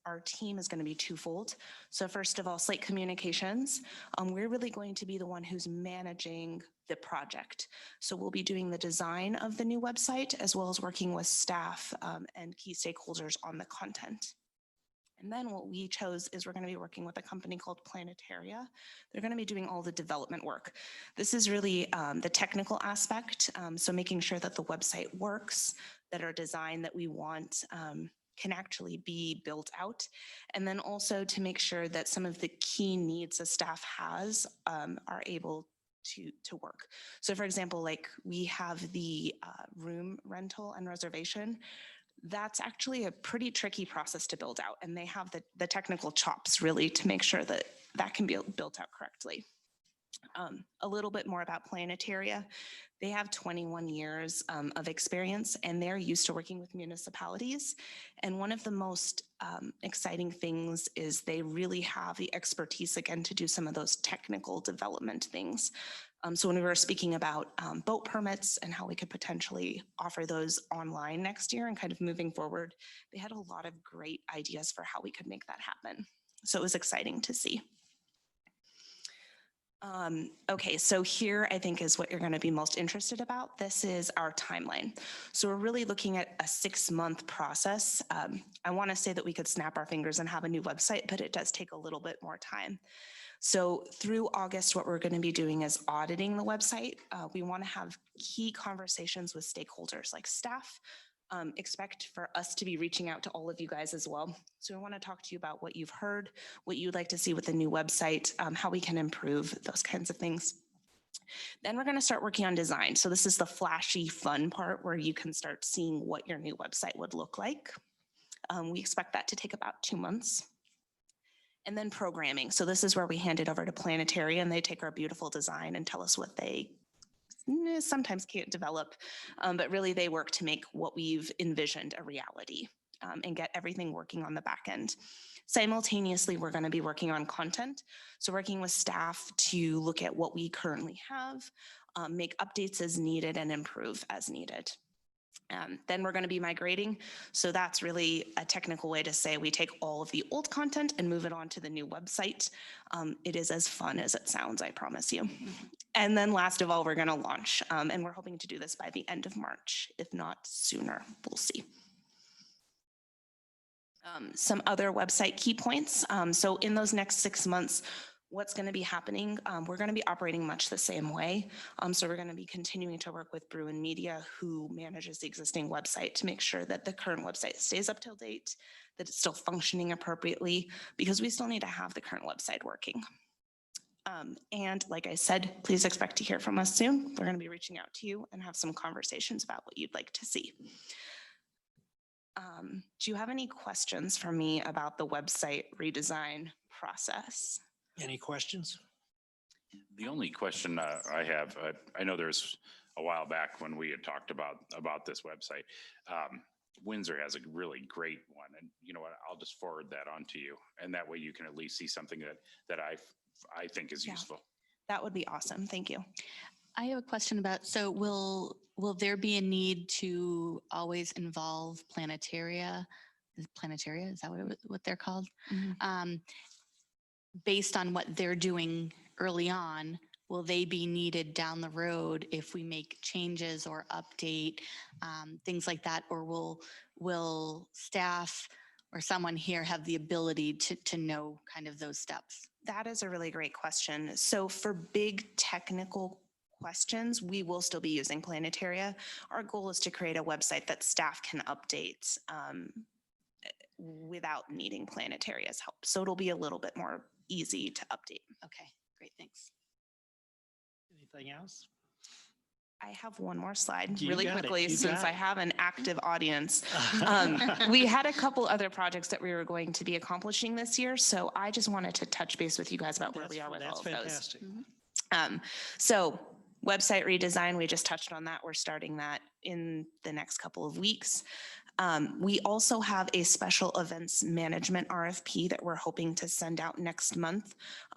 our team is going to be twofold. So first of all, Slate Communications, we're really going to be the one who's managing the project. So we'll be doing the design of the new website as well as working with staff and key stakeholders on the content. And then what we chose is we're going to be working with a company called Planetaria. They're going to be doing all the development work. This is really the technical aspect. So making sure that the website works, that our design that we want can actually be built out. And then also to make sure that some of the key needs a staff has are able to work. So for example, like we have the room rental and reservation. That's actually a pretty tricky process to build out, and they have the technical chops really to make sure that that can be built out correctly. A little bit more about Planetaria. They have 21 years of experience, and they're used to working with municipalities. And one of the most exciting things is they really have the expertise again to do some of those technical development things. So when we were speaking about boat permits and how we could potentially offer those online next year and kind of moving forward, they had a lot of great ideas for how we could make that happen. So it was exciting to see. Okay, so here I think is what you're going to be most interested about. This is our timeline. So we're really looking at a 6-month process. I want to say that we could snap our fingers and have a new website, but it does take a little bit more time. So through August, what we're going to be doing is auditing the website. We want to have key conversations with stakeholders like staff. Expect for us to be reaching out to all of you guys as well. So we want to talk to you about what you've heard, what you'd like to see with the new website, how we can improve, those kinds of things. Then we're going to start working on design. So this is the flashy, fun part where you can start seeing what your new website would look like. We expect that to take about 2 months. And then programming. So this is where we hand it over to Planetaria and they take our beautiful design and tell us what they sometimes can't develop, but really they work to make what we've envisioned a reality and get everything working on the back end. Simultaneously, we're going to be working on content. So working with staff to look at what we currently have, make updates as needed and improve as needed. Then we're going to be migrating. So that's really a technical way to say we take all of the old content and move it on to the new website. It is as fun as it sounds, I promise you. And then last of all, we're going to launch. And we're hoping to do this by the end of March, if not sooner. We'll see. Some other website key points. So in those next 6 months, what's going to be happening? We're going to be operating much the same way. So we're going to be continuing to work with Bruin Media, who manages the existing website, to make sure that the current website stays up till date, that it's still functioning appropriately, because we still need to have the current website working. And like I said, please expect to hear from us soon. We're going to be reaching out to you and have some conversations about what you'd like to see. Do you have any questions for me about the website redesign process? Any questions? The only question I have, I know there's a while back when we had talked about this website. Windsor has a really great one, and you know what? I'll just forward that on to you, and that way you can at least see something that I think is useful. That would be awesome. Thank you. I have a question about, so will there be a need to always involve Planetaria? Planetaria, is that what they're called? based on what they're doing early on, will they be needed down the road if we make changes or update, things like that? Or will staff or someone here have the ability to know kind of those steps? That is a really great question. So for big technical questions, we will still be using Planetaria. Our goal is to create a website that staff can update without needing Planetaria's help. So it'll be a little bit more easy to update. Okay, great, thanks. Anything else? I have one more slide You really got it. quickly You since got I it. have an active audience. We had a couple other projects that we were going to be accomplishing this year. So I just wanted to touch base with you guys about where we are with all of those. Fantastic. So website redesign, we just touched on that. We're starting that in the next couple of weeks. We also have a special events management RFP that we're hoping to send out next month.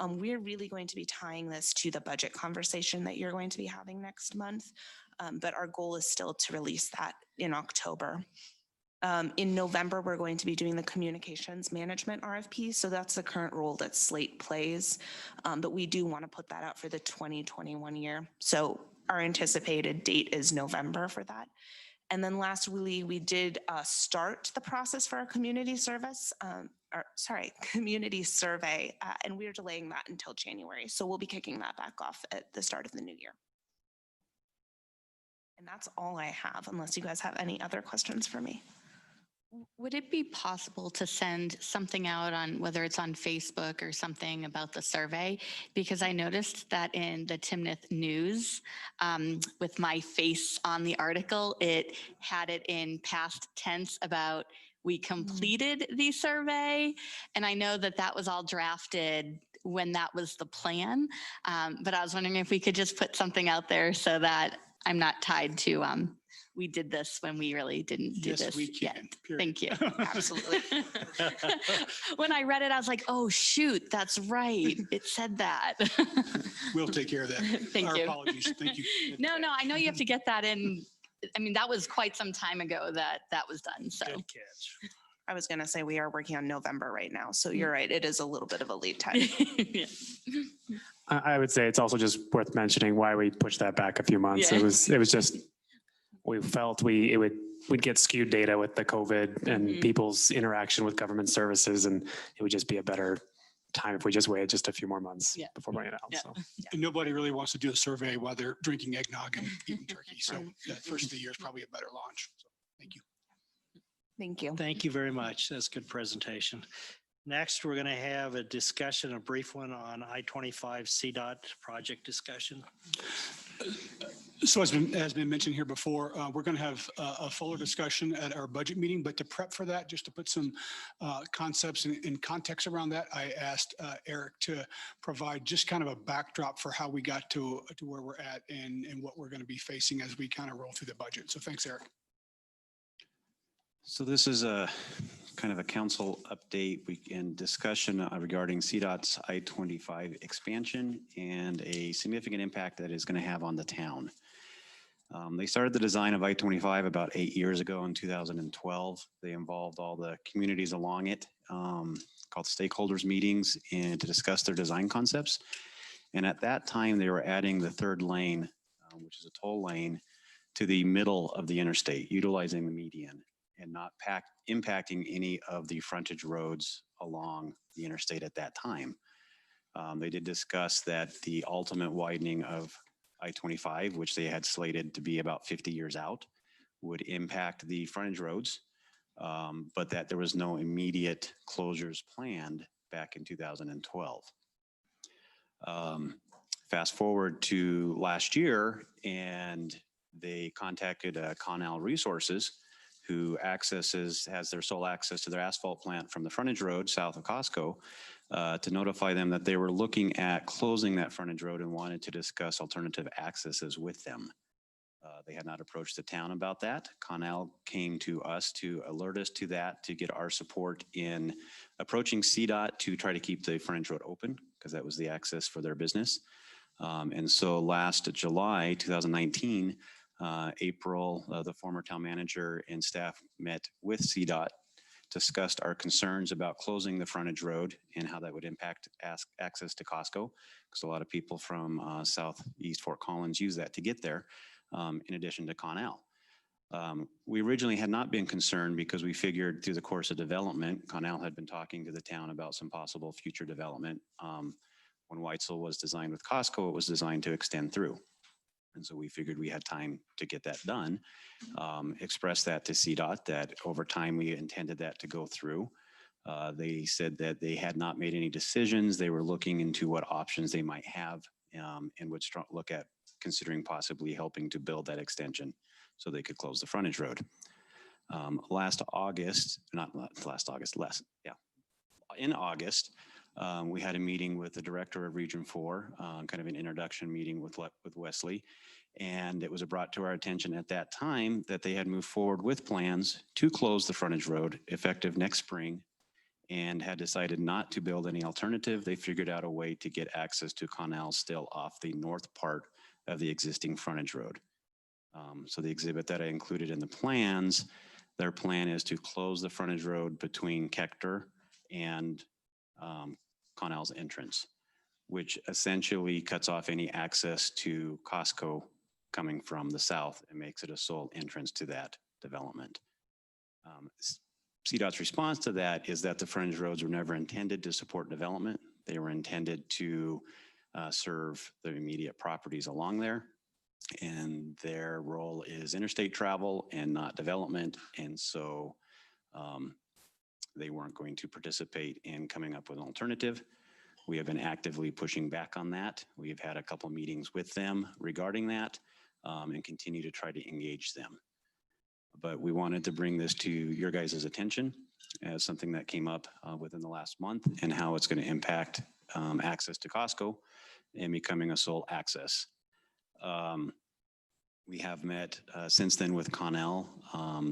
We're really going to be tying this to the budget conversation that you're going to be having next month. But our goal is still to release that in October. In November, we're going to be doing the communications management RFP. So that's the current role that Slate plays. But we do want to put that out for the 2021 year. So our anticipated date is November for that. And then lastly, we did start the process for our community community survey, and we're delaying that until January. So we'll be kicking that back off at the start of the new year. And that's all I have, unless you guys have any other questions for me. Would it be possible to send something out on, whether it's on Facebook or something, about the survey? Because I noticed that in the Timnath news, with my face on the article, it had it in past tense about we completed the survey. And I know that that was all drafted when that was the plan. But I was wondering if we could just put something out there so that I'm not tied to we did this when we really didn't do Yes, this we can, yet. period. Thank you. Absolutely. When I read it, I was like, oh, shoot, that's right. It said that. We'll take care of that. Thank Our you. apologies. Thank you. No, I know you have to get that in. I mean, that was quite some time ago that was done, so. Good catch. I was going to say we are working on November right now. So you're right. It is a little bit of a lead time. Yeah. I would say it's also just worth mentioning why we pushed that back a few months. Yeah. It was just, we felt we'd get skewed data with the COVID and people's interaction with government services, and it would just be a better time if we just waited just a few more months before bringing it out. Yeah. So. And nobody really wants to do a survey while they're drinking eggnog and eating turkey. So that first of the year is probably a better launch. So thank you. Thank you. Thank you very much. That's a good presentation. Next, we're going to have a discussion, a brief one on I-25 CDOT project discussion. So as been mentioned here before, we're going to have a fuller discussion at our budget meeting, but to prep for that, just to put some concepts and context around that, I asked Eric to provide just kind of a backdrop for how we got to where we're at and what we're going to be facing as we kind of roll through the budget. So thanks, Eric. So this is a kind of a council update and discussion regarding CDOT's I-25 expansion and a significant impact that is going to have on the town. They started the design of I-25 about 8 years ago in 2012. They involved all the communities along it, called stakeholders meetings, and to discuss their design concepts. And at that time, they were adding the third lane, which is a toll lane, to the middle of the interstate, utilizing the median and not impacting any of the frontage roads along the interstate at that time. They did discuss that the ultimate widening of I-25, which they had slated to be about 50 years out, would impact the frontage roads, but that there was no immediate closures planned back in 2012. Fast forward to last year, and they contacted Connell Resources, who has their sole access to their asphalt plant from the frontage road south of Costco, to notify them that they were looking at closing that frontage road and wanted to discuss alternative accesses with them. They had not approached the town about that. Connell came to us to alert us to that, to get our support in approaching CDOT to try to keep the frontage road open, because that was the access for their business. And so last July 2019, April, the former town manager and staff met with CDOT discussed our concerns about closing the frontage road and how that would impact access to Costco, because a lot of people from southeast Fort Collins use that to get there, in addition to Connell. We originally had not been concerned because we figured through the course of development, Connell had been talking to the town about some possible future development. When Weitzel was designed with Costco, it was designed to extend through. And so we figured we had time to get that done. Expressed that to CDOT that over time we intended that to go through. They said that they had not made any decisions. They were looking into what options they might have and would look at considering possibly helping to build that extension so they could close the frontage road. In August, we had a meeting with the director of Region 4, kind of an introduction meeting with Wesley. And it was brought to our attention at that time that they had moved forward with plans to close the frontage road effective next spring and had decided not to build any alternative. They figured out a way to get access to Connell still off the north part of the existing frontage road. So the exhibit that I included in the plans, their plan is to close the frontage road between Kector and Connell's entrance, which essentially cuts off any access to Costco coming from the south and makes it a sole entrance to that development. CDOT's response to that is that the frontage roads were never intended to support development. They were intended to serve the immediate properties along there. And their role is interstate travel and not development. And so they weren't going to participate in coming up with an alternative. We have been actively pushing back on that. We've had a couple meetings with them regarding that and continue to try to engage them. But we wanted to bring this to your guys' attention as something that came up within the last month and how it's going to impact access to Costco and becoming a sole access. We have met since then with Connell.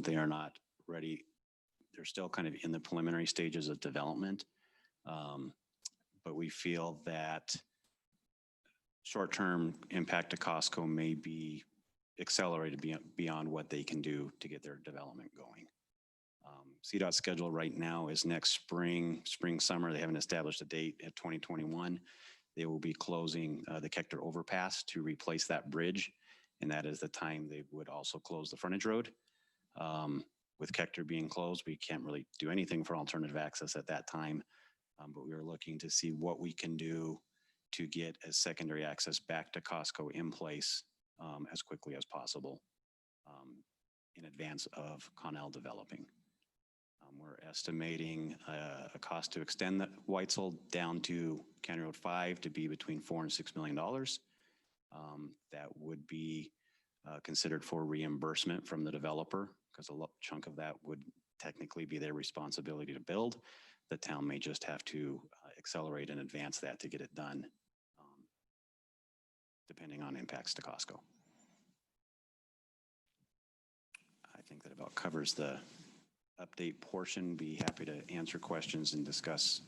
They are not ready. They're still kind of in the preliminary stages of development. But we feel that short-term impact to Costco may be accelerated beyond what they can do to get their development going. CDOT's schedule right now is next spring, summer. They haven't established a date at 2021. They will be closing the Kector overpass to replace that bridge. And that is the time they would also close the frontage road. With Kector being closed, we can't really do anything for alternative access at that time. But we are looking to see what we can do to get a secondary access back to Costco in place as quickly as possible in advance of Connell developing. We're estimating a cost to extend the Weitzel down to County Road 5 to be between $4 and $6 million. That would be considered for reimbursement from the developer because a chunk of that would technically be their responsibility to build. The town may just have to accelerate and advance that to get it done, depending on impacts to Costco. I think that about covers the update portion. Be happy to answer questions and discuss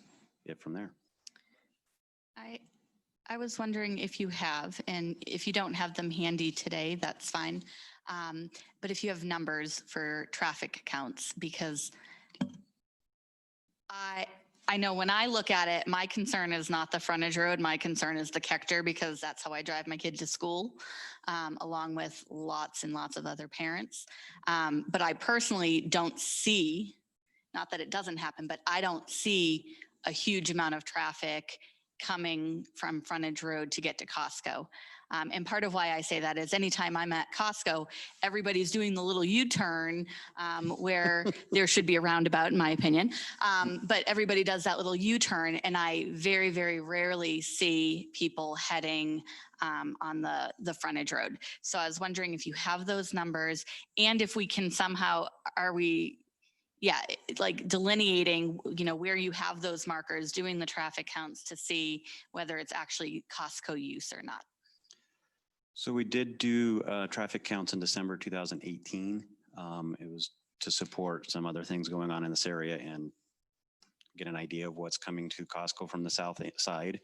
it from there. I was wondering if you have, and if you don't have them handy today, that's fine. But if you have numbers for traffic counts, because I know when I look at it, my concern is not the frontage road. My concern is the Kector, because that's how I drive my kid to school, along with lots and lots of other parents. But I personally don't see, not that it doesn't happen, but I don't see a huge amount of traffic coming from frontage road to get to Costco. And part of why I say that is anytime I'm at Costco, everybody's doing the little U-turn where there should be a roundabout, in my opinion. But everybody does that little U-turn, and I very, very rarely see people heading on the frontage road. So I was wondering if you have those numbers, and if we can somehow, like delineating, where you have those markers, doing the traffic counts to see whether it's actually Costco use or not. So we did do traffic counts in December 2018. It was to support some other things going on in this area and get an idea of what's coming to Costco from the south side.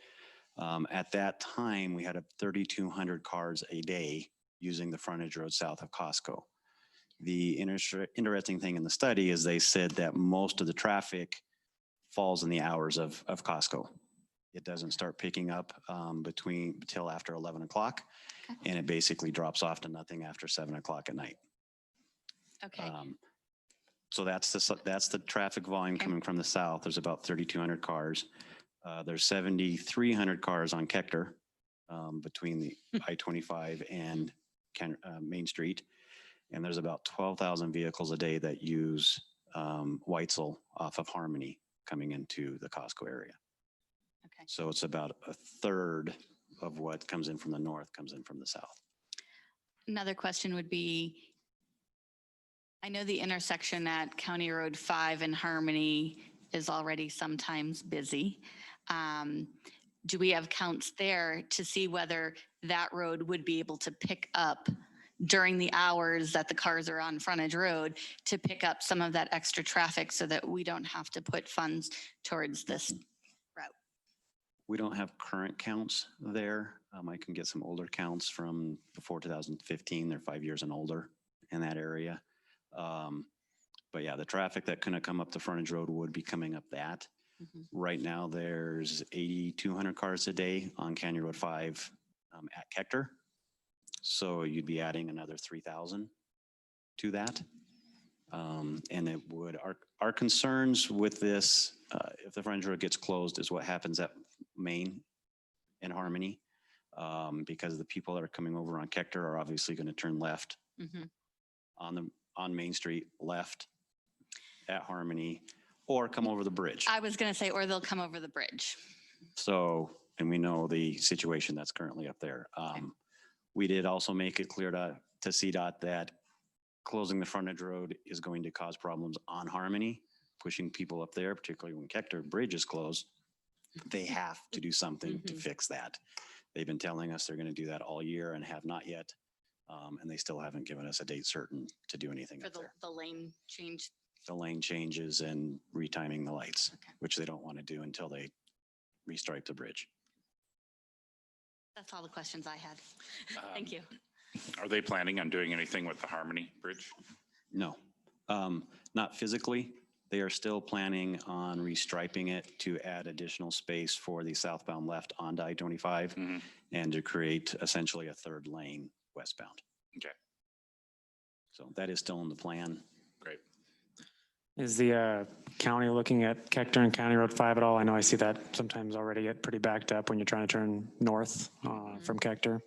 At that time, we had 3,200 cars a day using the frontage road south of Costco. The interesting thing in the study is they said that most of the traffic falls in the hours of Costco. It doesn't start picking up till after 11 o'clock, and it basically drops off to nothing after 7 o'clock at night. Okay. So that's the traffic volume coming from the south. There's about 3,200 cars. There's 7,300 cars on Kechter between the I-25 and Main Street. And there's about 12,000 vehicles a day that use Weitzel off of Harmony coming into the Costco area. Okay. So it's about a third of what comes in from the north comes in from the south. Another question would be, I know the intersection at County Road 5 and Harmony is already sometimes busy. Do we have counts there to see whether that road would be able to pick up during the hours that the cars are on frontage road to pick up some of that extra traffic so that we don't have to put funds towards this route? We don't have current counts there. I can get some older counts from before 2015. They're 5 years and older in that area. But yeah, the traffic that couldn't come up the frontage road would be coming up that. Right now, there's 8,200 cars a day on Canyon Road 5 at Kechter. So you'd be adding another 3,000 to that. And it would, our concerns with this, if the frontage road gets closed, is what happens at Main and Harmony. Because the people that are coming over on Kechter are obviously going to turn left on Main Street, left at Harmony, or come over the bridge. I was going to say, or they'll come over the bridge. So, and we know the situation that's currently up there. We did also make it clear to CDOT that closing the frontage road is going to cause problems on Harmony, pushing people up there, particularly when Kechter Bridge is closed. They have to do something to fix that. They've been telling us they're going to do that all year and have not yet. And they still haven't given us a date certain to do anything For up there. the lane change. The lane changes and retiming the lights, which they don't want to do until they restripe the bridge. That's all the questions I had. Thank you. Are they planning on doing anything with the Harmony Bridge? No, not physically. They are still planning on restriping it to add additional space for the southbound left onto I-25 and to create essentially a third lane westbound. Okay. So that is still in the plan. Great. Is the county looking at Kechter and County Road 5 at all? I know I see that sometimes already get pretty backed up when you're trying to turn north from Kechter,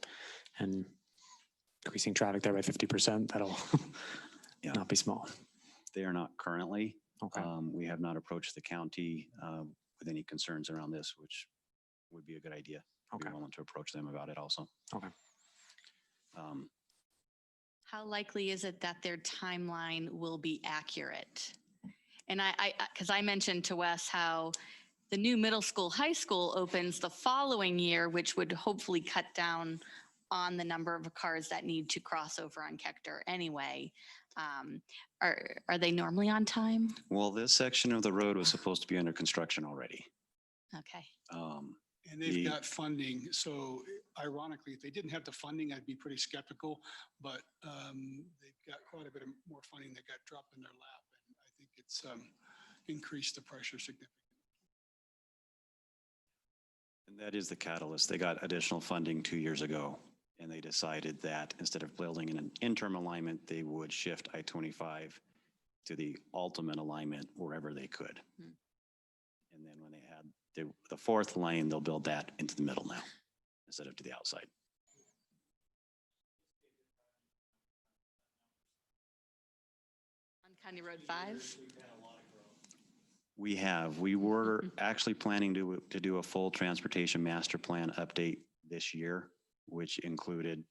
and increasing traffic there by 50%. That'll not be small. They are not currently. Okay. We have not approached the county with any concerns around this, which would be a good idea. Okay. Be willing to approach them about it also. Okay. How likely is it that their timeline will be accurate? And because I mentioned to Wes how the new middle school, high school opens the following year, which would hopefully cut down on the number of cars that need to cross over on Kechter anyway. Are they normally on time? Well, this section of the road was supposed to be under construction already. Okay. And they've got funding. So ironically, if they didn't have the funding, I'd be pretty skeptical, but they've got quite a bit of more funding that got dropped in their lap. And I think it's increased the pressure significantly. And that is the catalyst. They got additional funding 2 years ago, and they decided that instead of building in an interim alignment, they would shift I-25 to the ultimate alignment wherever they could. And then when they had the fourth lane, they'll build that into the middle now instead of to the outside. On County Road 5? We were actually planning to do a full transportation master plan update this year, which included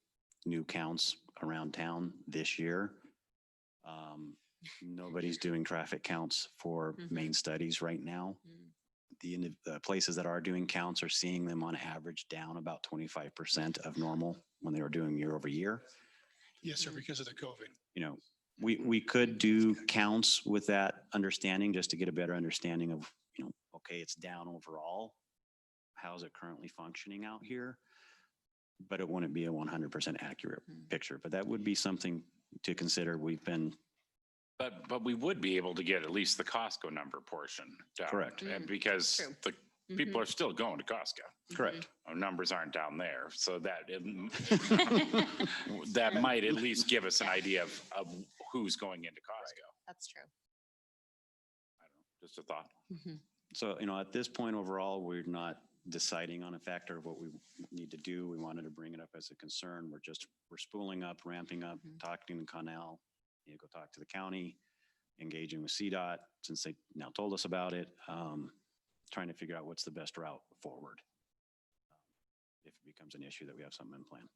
new counts around town this year. Nobody's doing traffic counts for main studies right now. The places that are doing counts are seeing them on average down about 25% of normal when they were doing year over year. Yes, sir, because of the COVID. You know, we could do counts with that understanding just to get a better understanding of, you know, okay, it's down overall. How's it currently functioning out here? But it wouldn't be a 100% accurate picture. But that would be something to consider. We've been, But we would be able to get at least the Costco number portion down. Correct. And because the people are still going to Costco. correct. Our numbers aren't down there. So that, that might at least give us an idea of who's going into Costco. That's true. Just a thought. So, at this point overall, we're not deciding on a factor of what we need to do. We wanted to bring it up as a concern. We're spooling up, ramping up, talking to Connell, go talk to the county, engaging with CDOT since they now told us about it, trying to figure out what's the best route forward. If it becomes an issue that we have something in plan.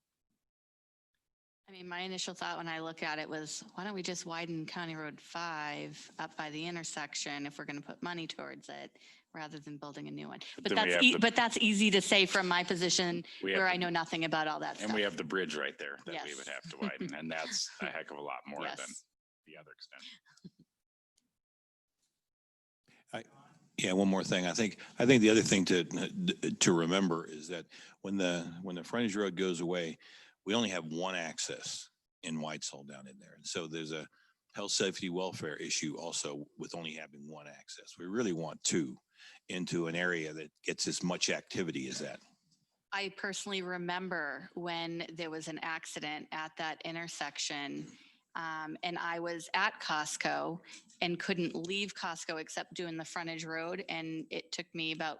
I mean, my initial thought when I look at it was, why don't we just widen County Road 5 up by the intersection if we're going to put money towards it, rather than building a new one? But then we that's, have the- but that's easy to say from my position We have where the- I know nothing about all that And stuff. we have the bridge right there that we Yes. would have to widen. And that's a heck of a lot more than Yes. the other extent. Yeah, one more thing. I think the other thing to remember is that when the frontage road goes away, we only have one access in Whitesell down in there. And so there's a health, safety, welfare issue also with only having one access. We really want two into an area that gets as much activity as that. I personally remember when there was an accident at that intersection, and I was at Costco and couldn't leave Costco except doing the frontage road. And it took me about,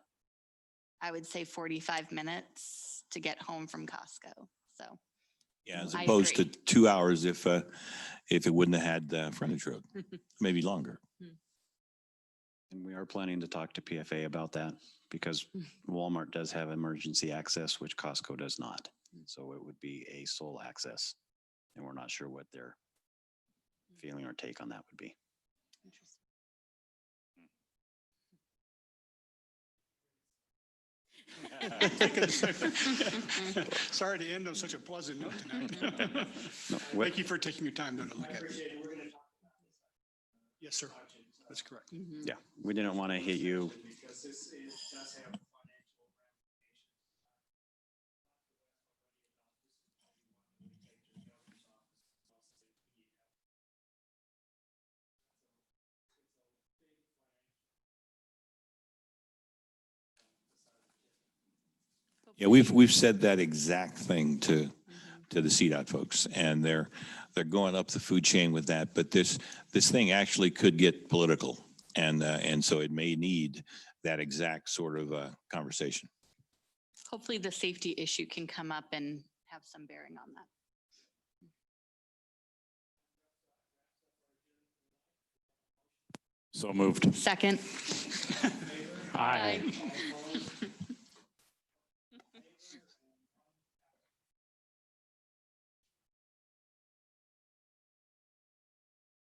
I would say 45 minutes to get home from Costco. So. Yeah, as I opposed to agree. 2 hours if it wouldn't have had frontage road, maybe longer. And we are planning to talk to PFA about that because Walmart does have emergency access, which Costco does not. So it would be a sole access. And we're not sure what their feeling or take on that would be. Sorry to end on such a pleasant note tonight. No, Thank you for taking your time to look at it. Yes, sir. That's correct. Yeah, we didn't want to hit you. Yeah, we've said that exact thing to the CDOT folks, and they're going up the food chain with that. But this thing actually could get political, and so it may need that exact sort of conversation. Hopefully the safety issue can come up and have some bearing on that. So moved. Second. Aye.